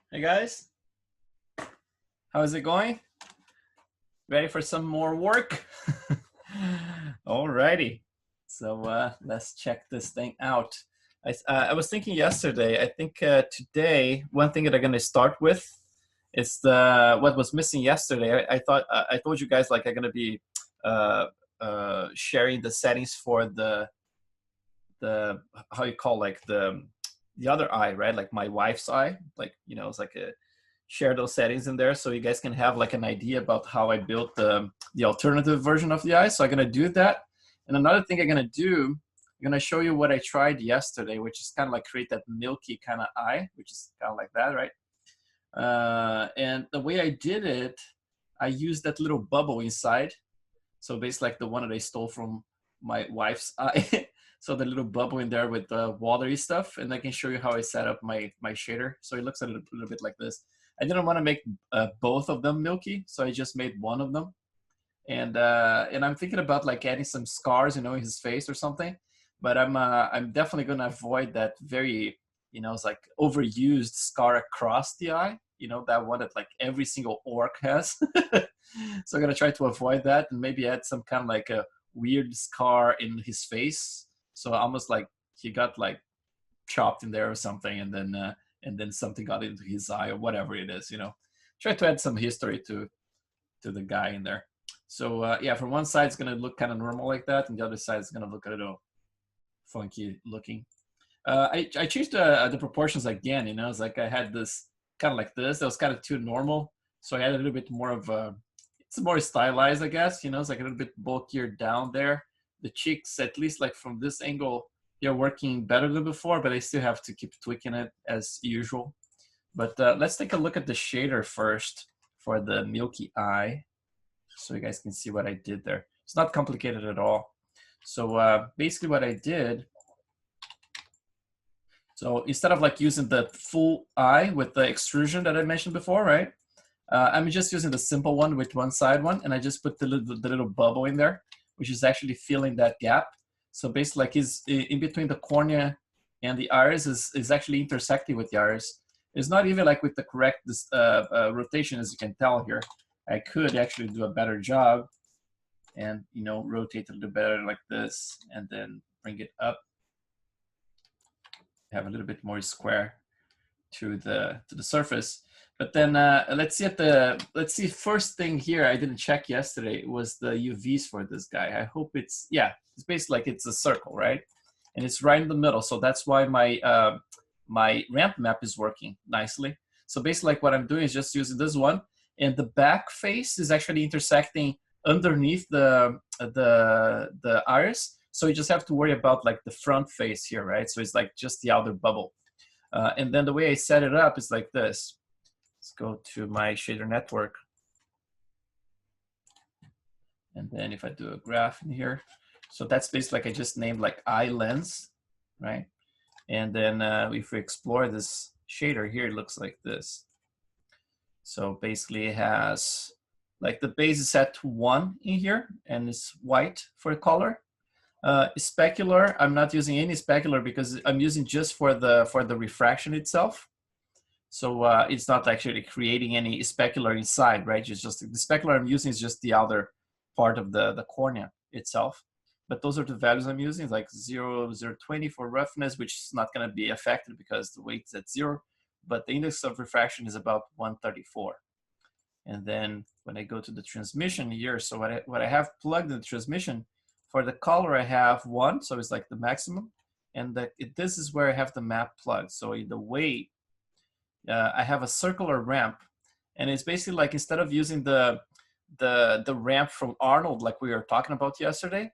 Hey guys, how is it going? Ready for some more work? Alrighty, so let's check this thing out. I was thinking yesterday. I think today one thing that I'm gonna start with is the what was missing yesterday. I thought I told you guys like I'm gonna be uh, sharing the settings for the how you call like the other eye, right? Like my wife's eye, like it's like a share those settings in there so you guys can have like an idea about how I built the alternative version of the eye. So I'm gonna do that. And another thing I'm gonna do, I'm gonna show you what I tried yesterday, which is kind of like create that milky kind of eye, which is kind of like that, right? And the way I did it, I used that little bubble inside. So basically like the one that I stole from my wife's eye. So the little bubble in there with the watery stuff, and I can show you how I set up my shader. So it looks a little bit like this. I didn't want to make both of them milky, so I just made one of them. And I'm thinking about like adding some scars, in his face or something. But I'm definitely gonna avoid that very, it's like overused scar across the eye. That one that like every single orc has. So I'm gonna try to avoid that and maybe add some kind of like a weird scar in his face. So almost like he got like chopped in there or something, and then something got into his eye or whatever it is. Try to add some history to the guy in there. So yeah, from one side it's gonna look kind of normal like that, and the other side is gonna look a little funky looking. I changed the proportions again. It's like I had this kind of like this. That was kind of too normal, so I had a little bit more of a. It's more stylized, I guess. It's like a little bit bulkier down there. The cheeks, at least like from this angle, they're working better than before, but I still have to keep tweaking it as usual. But let's take a look at the shader first for the milky eye, so you guys can see what I did there. It's not complicated at all. So basically what I did, so instead of like using the full eye with the extrusion that I mentioned before, right? I'm just using the simple one with one side one, and I just put the little bubble in there, which is actually filling that gap. So basically like is in between the cornea and the iris is actually intersecting with the iris. It's not even like with the correct rotation, as you can tell here. I could actually do a better job and rotate a little better like this, and then bring it up, have a little bit more square to the surface. But then let's see first thing here I didn't check yesterday was the UVs for this guy. I hope it's basically like it's a circle, right? And it's right in the middle, so that's why my my ramp map is working nicely. So basically like what I'm doing is just using this one, and the back face is actually intersecting underneath the iris. So you just have to worry about like the front face here, right? So it's like just the outer bubble. And then the way I set it up is like this. Let's go to my shader network. And then if I do a graph in here, so that's basically like I just named like eye lens, right? And then if we explore this shader here, it looks like this. So basically it has like the base is set to 1 in here, and it's white for color. Specular, I'm not using any specular because I'm using just for the refraction itself. So it's not actually creating any specular inside, right? It's just the specular I'm using is just the outer part of the cornea itself. But those are the values I'm using, like 0, 0.20 for roughness, which is not going to be affected because the weight's at 0. But the index of refraction is about 134. And then when I go to the transmission here, so what I have plugged in the transmission, for the color I have 1, so it's like the maximum. And this is where I have the map plugged. So in the weight, I have a circular ramp, and it's basically like instead of using the ramp from Arnold like we were talking about yesterday,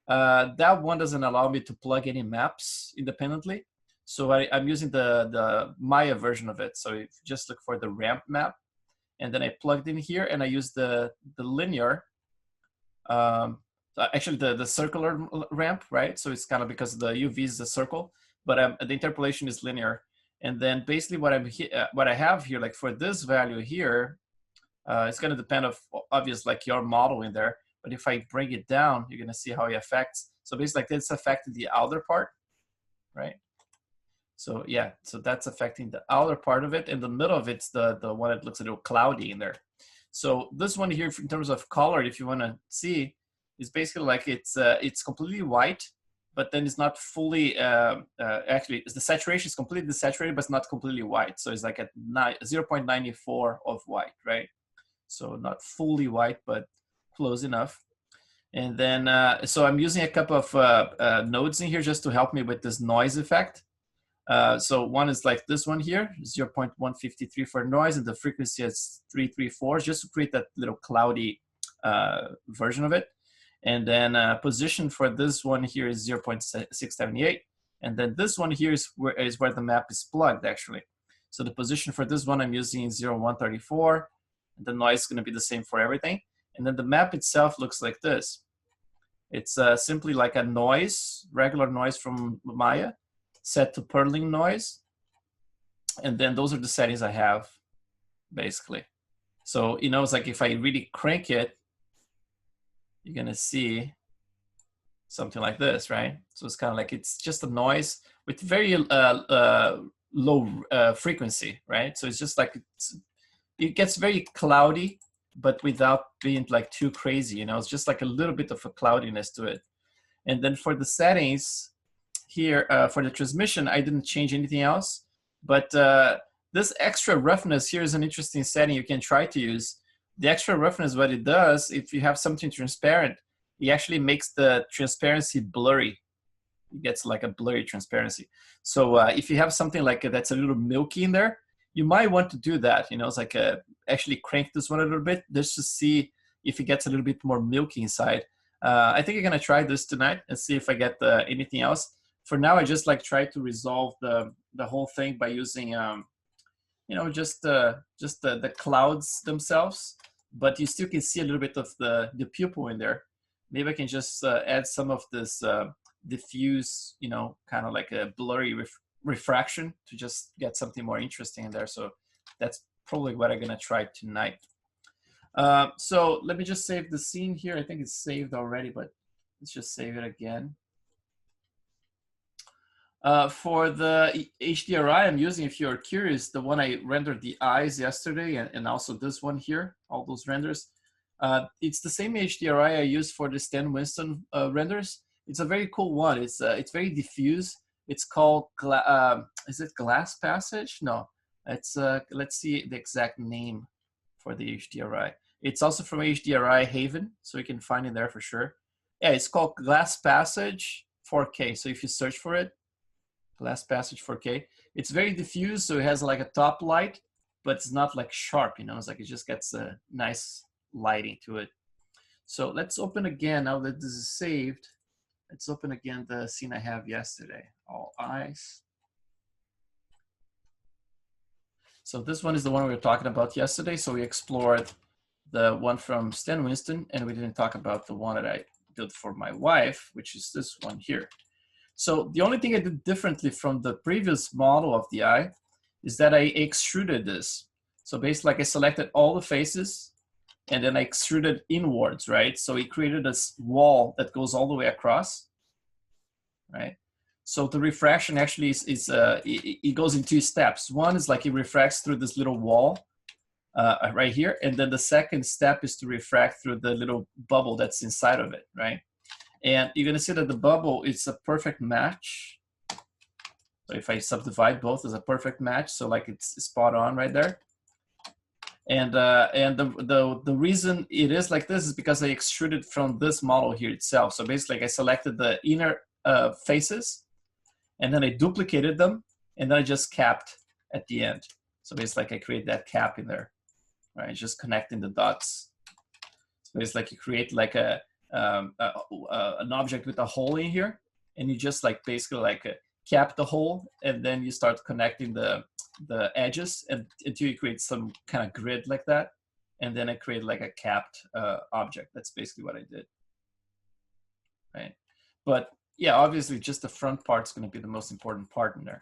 that one doesn't allow me to plug any maps independently. So I'm using the Maya version of it. So you just look for the ramp map, and then I plugged in here, and I use the linear, actually the circular ramp, right? So it's kind of because the UV is the circle, but the interpolation is linear. And then basically what I have here, like for this value here, it's going to depend of obviously like your model in there. But if I bring it down, you're going to see how it affects. So basically like it's affecting the outer part, right? So yeah, so that's affecting the outer part of it. In the middle of it's the one that looks a little cloudy in there. So this one here, in terms of color, if you want to see, is basically like it's completely white, but then it's not fully, actually, the saturation is completely desaturated, but it's not completely white. So it's like at 0.94 of white, right? So not fully white, but close enough. And then, so I'm using a couple of nodes in here just to help me with this noise effect. So one is like this one here, 0.153 for noise, and the frequency is 334, just to create that little cloudy version of it. And then position for this one here is 0.678. And then this one here is where the map is plugged, actually. So the position for this one I'm using 0.134. And the noise is going to be the same for everything. And then the map itself looks like this. It's simply like a noise, regular noise from Maya, set to purling noise. And then those are the settings I have, basically. So, you know, it's like if I really crank it, you're going to see something like this, right? So it's kind of like it's just a noise with very low frequency, right? So it's just like it gets very cloudy, but without being like too crazy, you know, it's just like a little bit of a cloudiness to it. And then for the settings here, for the transmission, I didn't change anything else, but this extra roughness here is an interesting setting you can try to use. The extra roughness, what it does, if you have something transparent, it actually makes the transparency blurry. It gets like a blurry transparency. So if you have something like that's a little milky in there, you might want to do that. You know, it's like actually crank this one a little bit just to see if it gets a little bit more milky inside. I think I'm gonna try this tonight and see if I get anything else. For now, I just like try to resolve the whole thing by using you know, just the clouds themselves, but you still can see a little bit of the pupil in there. Maybe I can just add some of this diffuse, you know, kind of like a blurry refraction to just get something more interesting in there. So that's probably what I'm gonna try tonight. So let me just save the scene here. I think it's saved already, but let's just save it again. For the HDRI I'm using, if you're curious, the one I rendered the eyes yesterday and also this one here, all those renders, it's the same HDRI I used for the Stan Winston renders. It's a very cool one. It's very diffuse. It's called, is it Glass Passage? No, it's, let's see the exact name for the HDRI. It's also from HDRI Haven, so you can find it there for sure. Yeah, it's called Glass Passage 4K. So if you search for it, Glass Passage 4K, it's very diffuse, so it has like a top light, but it's not like sharp, you know, it's like it just gets a nice lighting to it. So let's open again, now that this is saved, let's open again the scene I have yesterday, all eyes. So this one is the one we were talking about yesterday. So we explored the one from Stan Winston, and we didn't talk about the one that I did for my wife, which is this one here. So the only thing I did differently from the previous model of the eye is that I extruded this. So basically, like I selected all the faces and then I extruded inwards, right? So it created this wall that goes all the way across, right? So the refraction actually it goes in two steps. One is like it refracts through this little wall right here. And then the second step is to refract through the little bubble that's inside of it, right? And you're gonna see that the bubble is a perfect match. So if I subdivide both, it's a perfect match. So like it's spot on right there. And the reason it is like this is because I extruded from this model here itself. So basically, like I selected the inner faces, and then I duplicated them, and then I just capped at the end. So basically, like I create that cap in there, right? Just connecting the dots. So it's like you create like an object with a hole in here, and you just like basically like cap the hole, and then you start connecting the edges until you create some kind of grid like that, and then I create like a capped object. That's basically what I did, right? But yeah, obviously just the front part's going to be the most important part in there.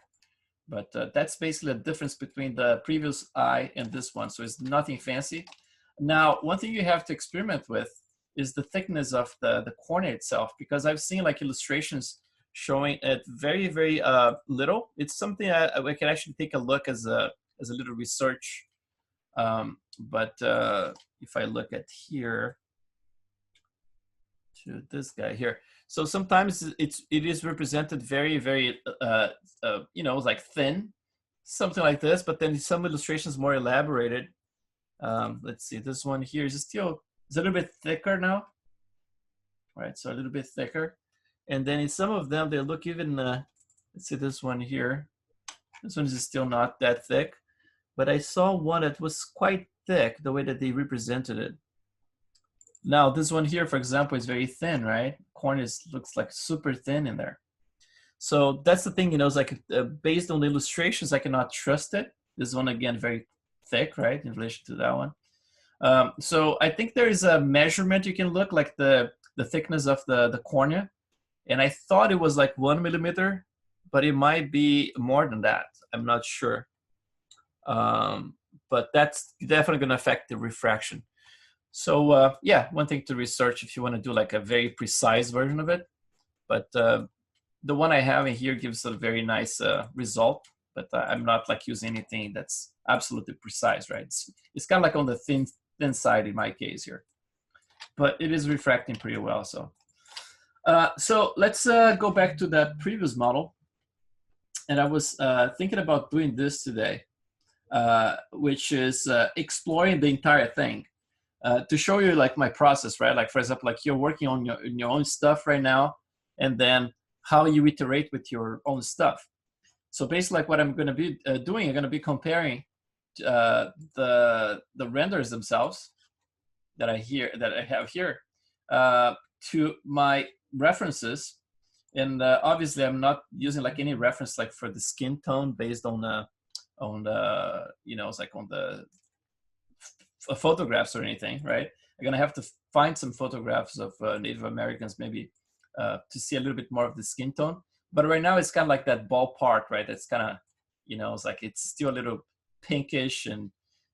But that's basically the difference between the previous eye and this one. So it's nothing fancy. Now, one thing you have to experiment with is the thickness of the cornea itself, because I've seen like illustrations showing it very, very little. It's something I can actually take a look as a little research. But if I look at here to this guy here, so sometimes it is represented very, very you know, like thin, something like this. But then some illustrations more elaborated. Let's see, this one here is still a little bit thicker now. Right, so a little bit thicker. And then in some of them, they look even, let's see this one here. This one is still not that thick, but I saw one that was quite thick, the way that they represented it. Now, this one here, for example, is very thin, right? Corn looks like super thin in there. So that's the thing, you know, it's like based on the illustrations, I cannot trust it. This one, again, very thick, right, in relation to that one. So I think there is a measurement you can look, like the thickness of the cornea. And I thought it was like 1 millimeter, but it might be more than that. I'm not sure. But that's definitely going to affect the refraction. So yeah, one thing to research if you want to do like a very precise version of it. But the one I have in here gives a very nice result. But I'm not like using anything that's absolutely precise, right? It's kind of like on the thin side in my case here. But it is refracting pretty well. So let's go back to that previous model. And I was thinking about doing this today, which is exploring the entire thing to show you like my process, right? Like for example, like you're working on your own stuff right now, and then how you iterate with your own stuff. So basically like what I'm going to be doing, I'm going to be comparing the renders themselves that I have here to my references. And obviously I'm not using like any reference like for the skin tone based on the you know, it's like on the photographs or anything, right? I'm gonna have to find some photographs of Native Americans maybe to see a little bit more of the skin tone. But right now it's kind of like that ballpark, right? It's kind of, you know, it's like it's still a little pinkish, and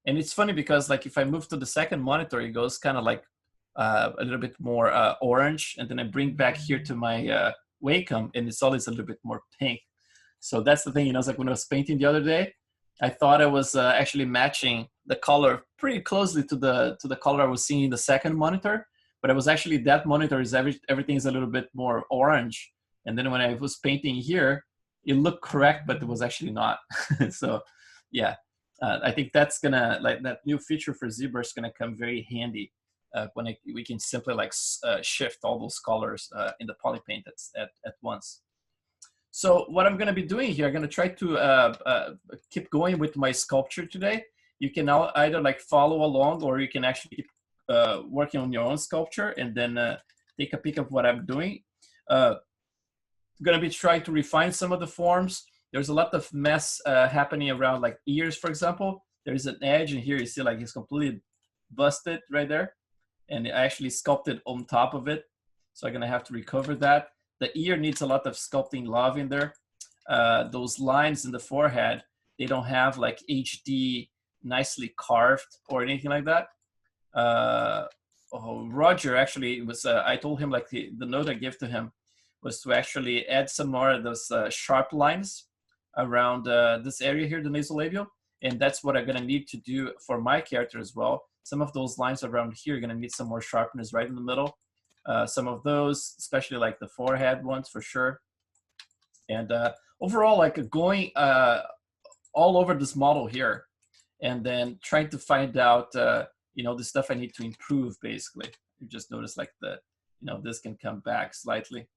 it's funny because like if I move to the second monitor, it goes kind of like a little bit more orange, and then I bring back here to my Wacom, and it's always a little bit more pink. So that's the thing, you know, it's like when I was painting the other day, I thought I was actually matching the color pretty closely to the color I was seeing in the second monitor, but it was actually that monitor is everything is a little bit more orange. And then when I was painting here, it looked correct, but it was actually not. So yeah, I think that's gonna, like that new feature for ZBrush is gonna come very handy when we can simply like shift all those colors in the polypaint at once. So what I'm going to be doing here, I'm going to try to keep going with my sculpture today. You can now either like follow along, or you can actually keep working on your own sculpture and then take a peek of what I'm doing. I'm going to be trying to refine some of the forms. There's a lot of mess happening around like ears, for example. There's an edge, and here you see like it's completely busted right there. And I actually sculpted on top of it. So I'm going to have to recover that. The ear needs a lot of sculpting love in there. Those lines in the forehead, they don't have like HD nicely carved or anything like that. Roger actually was, I told him like the note I gave to him was to actually add some more of those sharp lines around this area here, the nasolabial. And that's what I'm going to need to do for my character as well. Some of those lines around here are going to need some more sharpness right in the middle. Some of those, especially like the forehead ones for sure. And overall, like going all over this model here, and then trying to find out, you know, the stuff I need to improve, basically. You just notice like you know, this can come back slightly.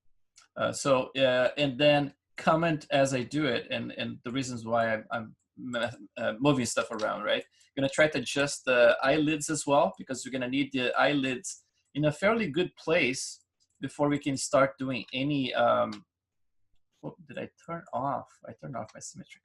And then comment as I do it, and the reasons why I'm moving stuff around, right? I'm gonna try to adjust the eyelids as well, because you're gonna need the eyelids in a fairly good place before we can start doing any, what did I turn off? I turned off my symmetry.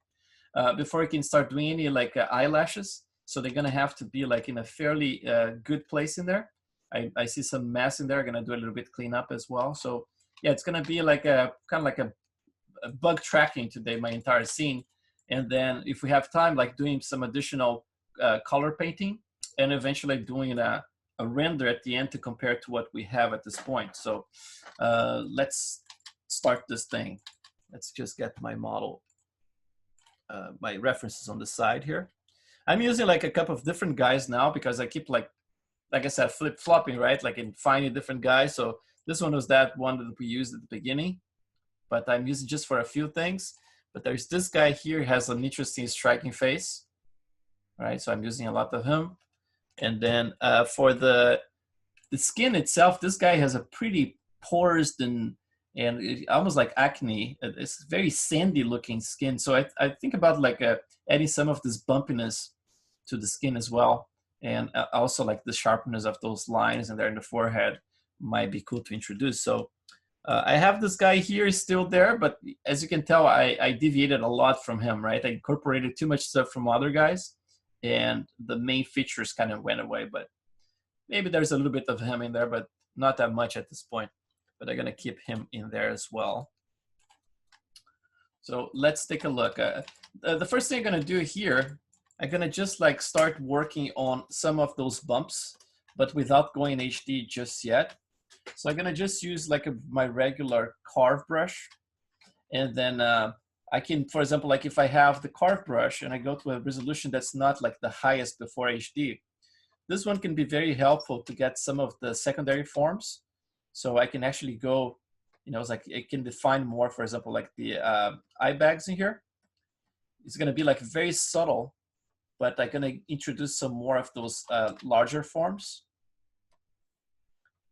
Before we can start doing any like eyelashes. So they're gonna have to be like in a fairly good place in there. I see some mess in there. I'm gonna do a little bit cleanup as well. So yeah, it's gonna be like a kind of like a bug tracking today, my entire scene. And then if we have time, like doing some additional color painting, and eventually doing a render at the end to compare to what we have at this point. So let's start this thing. Let's just get my model, my references on the side here. I'm using like a couple of different guys now because I keep like I said, flip-flopping, right? Like in finding different guys. So this one was that one that we used at the beginning, but I'm using just for a few things. But there's this guy here has an interesting striking face, right? So I'm using a lot of him. And then for the skin itself, this guy has a pretty porous and almost like acne. It's very sandy looking skin. So I think about like adding some of this bumpiness to the skin as well. And also like the sharpness of those lines and there in the forehead might be cool to introduce. So I have this guy here still there, but as you can tell, I deviated a lot from him, right? I incorporated too much stuff from other guys and the main features kind of went away, but maybe there's a little bit of him in there, but not that much at this point. But I'm gonna keep him in there as well. So let's take a look. The first thing I'm gonna do here, I'm gonna just like start working on some of those bumps, but without going HD just yet. So I'm gonna just use like my regular carve brush. And then I can, for example, like if I have the carve brush and I go to a resolution that's not like the highest before HD, this one can be very helpful to get some of the secondary forms. So I can actually go, you know, it's like it can define more, for example, like the eye bags in here. It's gonna be like very subtle, but I'm gonna introduce some more of those larger forms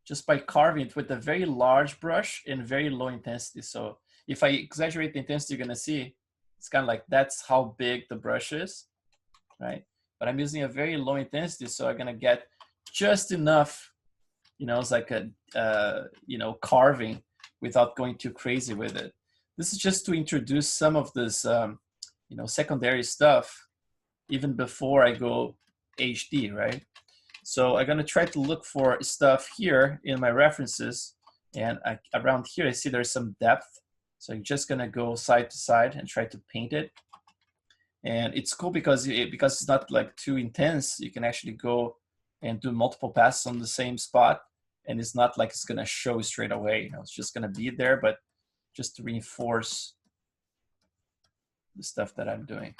just by carving it with a very large brush and very low intensity. So if I exaggerate the intensity, you're gonna see it's kind of like that's how big the brush is, right? But I'm using a very low intensity, so I'm gonna get just enough, you know, it's like a, you know, carving without going too crazy with it. This is just to introduce some of this, you know, secondary stuff even before I go HD, right? So I'm gonna try to look for stuff here in my references, and around here I see there's some depth. So I'm just gonna go side to side and try to paint it. And it's cool because it's not like too intense. You can actually go and do multiple passes on the same spot, and it's not like it's gonna show straight away. You know, it's just gonna be there, but just to reinforce the stuff that I'm doing,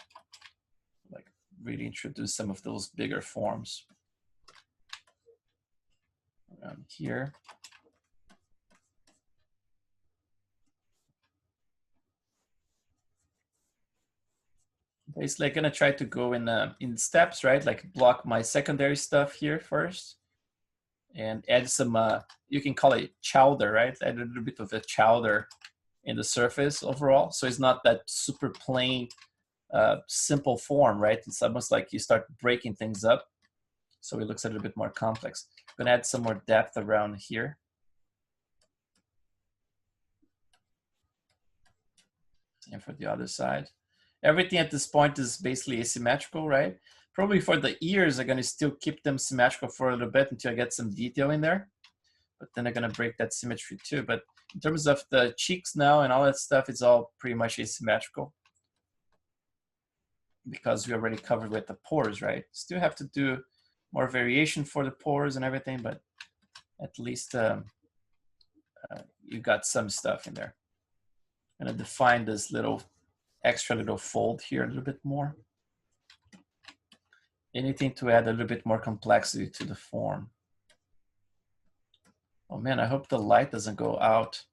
like really introduce some of those bigger forms around here. Basically, I'm gonna try to go in steps, right? Like block my secondary stuff here first, and add some. You can call it chowder, right? Add a little bit of a chowder in the surface overall, so it's not that super plain, simple form, right? It's almost like you start breaking things up, so it looks a little bit more complex. I'm gonna add some more depth around here. And for the other side. Everything at this point is basically asymmetrical, right? Probably for the ears, I'm gonna still keep them symmetrical for a little bit until I get some detail in there. But then I'm gonna break that symmetry too. But in terms of the cheeks now and all that stuff, it's all pretty much asymmetrical because we already covered with the pores, right? Still have to do more variation for the pores and everything, but at least you got some stuff in there. I'm gonna define this little extra little fold here a little bit more. Anything to add a little bit more complexity to the form. Oh man, I hope the light doesn't go out.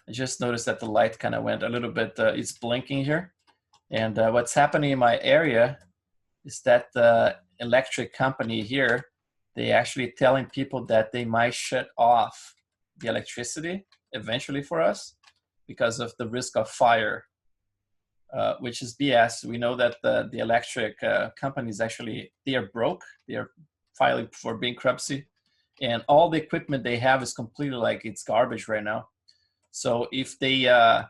I just noticed that the light kind of went a little bit, it's blinking here. And what's happening in my area is that the electric company here, they actually telling people that they might shut off the electricity eventually for us because of the risk of fire. Which is BS. We know that the electric companies actually, they are broke. They are filing for bankruptcy. And all the equipment they have is completely like it's garbage right now. So if they are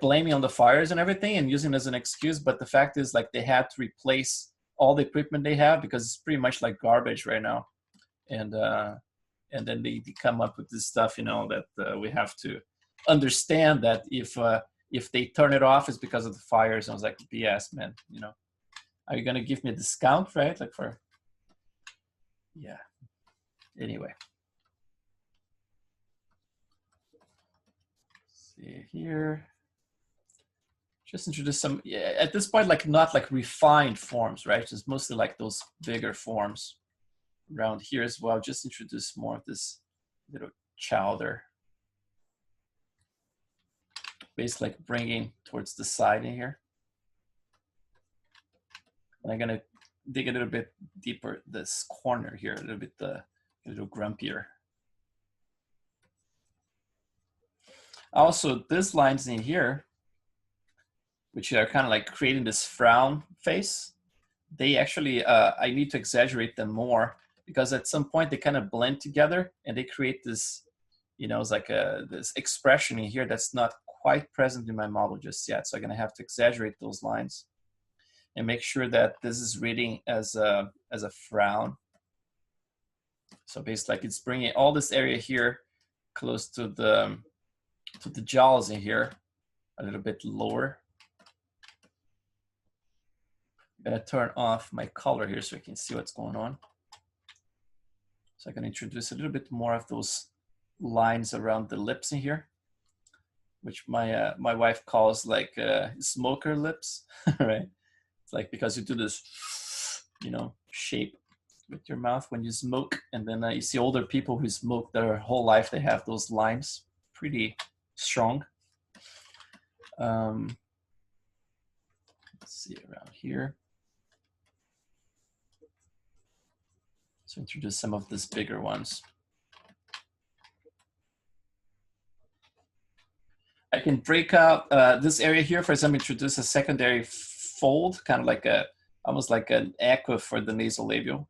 blaming on the fires and everything and using it as an excuse, but the fact is like they had to replace all the equipment they have because it's pretty much like garbage right now. And then they come up with this stuff, you know, that we have to understand that if they turn it off, it's because of the fires. And I was like, BS, man, you know, are you gonna give me a discount, right? Like for, yeah, anyway. see here. Just introduce some, yeah, at this point, like not like refined forms, right? Just mostly like those bigger forms around here as well. Just introduce more of this little chowder. Basically like bringing towards the side in here. And I'm gonna dig a little bit deeper this corner here, a little grumpier. Also, these lines in here, which are kind of like creating this frown face, they actually, I need to exaggerate them more because at some point they kind of blend together and they create this, you know, it's like this expression in here that's not quite present in my model just yet. So I'm gonna have to exaggerate those lines and make sure that this is reading as a frown. So basically like it's bringing all this area here close to the jaws in here, a little bit lower. I'm gonna turn off my color here so I can see what's going on. So I can introduce a little bit more of those lines around the lips in here, which my my wife calls like smoker lips, right? It's like because you do this, you know, shape with your mouth when you smoke, and then you see older people who smoke their whole life, they have those lines pretty strong. Let's see around here. So introduce some of these bigger ones. I can break out this area here, for example, introduce a secondary fold, kind of like almost like an echo for the nasolabial.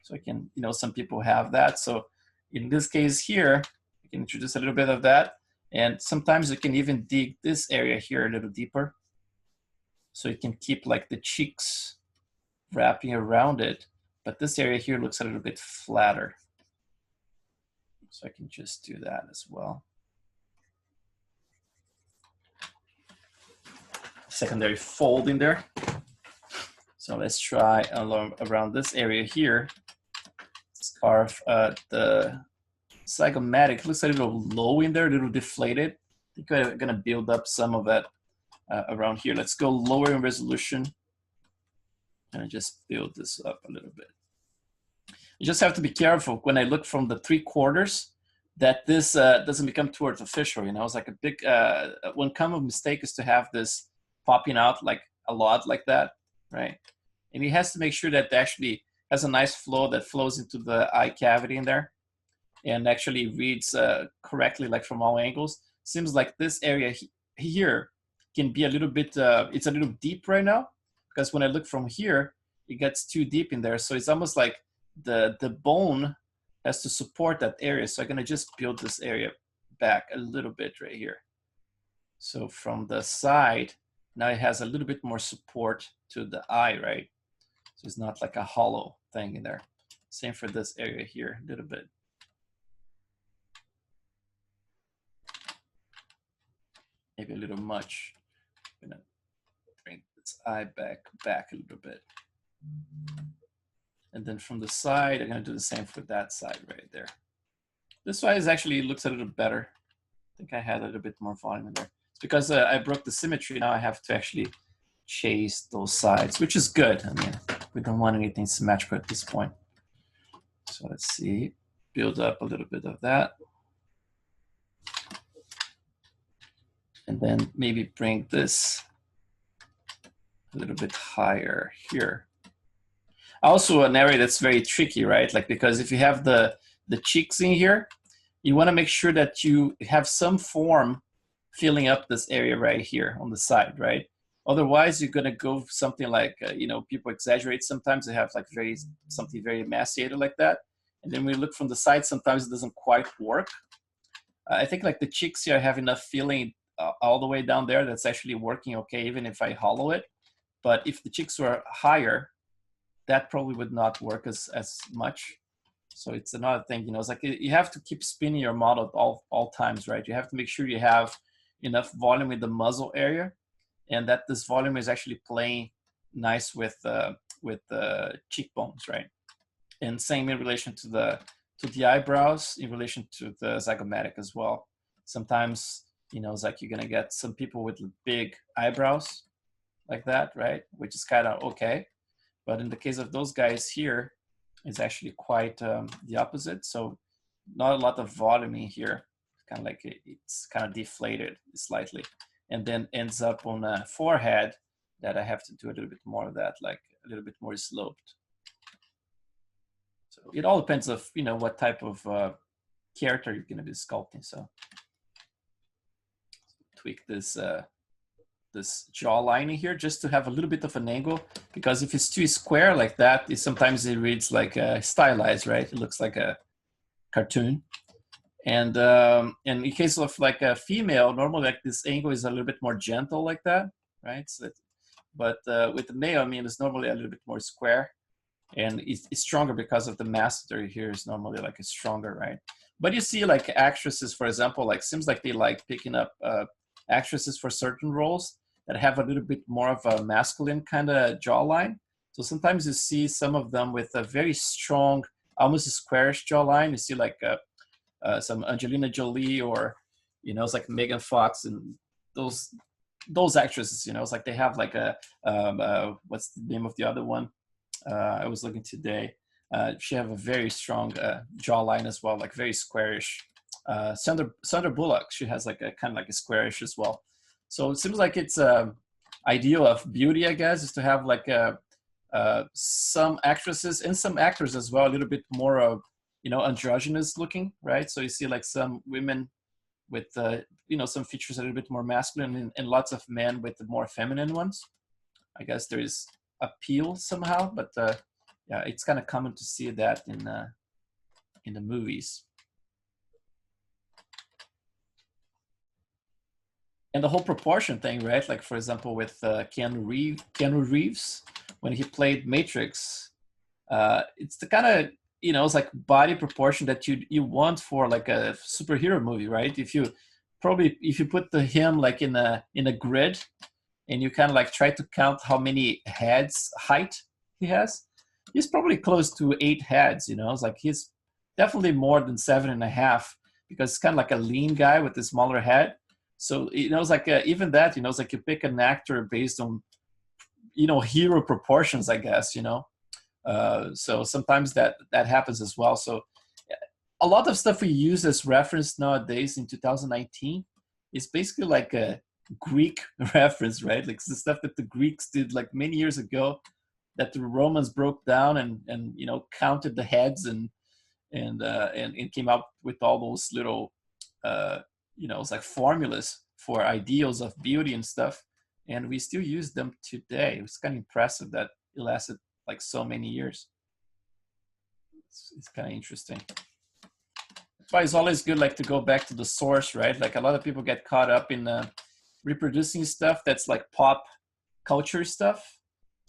So I can, you know, some people have that. So in this case here, you can introduce a little bit of that. And sometimes you can even dig this area here a little deeper. So you can keep like the cheeks wrapping around it. But this area here looks a little bit flatter. So I can just do that as well. Secondary fold in there. So let's try around this area here. Let's carve the zygomatic. It looks a little low in there, a little deflated. I think I'm gonna build up some of that around here. Let's go lower in resolution and just build this up a little bit. You just have to be careful when I look from the 3/4 that this doesn't become too artificial. You know, it's like a big, one common mistake is to have this popping out like a lot like that, right? And it has to make sure that it actually has a nice flow that flows into the eye cavity in there and actually reads correctly, like from all angles. Seems like this area here can be a little bit, it's a little deep right now because when I look from here, it gets too deep in there. So it's almost like the bone has to support that area. So I'm gonna just build this area back a little bit right here. So from the side, now it has a little bit more support to the eye, right? So it's not like a hollow thing in there. Same for this area here, a little bit. Maybe a little much. I'm gonna bring this eye back a little bit. And then from the side, I'm gonna do the same for that side right there. This side is actually looks a little better. I think I had a little bit more volume in there. It's because I broke the symmetry. Now I have to actually chase those sides, which is good. I mean, we don't want anything symmetrical at this point. So let's see, build up a little bit of that. And then maybe bring this a little bit higher here. Also an area that's very tricky, right? Like, because if you have the cheeks in here, you want to make sure that you have some form filling up this area right here on the side, right? Otherwise, you're going to go something like, you know, people exaggerate sometimes. They have like something very emaciated like that. And then we look from the side, sometimes it doesn't quite work. I think like the cheeks here have enough filling all the way down there that's actually working okay, even if I hollow it. But if the cheeks were higher, that probably would not work as much. So it's another thing, you know, it's like you have to keep spinning your model at all times, right? You have to make sure you have enough volume in the muzzle area and that this volume is actually playing nice with the cheekbones, right? And same in relation to the eyebrows, in relation to the zygomatic as well. Sometimes you know, it's like you're gonna get some people with big eyebrows like that, right? Which is kind of okay. But in the case of those guys here, it's actually quite the opposite. So not a lot of volume in here. Kind of like it's kind of deflated slightly, and then ends up on a forehead that I have to do a little bit more of that, like a little bit more sloped. So it all depends of, you know, what type of character you're going to be sculpting. So tweak this this jawline here just to have a little bit of an angle, because if it's too square like that, sometimes it reads like stylized, right? It looks like a cartoon. And in case of like a female, normally like this angle is a little bit more gentle like that, right? So but with the male, I mean, it's normally a little bit more square, and it's stronger because of the masseter here is normally like a stronger, right? But you see like actresses, for example, like seems like they like picking up actresses for certain roles that have a little bit more of a masculine kind of jawline. So sometimes you see some of them with a very strong, almost a squarish jawline. You see like some Angelina Jolie, or, you know, it's like Megan Fox and those actresses, you know, it's like they have like a what's the name of the other one? I was looking today. She have a very strong jawline as well, like very squarish. Sandra Bullock, she has like a kind of like a squarish as well. So it seems like it's ideal of beauty, I guess, is to have like some actresses and some actors as well, a little bit more of, you know, androgynous looking, right? So you see like some women with you know, some features a little bit more masculine, and lots of men with the more feminine ones. I guess there is appeal somehow, but yeah, it's kind of common to see that in the movies. And the whole proportion thing, right? Like for example, with Keanu Reeves, when he played Matrix, it's the kind of, you know, it's like body proportion that you want for like a superhero movie, right? If you put him like in a grid, and you kind of like try to count how many heads height he has, he's probably close to 8 heads, you know. It's like he's definitely more than 7.5, because it's kind of like a lean guy with a smaller head. So, you know, it's like even that, you know, it's like you pick an actor based on, you know, hero proportions, I guess, you know. So sometimes that happens as well. So a lot of stuff we use as reference nowadays in 2019 is basically like a Greek reference, right? Like the stuff that the Greeks did like many years ago, that the Romans broke down and you know, counted the heads and came up with all those little you know, it's like formulas for ideals of beauty and stuff, and we still use them today. It's kind of impressive that it lasted like so many years. It's kind of interesting. That's why it's always good like to go back to the source, right? Like a lot of people get caught up in reproducing stuff that's like pop culture stuff,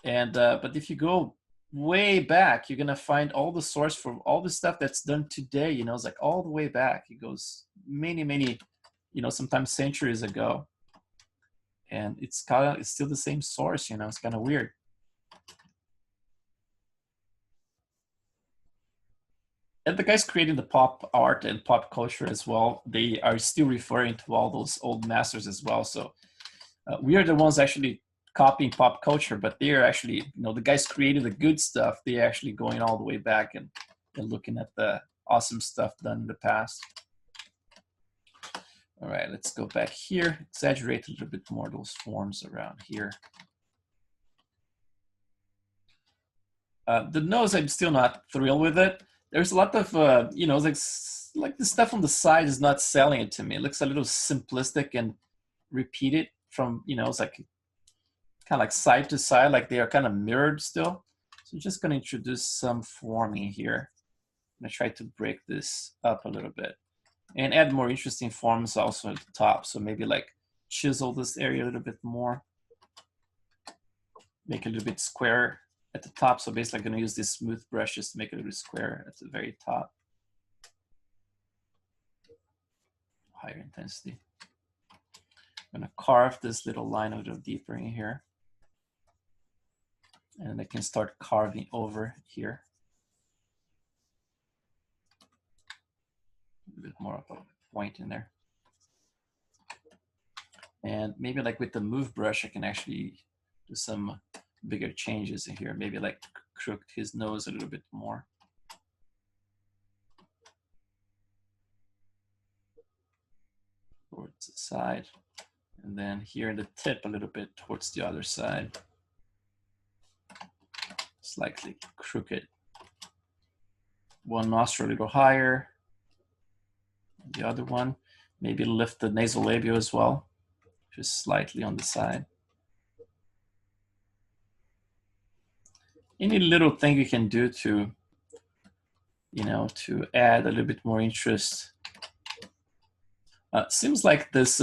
and but if you go way back, you're gonna find all the source for all the stuff that's done today. You know, it's like all the way back. It goes many, you know, sometimes centuries ago, and it's still the same source. You know, it's kind of weird. And the guys creating the pop art and pop culture as well, they are still referring to all those old masters as well. So we are the ones actually copying pop culture, but they are actually, you know, the guys created the good stuff. They're actually going all the way back and looking at the awesome stuff done in the past. All right, let's go back here, exaggerate a little bit more those forms around here. The nose, I'm still not thrilled with it. There's a lot of, you know, like the stuff on the side is not selling it to me. It looks a little simplistic and repeated from, you know, it's like kind of like side to side, like they are kind of mirrored still. So I'm just going to introduce some forming here. I'm going to try to break this up a little bit and add more interesting forms also at the top. So maybe like chisel this area a little bit more, make it a little bit square at the top. So basically I'm going to use these smooth brushes to make it a little square at the very top. Higher intensity. I'm going to carve this little line a little deeper in here. And I can start carving over here. A bit more of a point in there. And maybe like with the move brush, I can actually do some bigger changes in here. Maybe like crook his nose a little bit more. Towards the side. And then here in the tip a little bit towards the other side. Slightly crooked. One nostril a little higher. The other one, maybe lift the nasolabial as well, just slightly on the side. Any little thing you can do to, you know, to add a little bit more interest. Seems like this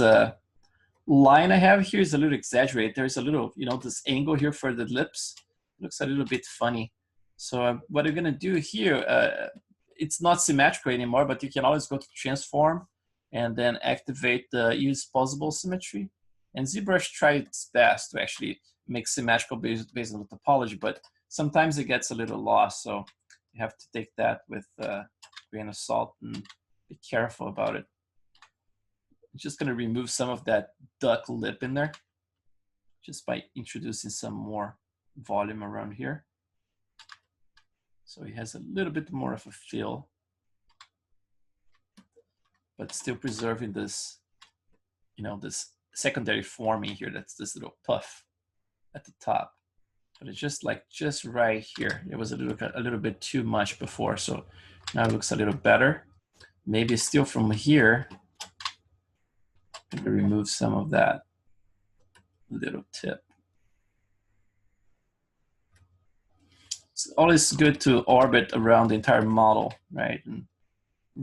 line I have here is a little exaggerated. There's a little, you know, this angle here for the lips looks a little bit funny. So what I'm gonna do here, it's not symmetrical anymore, but you can always go to transform and then activate the use possible symmetry. And ZBrush tries its best to actually make symmetrical based on the topology, but sometimes it gets a little lost. So you have to take that with a grain of salt and be careful about it. I'm just gonna remove some of that duck lip in there just by introducing some more volume around here. So he has a little bit more of a feel, but still preserving this, you know, this secondary forming here. That's this little puff at the top. But it's just like just right here. It was a little bit too much before, so now it looks a little better. Maybe still from here, I'm gonna remove some of that little tip. It's always good to orbit around the entire model, right? And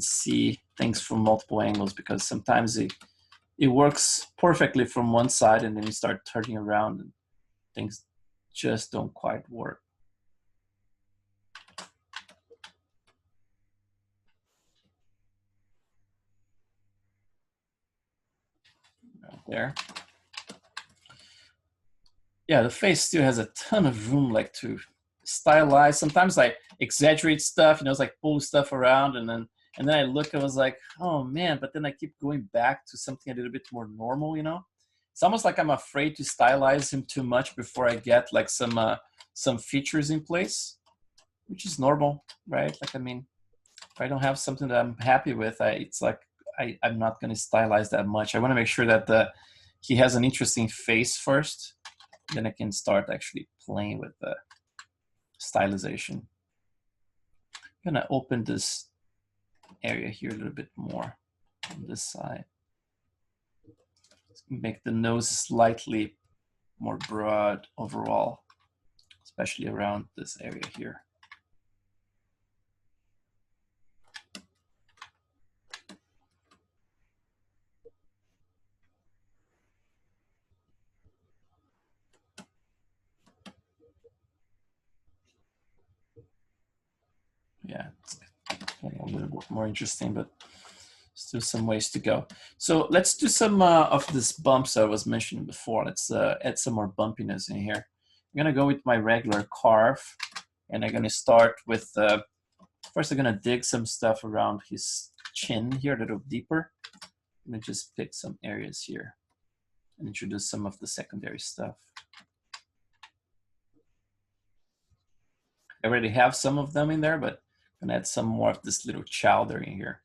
see things from multiple angles, because sometimes it works perfectly from one side and then you start turning around and things just don't quite work. Right there. Yeah, the face still has a ton of room like to stylize. Sometimes I exaggerate stuff, you know, it's like pull stuff around and then I look, I was like, oh man, but then I keep going back to something a little bit more normal, you know? It's almost like I'm afraid to stylize him too much before I get like some features in place, which is normal, right? Like, I mean, if I don't have something that I'm happy with, it's like I'm not gonna stylize that much. I wanna make sure that he has an interesting face first, then I can start actually playing with the stylization. I'm gonna open this area here a little bit more on this side. Make the nose slightly more broad overall, especially around this area here. Yeah, it's getting a little bit more interesting, but still some ways to go. So let's do some of this bumps I was mentioning before. Let's add some more bumpiness in here. I'm gonna go with my regular carve, and I'm gonna start with, first I'm gonna dig some stuff around his chin here a little deeper. I'm gonna just pick some areas here and introduce some of the secondary stuff. I already have some of them in there, but I'm gonna add some more of this little chowder in here.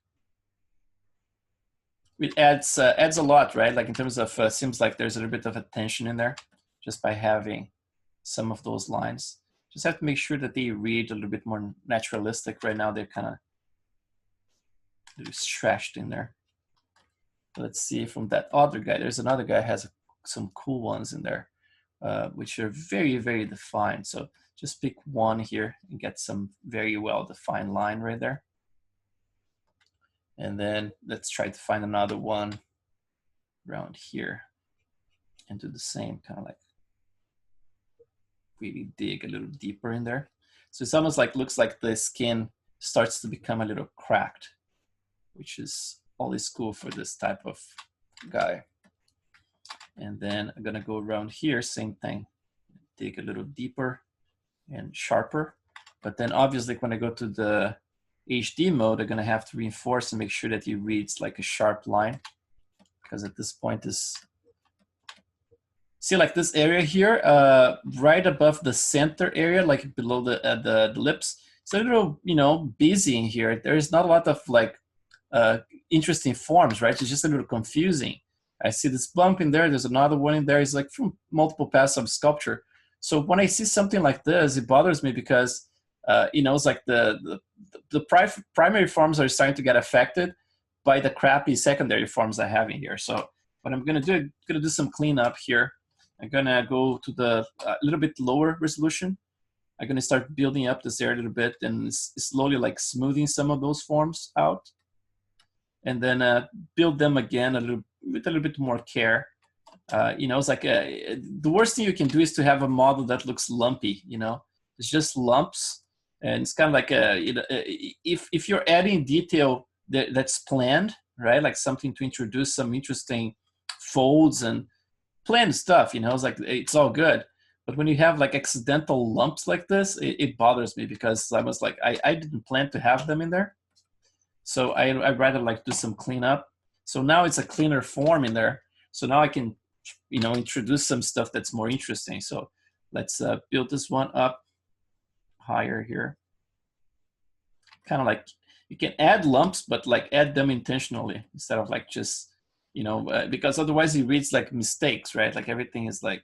It adds a lot, right? Like in terms of, seems like there's a little bit of a tension in there just by having some of those lines. Just have to make sure that they read a little bit more naturalistic. Right now they're kind of stretched in there. Let's see from that other guy. There's another guy has some cool ones in there, which are very, very defined. So just pick one here and get some very well defined line right there. And then let's try to find another one around here and do the same, kind of like really dig a little deeper in there. So it's almost like, looks like the skin starts to become a little cracked, which is always cool for this type of guy. And then I'm gonna go around here, same thing, dig a little deeper and sharper. But then obviously when I go to the HD mode, I'm gonna have to reinforce and make sure that he reads like a sharp line, because at this point see like this area here, right above the center area, like below the lips. It's a little, you know, busy in here. There's not a lot of like interesting forms, right? It's just a little confusing. I see this bump in there. There's another one in there. It's like from multiple paths of sculpture. So when I see something like this, it bothers me because you know, it's like the primary forms are starting to get affected by the crappy secondary forms I have in here. So what I'm gonna do, I'm gonna do some cleanup here. I'm gonna go to the little bit lower resolution. I'm gonna start building up this area a little bit and slowly like smoothing some of those forms out. And then build them again with a little bit more care. You know, it's like the worst thing you can do is to have a model that looks lumpy. You know, it's just lumps, and it's kind of like you know, if you're adding detail that's planned, right? Like something to introduce some interesting folds and planned stuff. You know, it's like it's all good. But when you have like accidental lumps like this, it bothers me because I was like, I didn't plan to have them in there. So I'd rather like do some cleanup. So now it's a cleaner form in there. So now I can, you know, introduce some stuff that's more interesting. So let's build this one up higher here. Kind of like you can add lumps, but like add them intentionally instead of like just, you know, because otherwise it reads like mistakes, right? Like everything is like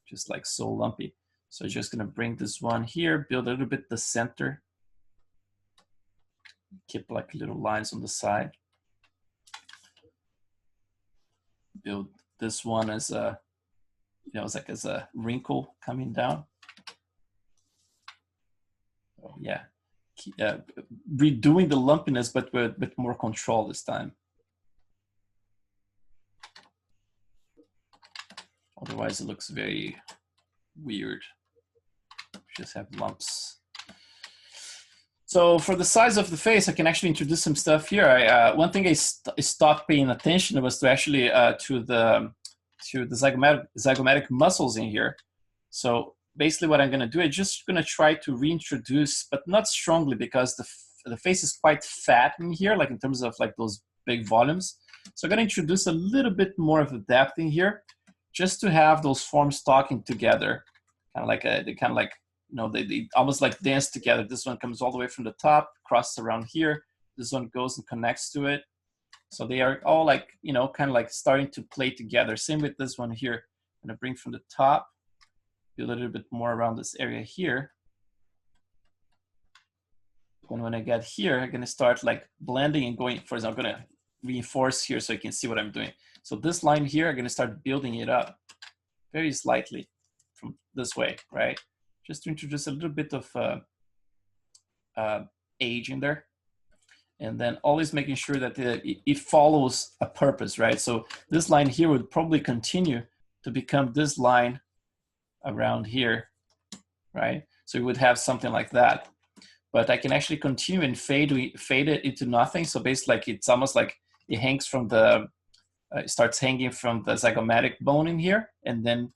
just like so lumpy. So just gonna bring this one here, build a little bit the center. Keep like little lines on the side. Build this one as a, you know, it's like as a wrinkle coming down. Oh, yeah, redoing the lumpiness, but with more control this time. Otherwise, it looks very weird. Just have lumps. So for the size of the face, I can actually introduce some stuff here. One thing I stopped paying attention was to actually to the zygomatic muscles in here. So basically what I'm going to do, I'm just going to try to reintroduce, but not strongly because the face is quite fat in here, like in terms of like those big volumes. So I'm going to introduce a little bit more of the depth in here just to have those forms talking together. Kind of like they kind of like, you know, they almost like dance together. This one comes all the way from the top, crosses around here. This one goes and connects to it. So they are all like, you know, kind of like starting to play together. Same with this one here. I'm gonna bring from the top, build a little bit more around this area here. And when I get here, I'm gonna start like blending and going, for example, I'm gonna reinforce here so you can see what I'm doing. So this line here, I'm gonna start building it up very slightly from this way, right? Just to introduce a little bit of age in there. And then always making sure that it follows a purpose, right? So this line here would probably continue to become this line around here, right? So we would have something like that. But I can actually continue and fade it into nothing. So basically like it's almost like it hangs from the, it starts hanging from the zygomatic bone in here. And then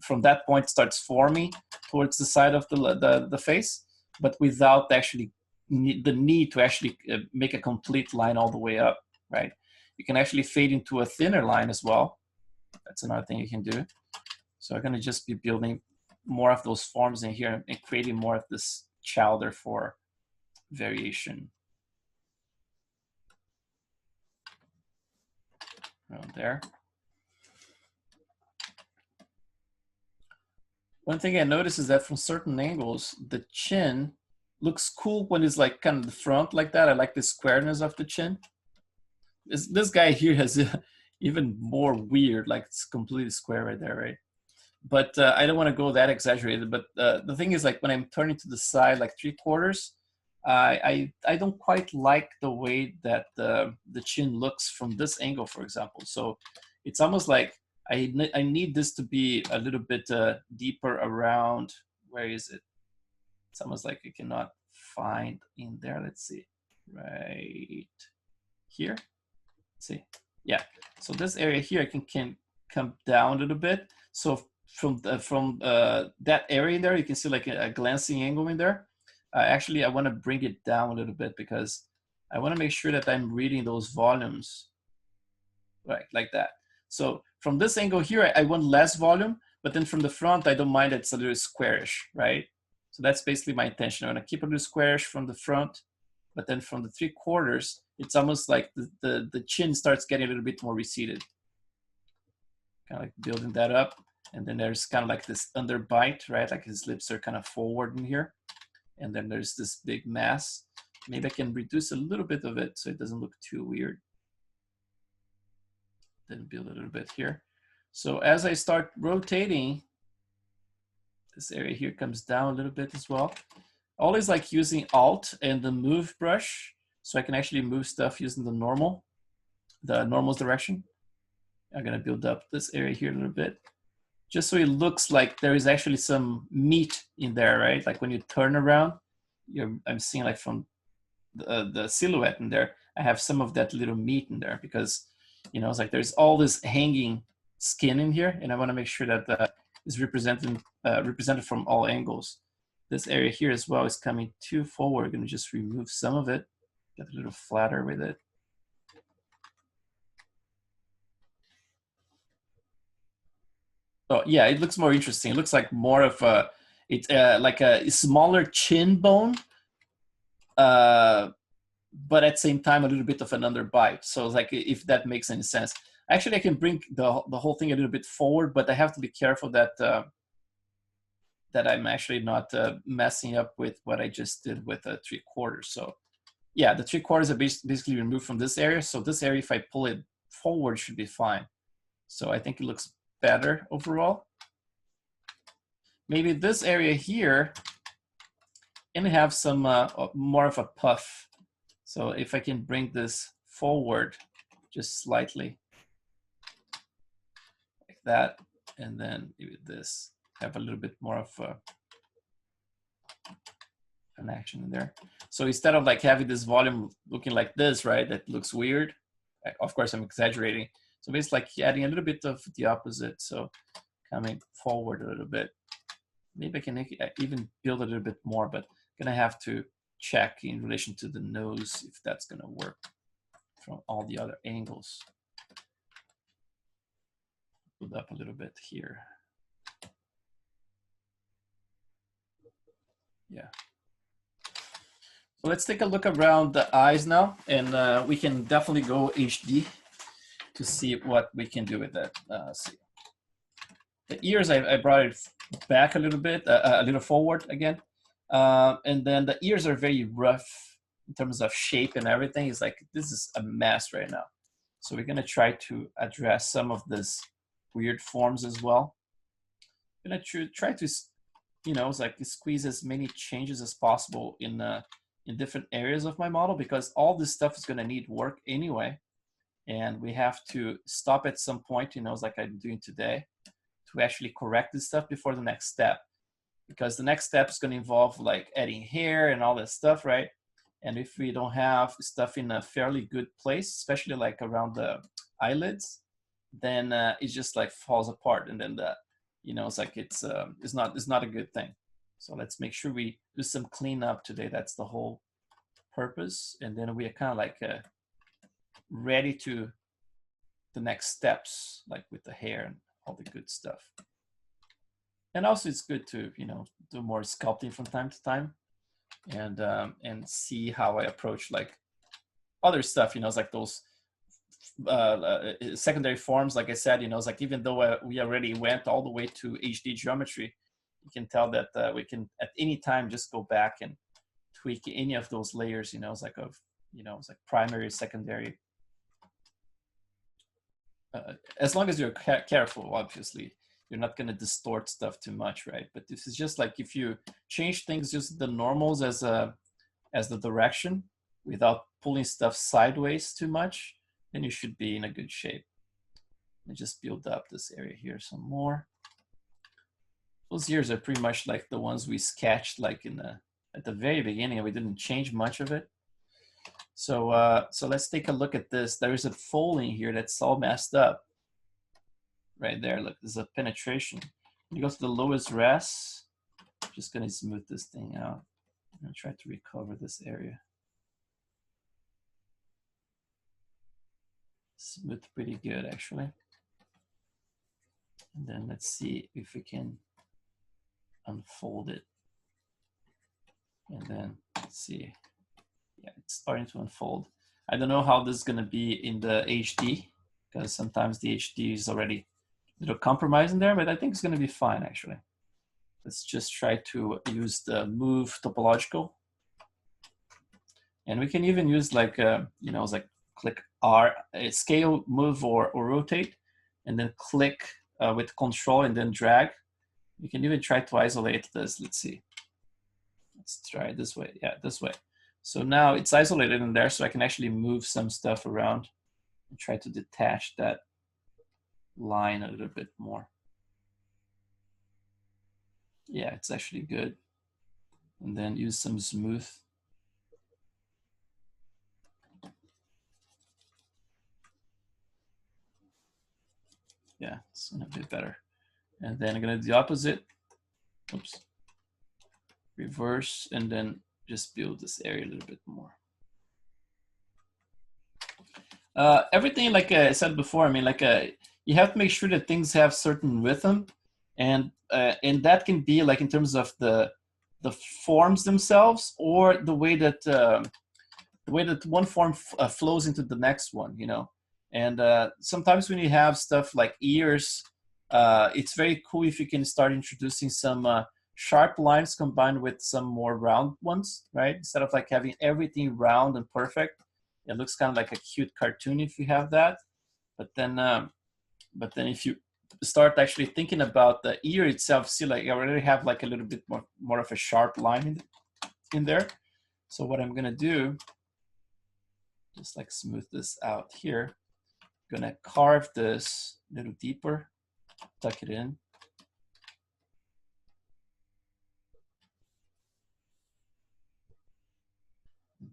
from that point starts forming towards the side of the face, but without actually the need to actually make a complete line all the way up, right? You can actually fade into a thinner line as well. That's another thing you can do. So I'm gonna just be building more of those forms in here and creating more of this chowder for variation. Around there. One thing I noticed is that from certain angles, the chin looks cool when it's like kind of the front like that. I like the squareness of the chin. This guy here has even more weird, like it's completely square right there, right? But I don't want to go that exaggerated. But the thing is, like when I'm turning to the side, like 3/4, I don't quite like the way that the chin looks from this angle, for example. So it's almost like I need this to be a little bit deeper around. Where is it? It's almost like I cannot find in there. Let's see, right here. Let's see, yeah. So this area here, I can come down a little bit. So from that area in there, you can see like a glancing angle in there. Actually, I want to bring it down a little bit because I want to make sure that I'm reading those volumes, right, like that. So from this angle here, I want less volume, but then from the front, I don't mind it's a little squarish, right? So that's basically my intention. I'm gonna keep a little squarish from the front, but then from the 3/4, it's almost like the chin starts getting a little bit more receded. Kind of like building that up. And then there's kind of like this underbite, right? Like his lips are kind of forward in here. And then there's this big mass. Maybe I can reduce a little bit of it so it doesn't look too weird. Then build a little bit here. So as I start rotating, this area here comes down a little bit as well. Always like using Alt and the move brush, so I can actually move stuff using the normal's direction. I'm gonna build up this area here a little bit, just so it looks like there is actually some meat in there, right? Like when you turn around, I'm seeing like from the silhouette in there, I have some of that little meat in there because, you know, it's like there's all this hanging skin in here, and I want to make sure that is represented from all angles. This area here as well is coming too forward. I'm going to just remove some of it, get a little flatter with it. So yeah, it looks more interesting. It looks like more of a, it's like a smaller chin bone, but at the same time a little bit of an underbite. So it's like, if that makes any sense. Actually, I can bring the whole thing a little bit forward, but I have to be careful that that I'm actually not messing up with what I just did with a 3/4. So yeah, the 3/4 are basically removed from this area. So this area, if I pull it forward, should be fine. So I think it looks better overall. Maybe this area here can have some more of a puff. So if I can bring this forward just slightly like that, and then maybe this have a little bit more of an action in there. So instead of like having this volume looking like this, right, that looks weird. Of course, I'm exaggerating. So it's like adding a little bit of the opposite. So coming forward a little bit. Maybe I can even build a little bit more, but I'm gonna have to check in relation to the nose if that's gonna work from all the other angles. Build up a little bit here. Yeah. So let's take a look around the eyes now, and we can definitely go HD to see what we can do with that. See. The ears, I brought it back a little bit, a little forward again. And then the ears are very rough in terms of shape and everything. It's like, this is a mess right now. So we're gonna try to address some of this weird forms as well. I'm gonna try to, you know, it's like squeeze as many changes as possible in different areas of my model, because all this stuff is gonna need work anyway. And we have to stop at some point, you know, it's like I'm doing today, to actually correct this stuff before the next step. Because the next step is going to involve like adding hair and all that stuff, right? And if we don't have stuff in a fairly good place, especially like around the eyelids, then it just like falls apart. And then the, you know, it's like it's not a good thing. So let's make sure we do some cleanup today. That's the whole purpose. And then we are kind of like ready to the next steps, like with the hair and all the good stuff. And also it's good to, you know, do more sculpting from time to time, and see how I approach like other stuff, you know, it's like those secondary forms. Like I said, you know, it's like, even though we already went all the way to HD geometry, you can tell that we can at any time just go back and tweak any of those layers, you know, it's like you know, it's like primary, secondary, as long as you're careful, obviously. You're not going to distort stuff too much, right? But this is just like, if you change things, just the normals as the direction without pulling stuff sideways too much, then you should be in a good shape. And just build up this area here some more. Those ears are pretty much like the ones we sketched like at the very beginning. We didn't change much of it. So so let's take a look at this. There's a folding here that's all messed up. Right there, look, there's a penetration. When you go to the lowest res, just gonna smooth this thing out. I'm gonna try to recover this area. Smooth pretty good, actually. And then let's see if we can unfold it. And then let's see. Yeah, it's starting to unfold. I don't know how this is going to be in the HD, because sometimes the HD is already a little compromised in there, but I think it's going to be fine actually. Let's just try to use the move topological. And we can even use like, you know, it's like click R, scale, move, or rotate, and then click with control and then drag. You can even try to isolate this. Let's see. Let's try it this way. Yeah, this way. So now it's isolated in there, so I can actually move some stuff around and try to detach that line a little bit more. Yeah, it's actually good. And then use some smooth. Yeah, it's gonna be better. And then I'm gonna do the opposite. Oops. Reverse, and then just build this area a little bit more. Everything, like I said before, I mean, like you have to make sure that things have certain rhythm, and that can be like in terms of the forms themselves, or the way that one form flows into the next one, you know. And sometimes when you have stuff like ears, it's very cool if you can start introducing some sharp lines combined with some more round ones, right? Instead of like having everything round and perfect, it looks kind of like a cute cartoon if you have that. But then if you start actually thinking about the ear itself, see, like I already have like a little bit more of a sharp line in there. So what I'm gonna do, just like smooth this out here, I'm gonna carve this a little deeper, tuck it in.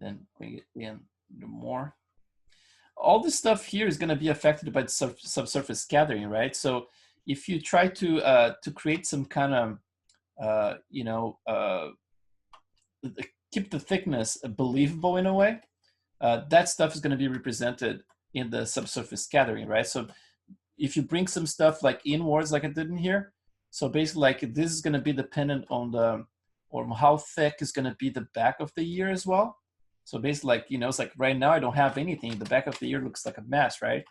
Then bring it in a little more. All this stuff here is going to be affected by the subsurface scattering, right? So if you try to create some kind of, you know, keep the thickness believable in a way, that stuff is going to be represented in the subsurface scattering, right? So if you bring some stuff like inwards, like I did in here, so basically like this is going to be dependent on the, or how thick is going to be the back of the ear as well. So basically, like, you know, it's like right now I don't have anything. The back of the ear looks like a mess, right?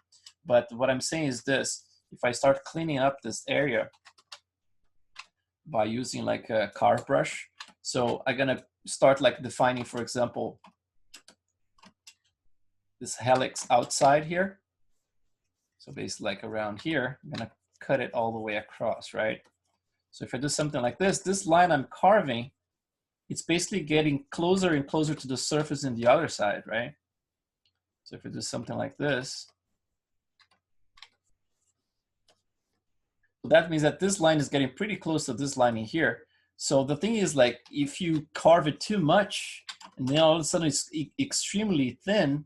But what I'm saying is this: if I start cleaning up this area by using like a carve brush, so I'm gonna start like defining, for example, this helix outside here. So basically, like around here, I'm gonna cut it all the way across, right? So if I do something like this line I'm carving, it's basically getting closer and closer to the surface in the other side, right? So if we do something like this, so that means that this line is getting pretty close to this line in here. So the thing is, like, if you carve it too much, and then all of a sudden it's extremely thin,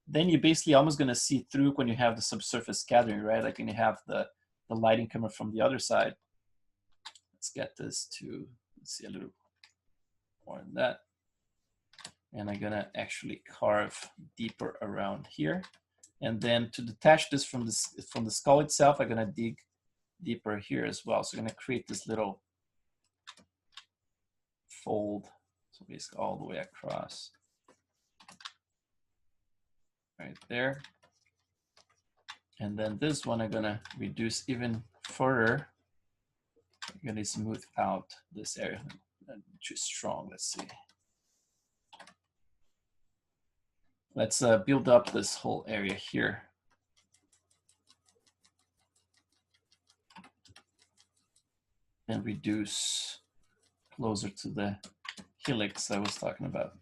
then you're basically almost gonna see through when you have the subsurface scattering, right? Like when you have the lighting coming from the other side. Let's get this to, let's see, a little more than that. And I'm gonna actually carve deeper around here. And then to detach this from the skull itself, I'm gonna dig deeper here as well. So I'm gonna create this little fold, so basically all the way across, right there. And then this one I'm gonna reduce even further. I'm gonna smooth out this area. Too strong, let's see. Let's build up this whole area here. And reduce closer to the helix I was talking about.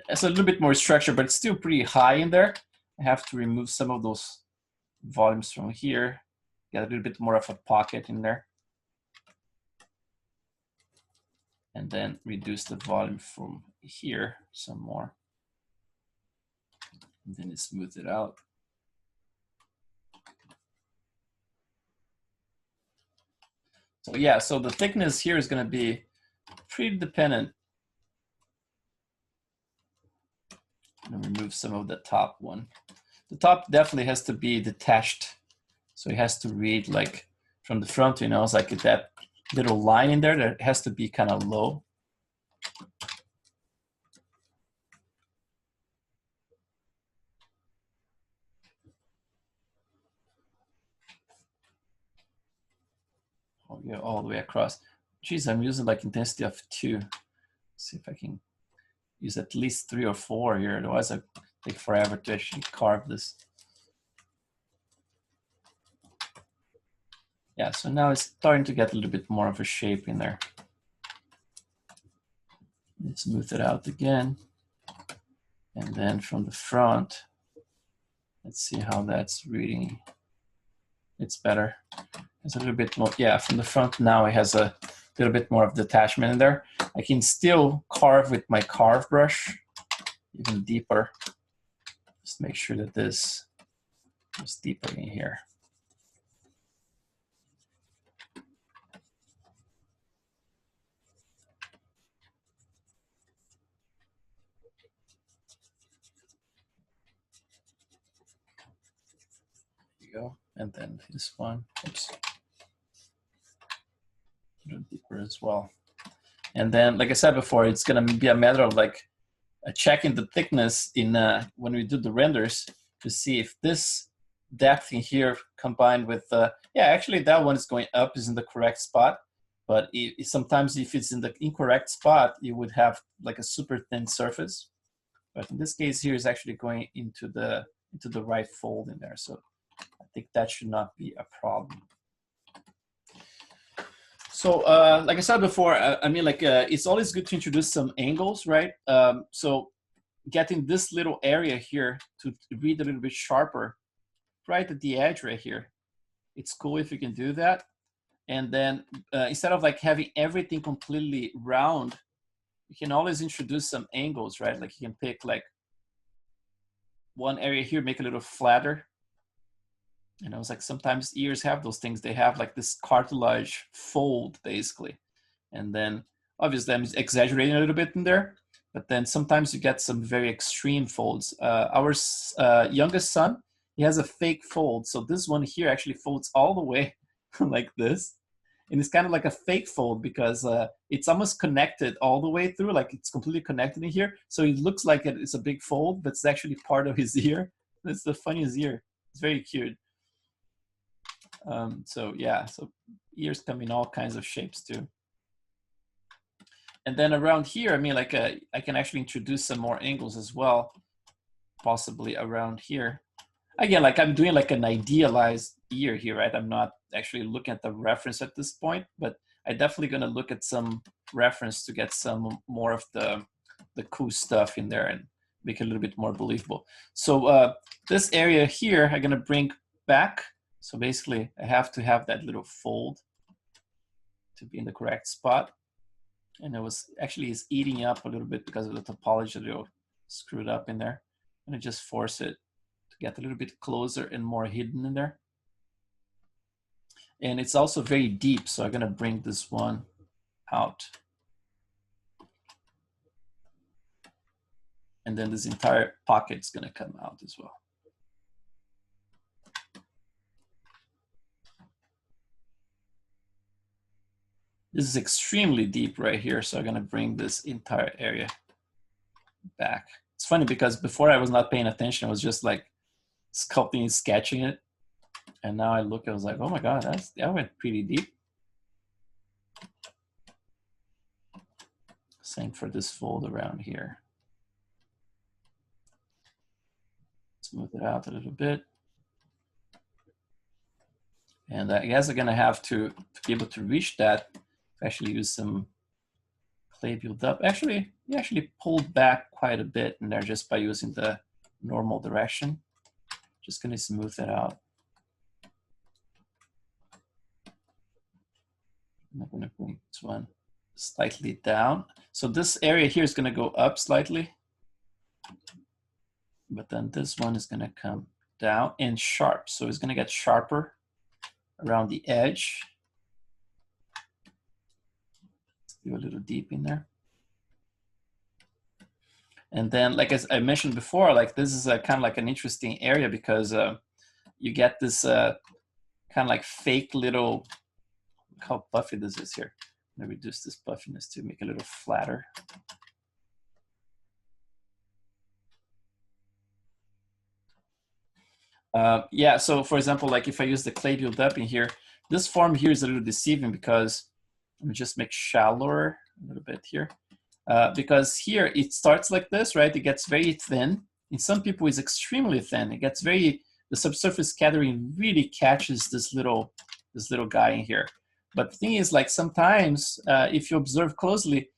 It's a little bit more structure, but it's still pretty high in there. I have to remove some of those volumes from here. Get a little bit more of a pocket in there. And then reduce the volume from here some more. And then smooth it out. So yeah, so the thickness here is going to be pretty dependent. I'm going to remove some of the top one. The top definitely has to be detached. So it has to read like from the front, you know, it's like that little line in there that has to be kind of low. Oh, yeah, all the way across. Geez, I'm using like intensity of 2. Let's see if I can use at least 3 or 4 here. Otherwise, I take forever to actually carve this. Yeah, so now it's starting to get a little bit more of a shape in there. Let's smooth it out again. And then from the front, let's see how that's reading. It's better. It's a little bit more, yeah, from the front now it has a little bit more of detachment in there. I can still carve with my carve brush even deeper. Just make sure that this goes deeper in here. There you go. And then this one, oops, a little deeper as well. And then, like I said before, it's gonna be a matter of like checking the thickness in when we do the renders to see if this depth in here combined with, yeah, actually that one is going up, is in the correct spot. But sometimes if it's in the incorrect spot, you would have like a super thin surface. But in this case here is actually going into the right fold in there. So I think that should not be a problem. So like I said before, I mean, like it's always good to introduce some angles, right? So getting this little area here to read a little bit sharper, right at the edge right here. It's cool if you can do that. And then instead of like having everything completely round, you can always introduce some angles, right? Like you can pick like one area here, make it a little flatter. You know, it's like sometimes ears have those things. They have like this cartilage fold basically. And then obviously I'm exaggerating a little bit in there, but then sometimes you get some very extreme folds. Our youngest son, he has a fake fold. So this one here actually folds all the way like this. And it's kind of like a fake fold because it's almost connected all the way through, like it's completely connected in here. So it looks like it's a big fold, but it's actually part of his ear. It's the funniest ear. It's very cute. So yeah, so ears come in all kinds of shapes too. And then around here, I mean, like I can actually introduce some more angles as well, possibly around here. Again, like I'm doing like an idealized ear here, right? I'm not actually looking at the reference at this point, but I definitely gonna look at some reference to get some more of the cool stuff in there and make it a little bit more believable. So this area here, I'm gonna bring back. So basically I have to have that little fold to be in the correct spot. And it was actually is eating up a little bit because of the topology, a little screwed up in there. I'm gonna just force it to get a little bit closer and more hidden in there. And it's also very deep, so I'm gonna bring this one out. And then this entire pocket's gonna come out as well. This is extremely deep right here, so I'm gonna bring this entire area back. It's funny because before I was not paying attention, I was just like sculpting and sketching it. And now I look, I was like, oh my God, that went pretty deep. Same for this fold around here. Smooth it out a little bit. And I guess I'm gonna have to be able to reach that, actually use some clay build up. Actually, you actually pulled back quite a bit in there just by using the normal direction. Just gonna smooth that out. I'm gonna bring this one slightly down. So this area here is gonna go up slightly, but then this one is gonna come down and sharp. So it's gonna get sharper around the edge. Let's do a little deep in there. And then, like as I mentioned before, like this is a kind of like an interesting area because you get this kind of like fake little, look how puffy this is here. I'm gonna reduce this puffiness to make it a little flatter. Yeah, so for example, like if I use the clay build up in here, this form here is a little deceiving because, let me just make shallower a little bit here. Because here it starts like this, right? It gets very thin. In some people, it's extremely thin. It gets very, the subsurface scattering really catches this little guy in here. But the thing is, like sometimes, if you observe closely,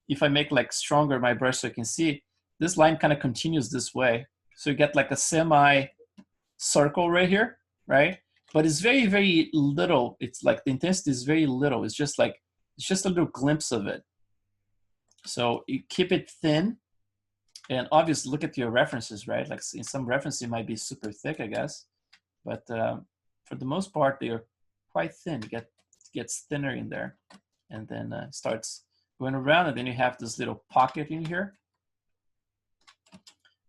if I make like stronger my brush so you can see, this line kind of continues this way. So you get like a semi circle right here, right? But it's very, very little. It's like the intensity is very little. It's just like, it's just a little glimpse of it. So you keep it thin, and obviously look at your references, right? Like in some references it might be super thick, I guess, but for the most part they are quite thin. It gets thinner in there, and then starts going around, and then you have this little pocket in here,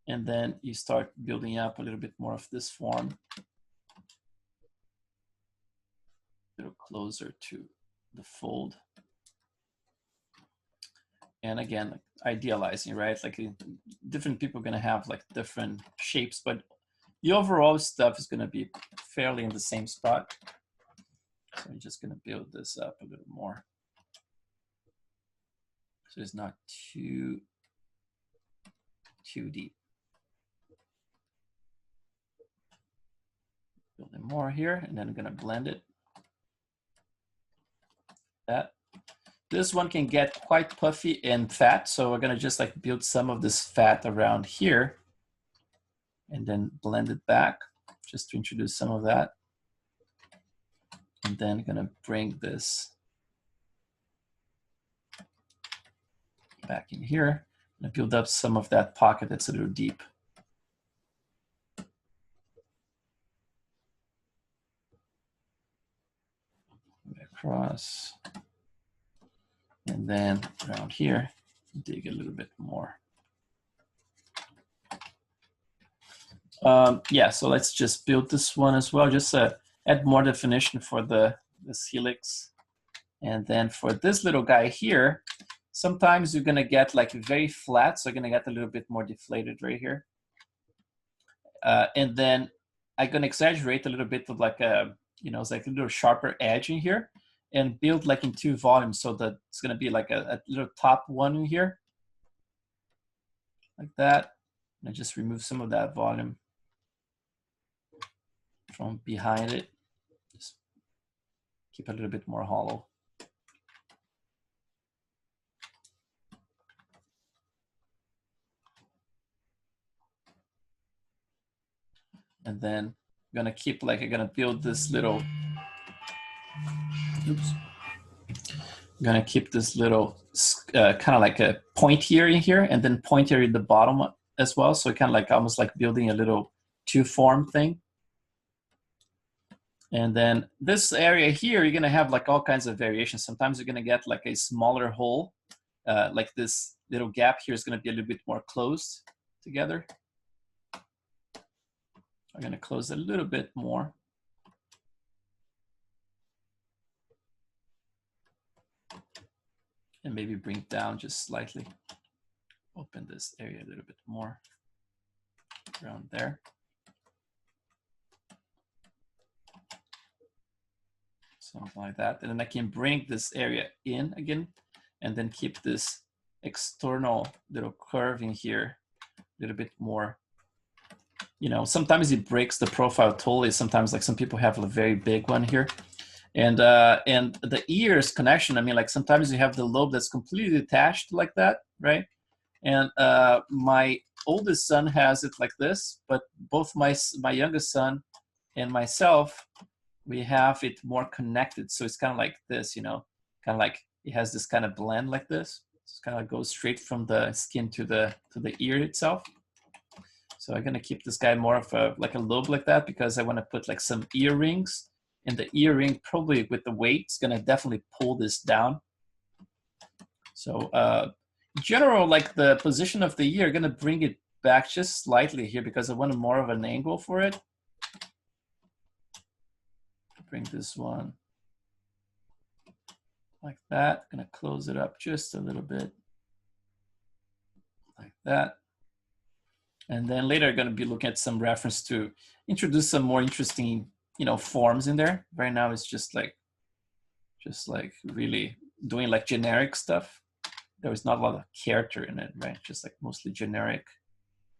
and then you start building up a little bit more of this form, a little closer to the fold. And again, like idealizing, right? Like different people are going to have like different shapes, but the overall stuff is going to be fairly in the same spot. So I'm just going to build this up a little more, so it's not too deep. Building more here, and then I'm going to blend it. That. This one can get quite puffy and fat, so we're going to just like build some of this fat around here and then blend it back just to introduce some of that. And then I'm going to bring this back in here and build up some of that pocket that's a little deep. Across. And then around here, dig a little bit more. Yeah, so let's just build this one as well. Just add more definition for this helix. And then for this little guy here, sometimes you're gonna get like very flat, so you're gonna get a little bit more deflated right here. And then I'm gonna exaggerate a little bit of like a, you know, it's like a little sharper edge in here, and build like in 2 volumes, so that it's gonna be like a little top one in here, like that. And I just remove some of that volume from behind it. Just keep a little bit more hollow. And then I'm gonna keep like, I'm gonna build this little, oops. I'm gonna keep this little kind of like a point here in here, and then point here in the bottom as well. So kind of like almost like building a little 2-form thing. And then this area here, you're gonna have like all kinds of variations. Sometimes you're gonna get like a smaller hole, like this little gap here is gonna be a little bit more closed together. I'm gonna close a little bit more. And maybe bring it down just slightly. Open this area a little bit more around there. Something like that. And then I can bring this area in again, and then keep this external little curve in here a little bit more. You know, sometimes it breaks the profile totally. Sometimes like some people have a very big one here. And the ears connection, I mean, like sometimes you have the lobe that's completely detached like that, right? And my oldest son has it like this, but both my youngest son and myself, we have it more connected. So it's kind of like this, you know, kind of like it has this kind of blend like this. It's kind of goes straight from the skin to the ear itself. So I'm gonna keep this guy more of a like a lobe like that, because I want to put like some earrings. And the earring, probably with the weight, is gonna definitely pull this down. So general, like the position of the ear, I'm gonna bring it back just slightly here because I wanted more of an angle for it. Bring this one like that. Gonna close it up just a little bit like that. And then later I'm gonna be looking at some reference to introduce some more interesting, you know, forms in there. Right now it's just like really doing like generic stuff. There was not a lot of character in it, right? Just like mostly generic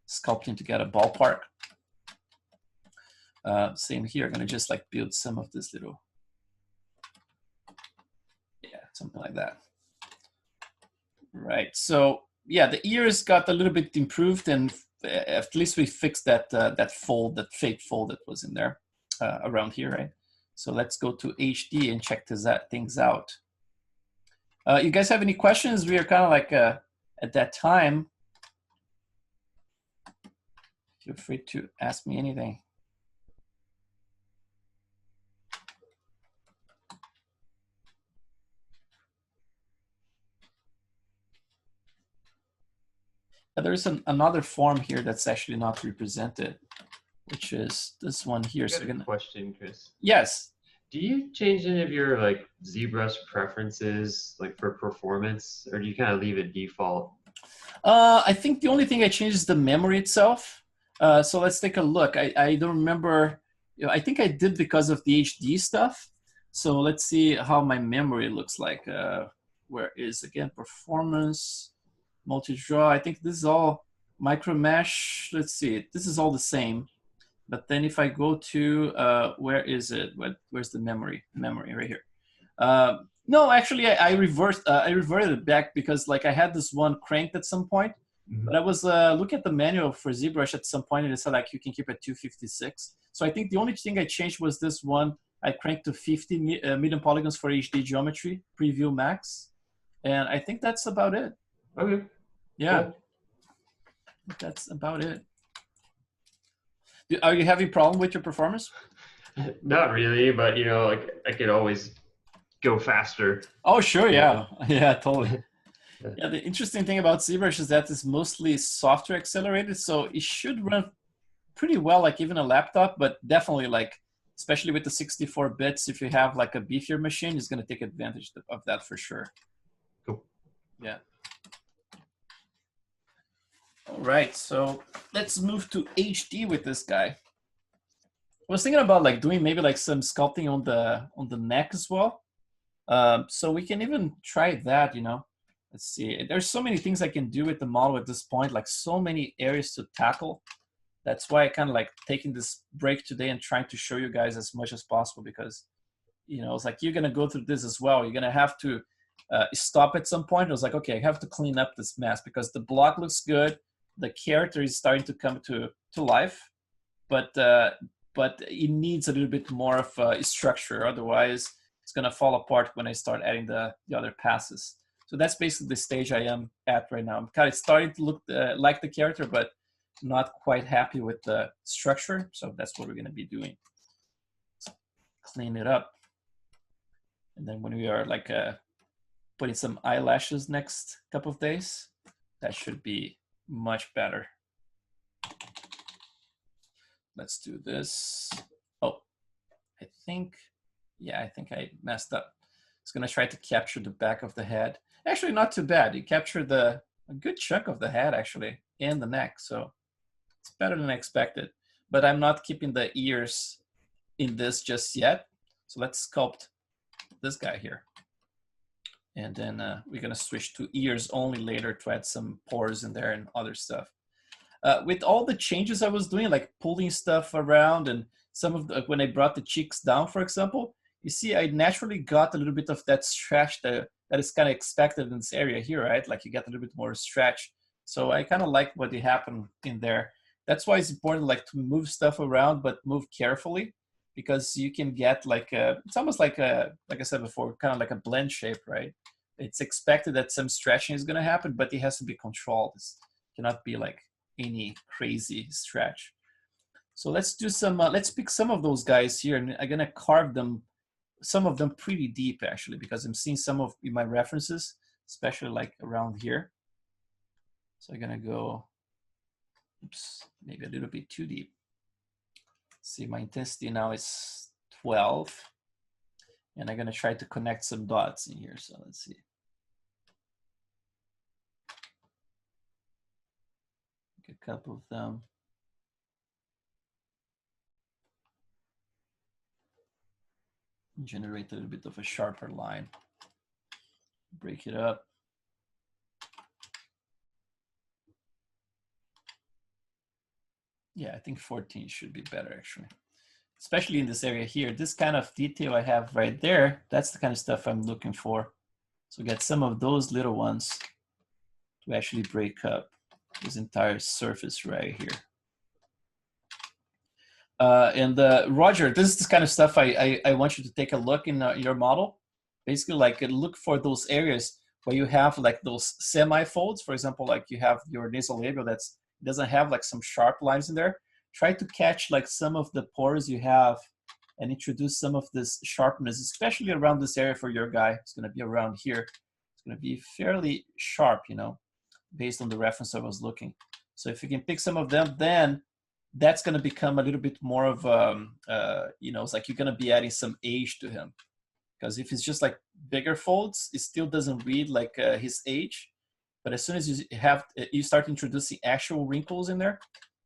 sculpting to get a ballpark. Same here, I'm gonna just like build some of this little, yeah, something like that. Right, so yeah, the ears got a little bit improved, and at least we fixed that that fold, that fake fold that was in there around here, right? So let's go to HD and check things out. You guys have any questions? We are kind of like at that time. Feel free to ask me anything. There's another form here that's actually not represented, which is this one here. So a question, Chris. Yes. Do you change any of your like ZBrush preferences like for performance, or do you kind of leave it default? I think the only thing I changed is the memory itself. So let's take a look. I don't remember. You know, I think I did because of the HD stuff. So let's see how my memory looks like. Where is, again, performance, multi-draw. I think this is all micro mesh. Let's see. This is all the same. But then if I go to, where is it? Where's the memory? Memory right here. No, actually, I reverted it back because like I had this one cranked at some point, but I was looking at the manual for ZBrush at some point and it said like you can keep it 256. So I think the only thing I changed was this one. I cranked to 50 medium polygons for HD geometry, preview max. And I think that's about it. Okay. Yeah. Cool. That's about it. Are you having a problem with your performance? Not really, but you know, like I could always go faster. Oh, sure, yeah. Yeah, totally. Yeah, the interesting thing about ZBrush is that it's mostly software accelerated, so it should run pretty well, like even a laptop, but definitely like, especially with the 64 bits, if you have like a beefier machine, it's gonna take advantage of that for sure. Cool. Yeah. All right, so let's move to HD with this guy. I was thinking about like doing maybe like some sculpting on the neck as well. So we can even try that, you know. Let's see, there's so many things I can do with the model at this point, like so many areas to tackle. That's why I kind of like taking this break today and trying to show you guys as much as possible, because, you know, it's like you're gonna go through this as well. You're gonna have to stop at some point. It was like, okay, I have to clean up this mess because the block looks good. The character is starting to come to life, but it needs a little bit more of a structure. Otherwise, it's gonna fall apart when I start adding the other passes. So that's basically the stage I am at right now. I'm kind of starting to look like the character, but not quite happy with the structure. So that's what we're gonna be doing. Let's clean it up. And then when we are like putting some eyelashes next couple of days, that should be much better. Let's do this. Oh, I think I messed up. It's gonna try to capture the back of the head. Actually, not too bad. You captured a good chunk of the head actually, and the neck. So it's better than I expected. But I'm not keeping the ears in this just yet. So let's sculpt this guy here. And then we're gonna switch to ears only later to add some pores in there and other stuff. With all the changes I was doing, like pulling stuff around and some of the, when I brought the cheeks down, for example, you see I naturally got a little bit of that stretch that is kind of expected in this area here, right? Like you get a little bit more stretch. So I kind of like what happened in there. That's why it's important like to move stuff around, but move carefully, because you can get like it's almost like like I said before, kind of like a blend shape, right? It's expected that some stretching is going to happen, but it has to be controlled. It cannot be like any crazy stretch. So let's do some, let's pick some of those guys here, and I'm going to carve them, some of them pretty deep actually, because I'm seeing some of my references, especially like around here. So I'm gonna go, oops, maybe a little bit too deep. See, my intensity now is 12. And I'm gonna try to connect some dots in here. So let's see. A couple of them. Generate a little bit of a sharper line. Break it up. Yeah, I think 14 should be better actually. Especially in this area here. This kind of detail I have right there, that's the kind of stuff I'm looking for. So get some of those little ones to actually break up this entire surface right here. Roger, this is the kind of stuff I want you to take a look in your model. Basically, like look for those areas where you have like those semi-folds. For example, like you have your nasolabial that doesn't have like some sharp lines in there. Try to catch like some of the pores you have and introduce some of this sharpness, especially around this area for your guy. It's going to be around here. It's going to be fairly sharp, you know, based on the reference I was looking. So if you can pick some of them, then that's going to become a little bit more of, you know, it's like you're going to be adding some age to him. Because if it's just like bigger folds, it still doesn't read like his age. But as soon as you start introducing actual wrinkles in there,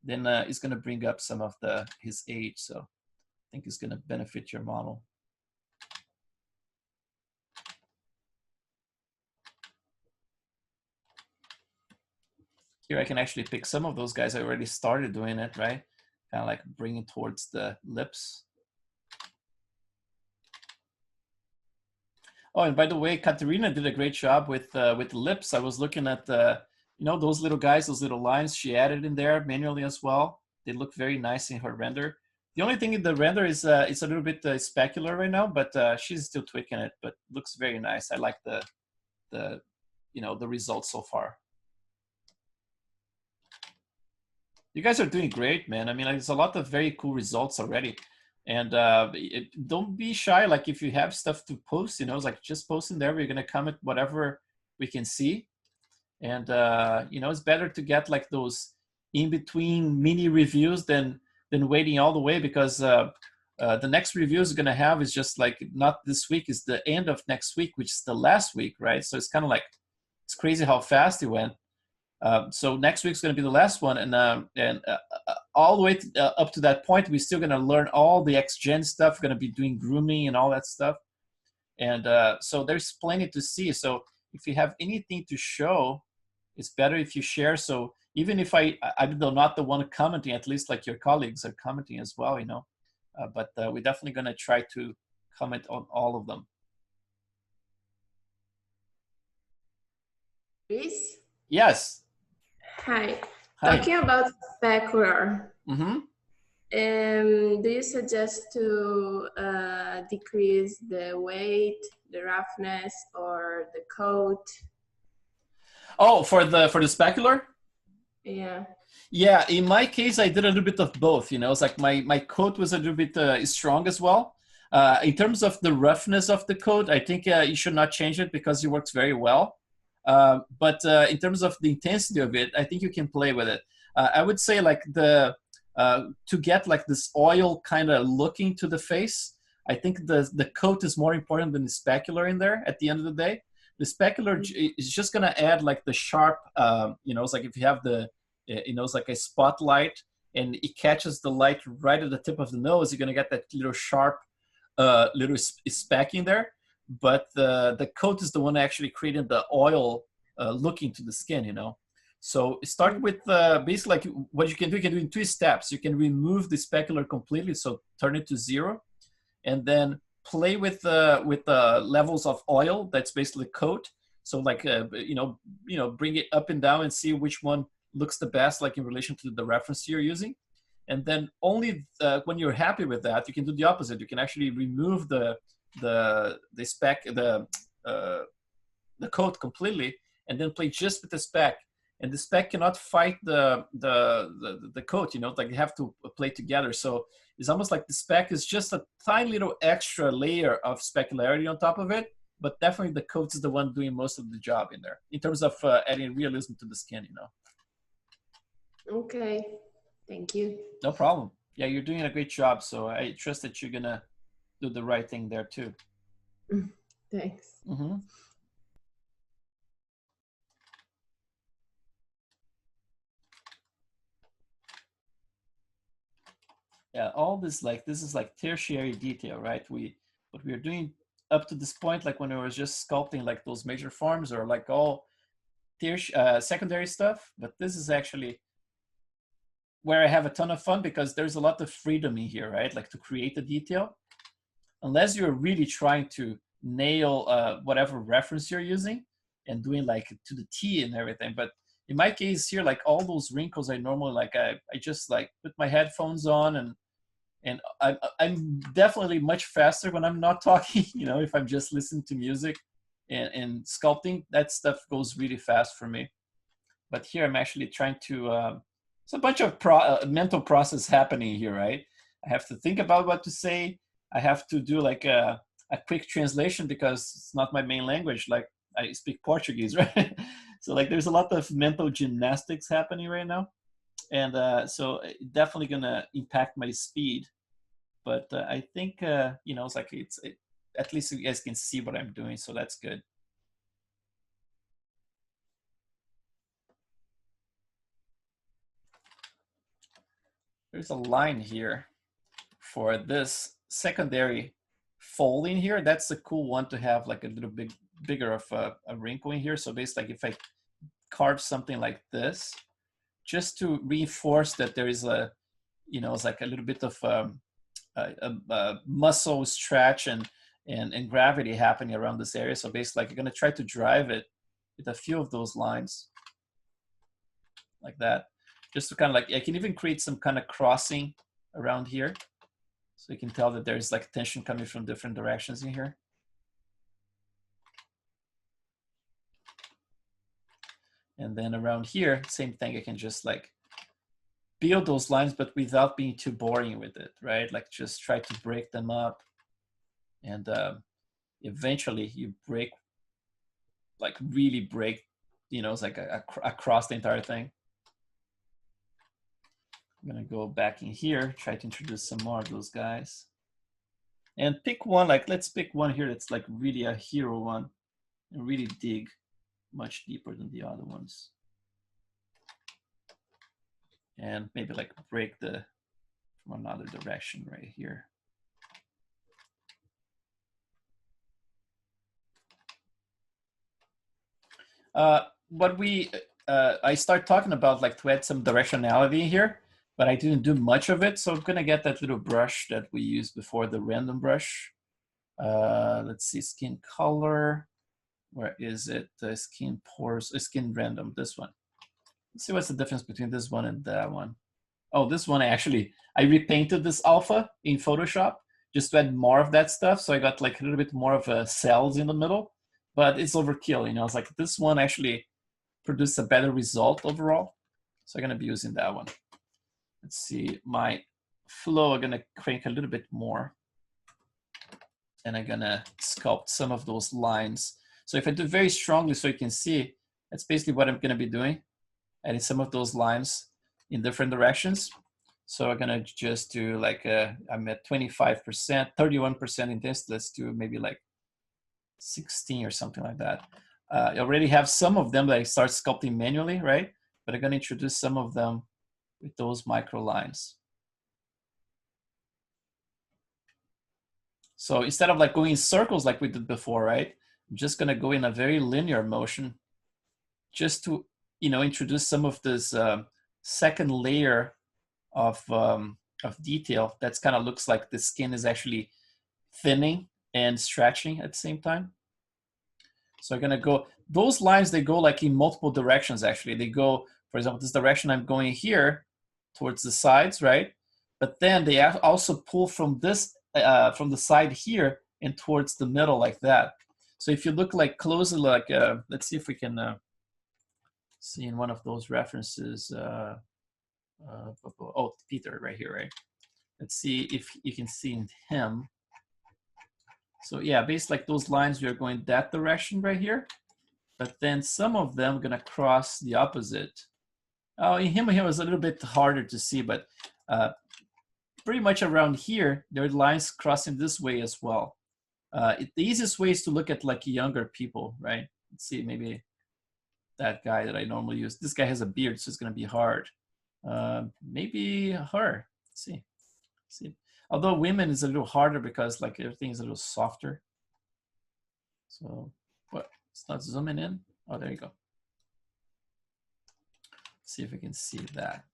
then it's going to bring up some of his age. So I think it's going to benefit your model. Here I can actually pick some of those guys. I already started doing it, right? Kind of like bringing towards the lips. Oh, and by the way, Katerina did a great job with the lips. I was looking at you know, those little guys, those little lines she added in there manually as well. They look very nice in her render. The only thing in the render is it's a little bit specular right now, but she's still tweaking it. But looks very nice. I like the you know, the results so far. You guys are doing great, man. I mean, like, there's a lot of very cool results already. And don't be shy. Like if you have stuff to post, you know, it's like just post in there. We're gonna comment whatever we can see. And you know, it's better to get like those in between mini reviews than waiting all the way, because the next reviews gonna have is just like not this week, is the end of next week, which is the last week, right? So it's kind of like, it's crazy how fast it went. So next week's going to be the last one, and all the way to, up to that point, we're still going to learn all the X-Gen stuff. We're going to be doing grooming and all that stuff, and so there's plenty to see. So if you have anything to show, it's better if you share. So even if I'm not the one commenting, at least like your colleagues are commenting as well, you know. But we're definitely going to try to comment on all of them. Chris? Yes. Hi. Hi. Talking about specular, Mm-hmm. do you suggest to decrease the weight, the roughness, or the coat? Oh, for the specular? Yeah. Yeah, in my case, I did a little bit of both. You know, it's like my coat was a little bit strong as well. In terms of the roughness of the coat, I think you should not change it because it works very well. But in terms of the intensity of it, I think you can play with it. I would say like to get like this oil kind of looking to the face, I think the coat is more important than the specular in there at the end of the day. The specular is just gonna add like the sharp, you know, it's like if you have the, you know, it's like a spotlight and it catches the light right at the tip of the nose, you're gonna get that little sharp, little speck in there. But the coat is the one actually creating the oil looking to the skin, you know. So start with basically like what you can do in 2 steps. You can remove the specular completely, so turn it to 0, and then play with the levels of oil. That's basically coat. So like you know, bring it up and down and see which one looks the best, like in relation to the reference you're using. And then only when you're happy with that, you can do the opposite. You can actually remove the spec, the coat completely, and then play just with the spec. And the spec cannot fight the coat, you know, like they have to play together. So it's almost like the spec is just a tiny little extra layer of specularity on top of it, but definitely the coat is the one doing most of the job in there in terms of adding realism to the skin, you know. Okay, thank you. No problem. Yeah, you're doing a great job. So I trust that you're gonna do the right thing there too. Thanks. Mm-hmm. Yeah, all this this is like tertiary detail, right? What we are doing up to this point, like when I was just sculpting like those major forms or like all secondary stuff, but this is actually where I have a ton of fun because there's a lot of freedom in here, right? Like to create the detail, unless you're really trying to nail whatever reference you're using and doing like to the T and everything. But in my case here, like all those wrinkles, I normally like I just like put my headphones on and I'm definitely much faster when I'm not talking. You know, if I'm just listening to music and sculpting, that stuff goes really fast for me. But here I'm actually trying to. It's a bunch of mental process happening here, right? I have to think about what to say. I have to do like a quick translation because it's not my main language. Like I speak Portuguese, right? So like there's a lot of mental gymnastics happening right now, and so definitely gonna impact my speed. But I think you know, it's like at least you guys can see what I'm doing, so that's good. There's a line here for this secondary folding here. That's a cool one to have like a little bit bigger of a wrinkle in here. So basically, like if I carve something like this, just to reinforce that there is a, you know, it's like a little bit of a muscle stretch and gravity happening around this area. So basically, like you're gonna try to drive it with a few of those lines like that, just to kind of like, I can even create some kind of crossing around here. So you can tell that there's like tension coming from different directions in here. And then around here, same thing, I can just like build those lines, but without being too boring with it, right? Like just try to break them up. And eventually you break, like really break, you know, it's like across the entire thing. I'm gonna go back in here, try to introduce some more of those guys. And pick one, like let's pick one here that's like really a hero one and really dig much deeper than the other ones. And maybe like break the from another direction right here. What we I start talking about like to add some directionality here, but I didn't do much of it. So I'm gonna get that little brush that we used before, the random brush. Let's see, skin color. Where is it? Skin pores, skin random, this one. Let's see what's the difference between this one and that one. Oh, this one I repainted this alpha in Photoshop just to add more of that stuff. So I got like a little bit more of cells in the middle, but it's overkill, you know. It's like this one actually produced a better result overall. So I'm gonna be using that one. Let's see, my flow, I'm gonna crank a little bit more. And I'm gonna sculpt some of those lines. So if I do very strongly so you can see, that's basically what I'm gonna be doing, adding some of those lines in different directions. So I'm gonna just do like, I'm at 25%, 31% intensity. Let's do maybe like 16 or something like that. I already have some of them that I start sculpting manually, right? But I'm gonna introduce some of them with those micro lines. So instead of like going in circles like we did before, right? I'm just gonna go in a very linear motion just to, you know, introduce some of this second layer of detail that's kind of looks like the skin is actually thinning and stretching at the same time. So I'm gonna go, those lines, they go like in multiple directions actually. They go, for example, this direction I'm going here towards the sides, right? But then they also pull from this, from the side here and towards the middle like that. So if you look like closely, like, let's see if we can see in one of those references. Oh, Peter right here, right? Let's see if you can see in him. So yeah, basically like those lines, we are going that direction right here. But then some of them are gonna cross the opposite. Oh, in him here was a little bit harder to see, but pretty much around here, there are lines crossing this way as well. The easiest way is to look at like younger people, right? Let's see, maybe that guy that I normally use. This guy has a beard, so it's gonna be hard. Maybe her. Let's see. Let's see. Although women is a little harder because like everything is a little softer. So what? It's not zooming in. Oh, there you go. Let's see if we can see that.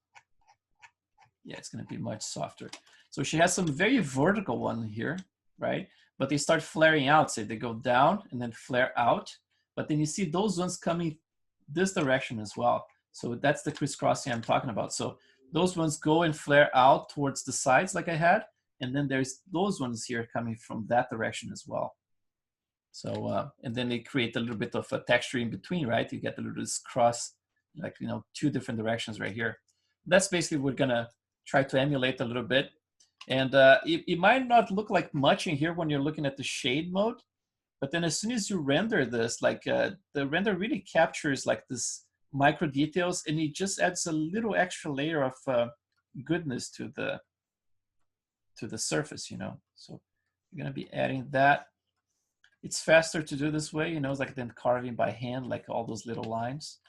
Yeah, it's gonna be much softer. So she has some very vertical one here, right? But they start flaring out. Say they go down and then flare out. But then you see those ones coming this direction as well. So that's the crisscrossing I'm talking about. So those ones go and flare out towards the sides like I had. And then there's those ones here coming from that direction as well. So, and then they create a little bit of a texture in between, right? You get a little this cross, like, you know, two different directions right here. That's basically what we're gonna try to emulate a little bit. And it might not look like much in here when you're looking at the shade mode, but then as soon as you render this, like the render really captures like this micro details, and it just adds a little extra layer of goodness to the surface, you know. So you're gonna be adding that. It's faster to do this way, you know, like than carving by hand, like all those little lines.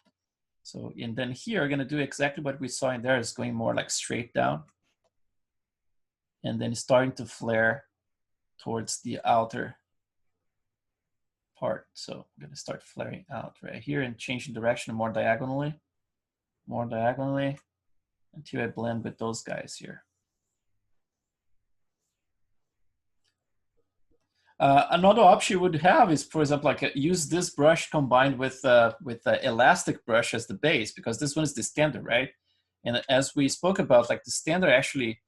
So, and then here, we're gonna do exactly what we saw in there. Is going more like straight down. And then starting to flare towards the outer part. So I'm gonna start flaring out right here and changing direction more diagonally, until I blend with those guys here. Another option you would have is, for example, like use this brush combined with the elastic brush as the base, because this one is the standard, right? And as we spoke about, like the standard actually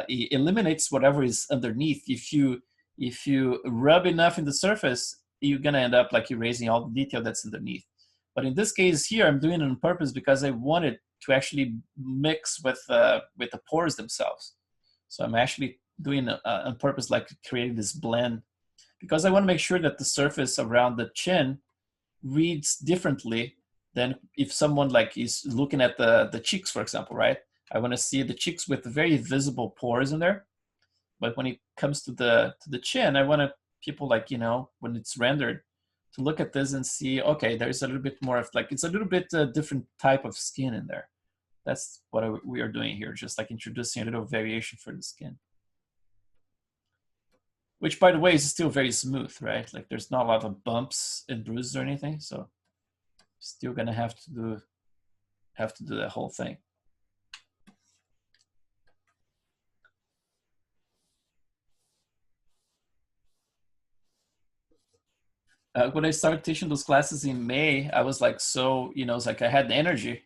it eliminates whatever is underneath. If you rub enough in the surface, you're gonna end up like erasing all the detail that's underneath. But in this case here, I'm doing it on purpose because I wanted to actually mix with the pores themselves. So I'm actually doing on purpose, like creating this blend, because I want to make sure that the surface around the chin reads differently than if someone like is looking at the cheeks, for example, right? I want to see the cheeks with very visible pores in there. But when it comes to the chin, I want people like, you know, when it's rendered, to look at this and see, okay, there's a little bit more of like, it's a little bit different type of skin in there. That's what we are doing here, just like introducing a little variation for the skin. Which, by the way, is still very smooth, right? Like there's not a lot of bumps and bruises or anything, so still gonna have to do that whole thing. When I started teaching those classes in May, I was like, so, you know, it's like I had energy.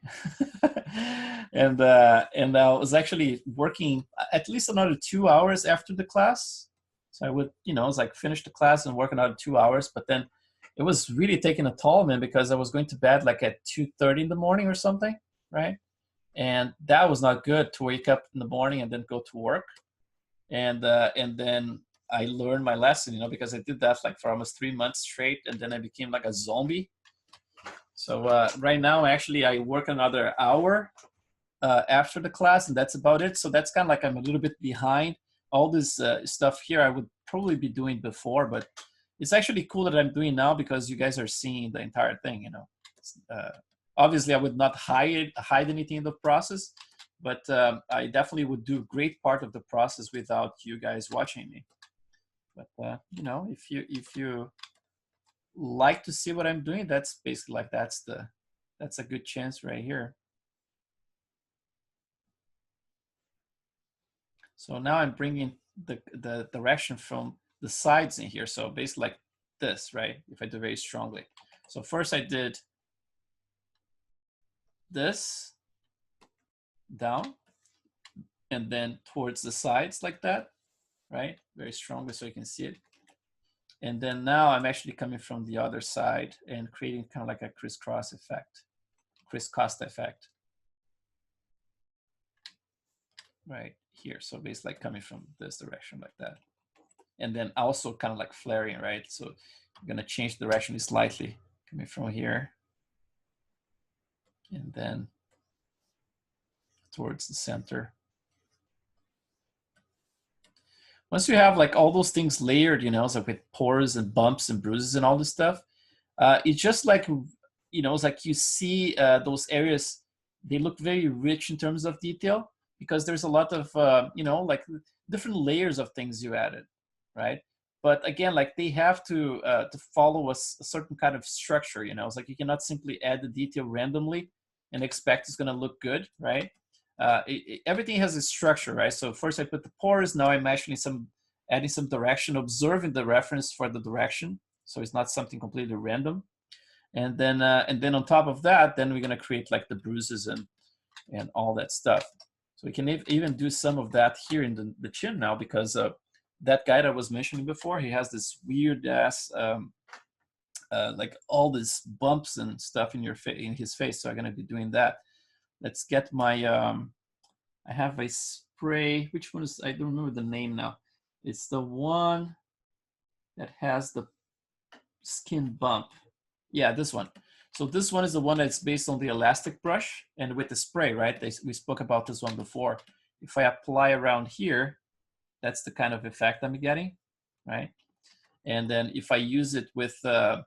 and I was actually working at least another 2 hours after the class. So I would, you know, I was like finish the class and work another 2 hours, but then it was really taking a toll, man, because I was going to bed like at 2:30 in the morning or something, right? And that was not good, to wake up in the morning and then go to work. And then I learned my lesson, you know, because I did that like for almost 3 months straight, and then I became like a zombie. So right now, actually, I work another hour after the class, and that's about it. So that's kind of like I'm a little bit behind. All this stuff here I would probably be doing before, but it's actually cool that I'm doing now because you guys are seeing the entire thing, you know. Obviously, I would not hide anything in the process, but I definitely would do a great part of the process without you guys watching me. But you know, if you like to see what I'm doing, that's basically like that's a good chance right here. So now I'm bringing the direction from the sides in here. So basically like this, right? If I do very strongly. So first I did this down, and then towards the sides like that, right? Very strongly so you can see it. And then now I'm actually coming from the other side and creating kind of like a crisscross effect, crisscross effect. Right here. So basically like coming from this direction like that. and then also kind of like flaring, right? So I'm gonna change the direction slightly, coming from here, and then towards the center. Once you have like all those things layered, you know, it's like with pores and bumps and bruises and all this stuff, it's just like, you know, it's like you see those areas, they look very rich in terms of detail because there's a lot of, you know, like different layers of things you added, right? But again, like they have to follow a certain kind of structure, you know, it's like you cannot simply add the detail randomly and expect it's gonna look good, right? Everything has a structure, right? So first I put the pores, now I'm actually adding some direction, observing the reference for the direction. So it's not something completely random. And then on top of that, then we're gonna create like the bruises and all that stuff. So we can even do some of that here in the chin now, because that guy that I was mentioning before, he has this weird ass, like all these bumps and stuff in his face. So I'm gonna be doing that. Let's get my, I have a spray. Which one is, I don't remember the name now. It's the one that has the skin bump. Yeah, this one. So this one is the one that's based on the elastic brush and with the spray, right? We spoke about this one before. If I apply around here, that's the kind of effect I'm getting, right? And then if I use it with the